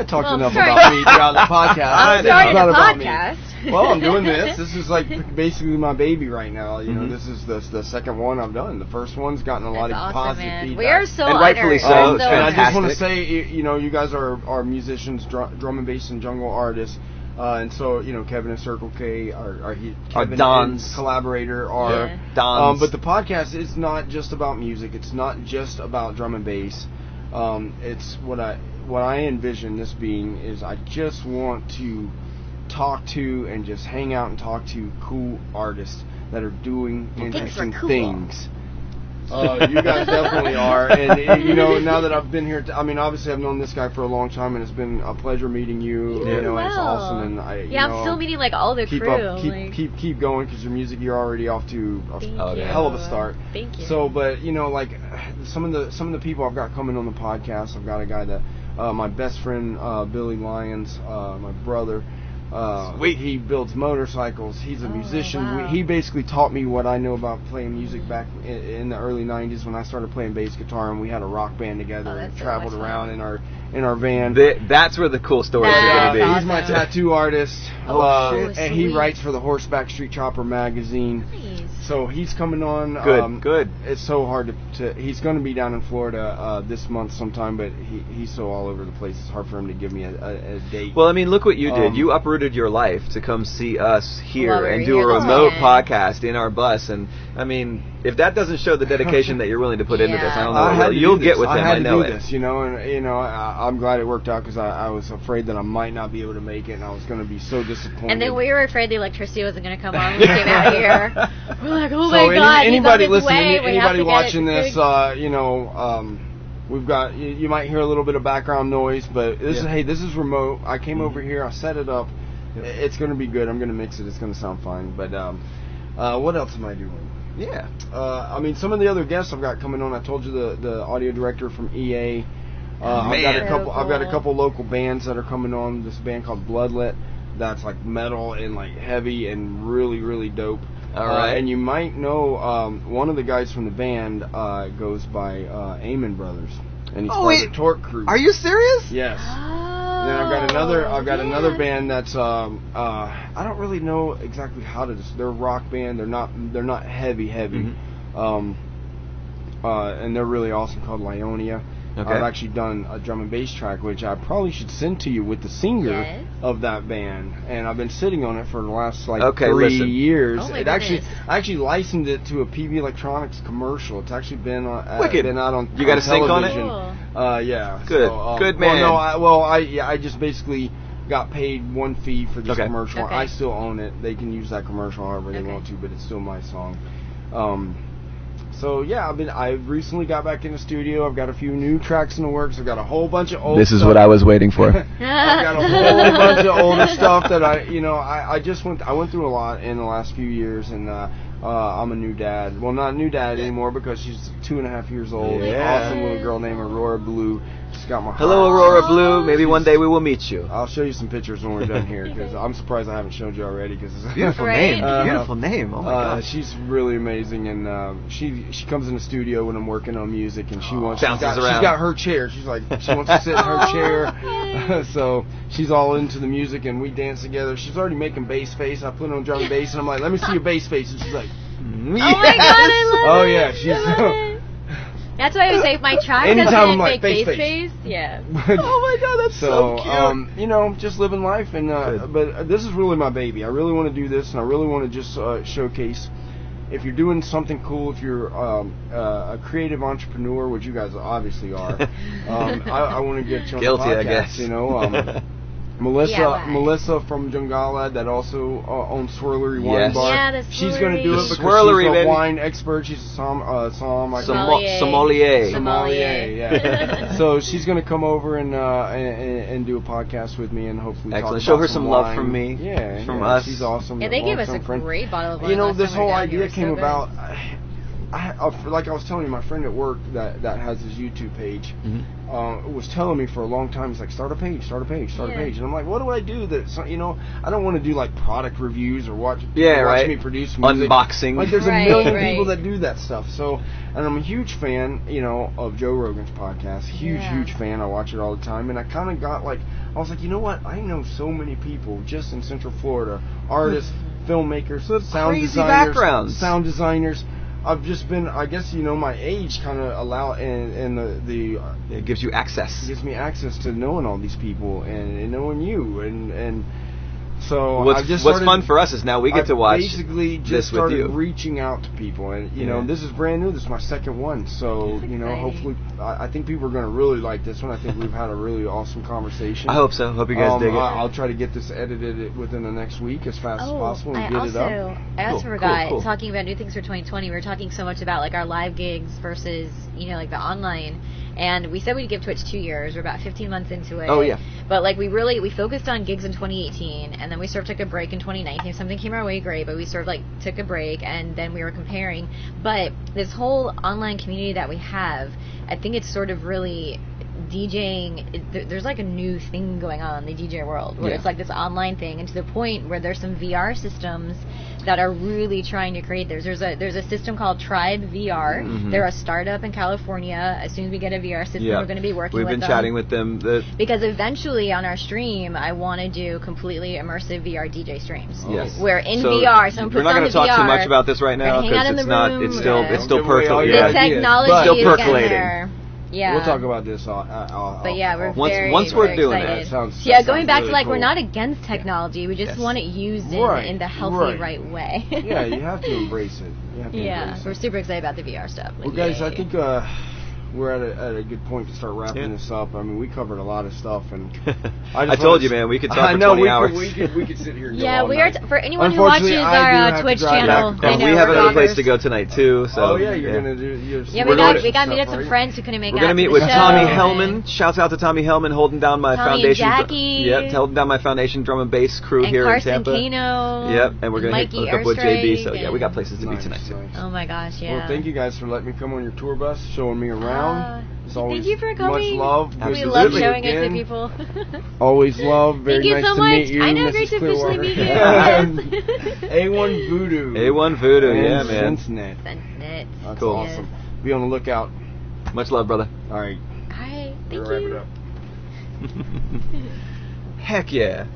C: talked enough about me throughout the podcast.
B: I'm starting a podcast.
C: Well, I'm doing this. This is basically my baby right now. This is the second one I've done. The first one's gotten a lot of positive feedback.
B: We are so
A: and rightfully
B: honored.
A: so.
C: And I just want to say, you guys are musicians, drum and bass and jungle artists. And so, Kevin and Circle K are
A: Don's
C: collaborator,
A: Don's.
C: but the podcast is not just about music. It's not just about drum and bass. It's what I envision this being is I just want to talk to and just hang out and talk to cool artists that are doing interesting things. You guys definitely are, and you know, now that I've been here, I mean, obviously I've known this guy for a long time, and it's been a pleasure meeting you. You know, it's awesome, and
B: I'm still meeting like all the crew.
C: Keep going, because your music, you're already off to a hell of a start.
B: Thank you.
C: So, but you know, like some of the people I've got coming on the podcast, I've got a guy that my best friend Billy Lyons, my brother.
A: Sweet.
C: He builds motorcycles. He's a musician. He basically taught me what I know about playing music back in the early 90s when I started playing bass guitar, and we had a rock band together and traveled around in our van.
A: That's where the cool stories are going to be.
C: Awesome. He's my tattoo artist, and he writes for the Horseback Street Chopper magazine.
B: Nice.
C: So he's coming on.
A: Good.
C: It's so hard to he's going to be down in Florida this month sometime, but he's so all over the place. It's hard for him to give me a date.
A: Well, I mean, look what you did. You uprooted your life to come see us here and do a remote podcast in our bus. And I mean, if that doesn't show the dedication that you're willing to put into this, I don't know. You'll get with him. I know it.
C: This, you know, and you know, I'm glad it worked out, because I was afraid that I might not be able to make it, and I was going to be so disappointed.
B: And then we were afraid the electricity wasn't going to come on when we came out here. We're like, oh my God!
C: Anybody listening, anybody watching this, you know, we've got. You might hear a little bit of background noise, but this is remote. I came over here. I set it up. It's going to be good. I'm going to mix it. It's going to sound fine. But what else am I doing?
A: Yeah.
C: I mean, some of the other guests I've got coming on. I told you the audio director from EA. I've got a couple local bands that are coming on. This band called Bloodlet, that's like metal and like heavy and really, really dope.
A: All right.
C: And you might know one of the guys from the band goes by A1 Brothers, and he's part of the Torque Crew.
A: Are you serious?
C: Yes. Then I've got another band that's I don't really know exactly how to. They're a rock band. They're not heavy. Mm-hmm. And they're really awesome, called Lyonia. Okay. I've actually done a drum and bass track, which I probably should send to you with the singer of that band, and I've been sitting on it for the last 3 years. I actually licensed it to a PB Electronics commercial. It's actually been out on
A: You got to sync on it?
C: Yeah.
A: Good. Good man.
C: I just basically got paid one fee for this commercial. Okay. I still own it. They can use that commercial however they want to, but it's still my song. So yeah, I've recently got back in the studio. I've got a few new tracks in the works. I've got a whole bunch of old.
A: This is what I was waiting for.
C: I've got a whole bunch of older stuff that I went through a lot in the last few years, and I'm a new dad. Well, not a new dad anymore, because she's 2.5 years old. Yeah. An awesome little girl named Aurora Blue. She's got my heart.
A: Hello, Aurora Blue. Maybe one day we will meet you.
C: I'll show you some pictures when we're done here, because I'm surprised I haven't showed you already. Because
A: beautiful name. Beautiful name. Oh my gosh.
C: She's really amazing, and she comes in the studio when I'm working on music, and she wants.
A: Bounces around.
C: She's got her chair. She's like, she wants to sit in her chair. So she's all into the music, and we dance together. She's already making bass face. I put on drum and bass, and I'm like, let me see your bass face, and she's like,
B: oh my God, I love it.
C: Yeah, she's.
B: That's why I say if my child doesn't make face. Yeah.
A: Oh my God, that's so cute.
C: You know, just living life, and but this is really my baby. I really want to do this, and I really want to just showcase. If you're doing something cool, if you're a creative entrepreneur, which you guys obviously are, I want to get you on the podcast.
A: I guess.
C: You know. Melissa from Jungala, that also owns Swirlery Wine Bar.
B: Yeah, the
C: she's going to do it because
A: Swirlery,
C: she's a wine expert. She's a
A: sommelier.
C: Yeah. So she's going to come over and do a podcast with me, and hopefully talk about
A: show her
C: some
A: love from me.
C: Yeah,
A: from us.
C: She's awesome.
B: Yeah, they gave us a great bottle of wine.
C: You know, this whole idea came about. Like I was telling you, my friend at work that has his YouTube page was telling me for a long time, he's like, start a page. And I'm like, what do I do that, you know, I don't want to do like product reviews or watch me produce music.
A: Unboxing.
C: Like there's a million people that do that stuff. So, and I'm a huge fan, you know, of Joe Rogan's podcast. Huge fan. I watch it all the time. And I kind of got like, I was like, you know what? I know so many people just in Central Florida, artists, filmmakers, sound designers. I've just been, I guess, you know, my age kind of
A: it gives you access.
C: It gives me access to knowing all these people and knowing you, and So
A: what's fun for us is now we get to watch
C: basically just started reaching out to people, and you know, this is brand new. This is my second one, so you know, hopefully, I think people are going to really like this one. I think we've had a really awesome conversation.
A: I hope so. Hope you guys dig it.
C: I'll try to get this edited within the next week as fast as possible and get it up.
B: I also forgot talking about new things for 2020. We were talking so much about like our live gigs versus like the online. And we said we'd give Twitch 2 years. We're about 15 months into it.
A: Oh, yeah.
B: But, like, we focused on gigs in 2018, and then we sort of took a break in 2019. Something came our way, great, but we sort of, like, took a break, and then we were comparing. But this whole online community that we have, I think it's sort of really DJing. There's, like, a new thing going on in the DJ world, where it's, like, this online thing, and to the point where there's some VR systems that are really trying to create this. There's a system called Tribe VR. Mm-hmm. They're a startup in California. As soon as we get a VR system, we're going to be working with them.
A: We've been chatting with them.
B: Because eventually on our stream, I want to do completely immersive VR DJ streams.
A: Yes.
B: Where in VR, someone puts on the VR.
A: We're not going to talk too much about this right now because it's still percolating.
B: The technology is getting there. Yeah.
C: We'll talk about this.
B: But yeah, we're
A: once we're doing
B: excited.
A: That.
B: Going back
C: really
B: to like
C: cool.
B: We're not against technology. We just want it used in the healthy, right way.
C: Yeah, you have to embrace it.
B: We're super excited about the VR stuff.
C: Well, guys, I think we're at a good point to start wrapping this up. I mean, we covered a lot of stuff, and
A: I told you, man, we could talk for 20 hours.
C: We could sit here and go
B: all
C: we
B: night. For anyone who watches our Twitch channel,
A: and we have another place to go tonight too. So
C: you're gonna do.
B: We got to meet up some friends who couldn't make it.
A: We're gonna meet with Tommy Hellman. Shouts out to Tommy Hellman holding down my foundation.
B: Jackie.
A: Holding down my foundation drum and bass crew here in Tampa.
B: Kano.
A: Yep, and we're gonna hook up with JB. So we got places to be tonight too.
B: Oh my gosh, yeah.
C: Well, thank you guys for letting me come on your tour bus, showing me around.
B: Thank you for coming.
C: Much love.
B: We love showing it to people.
C: Always love. Very
B: nice
C: to meet you.
B: I know, great to officially meet you.
C: A1-Voodoo.
A: A1-Voodoo, yeah, man.
C: Sensenet. That's
A: cool.
C: Awesome. Be on the lookout.
A: Much love, brother.
C: All right.
B: Thank you.
C: Wrap it up.
A: Heck yeah.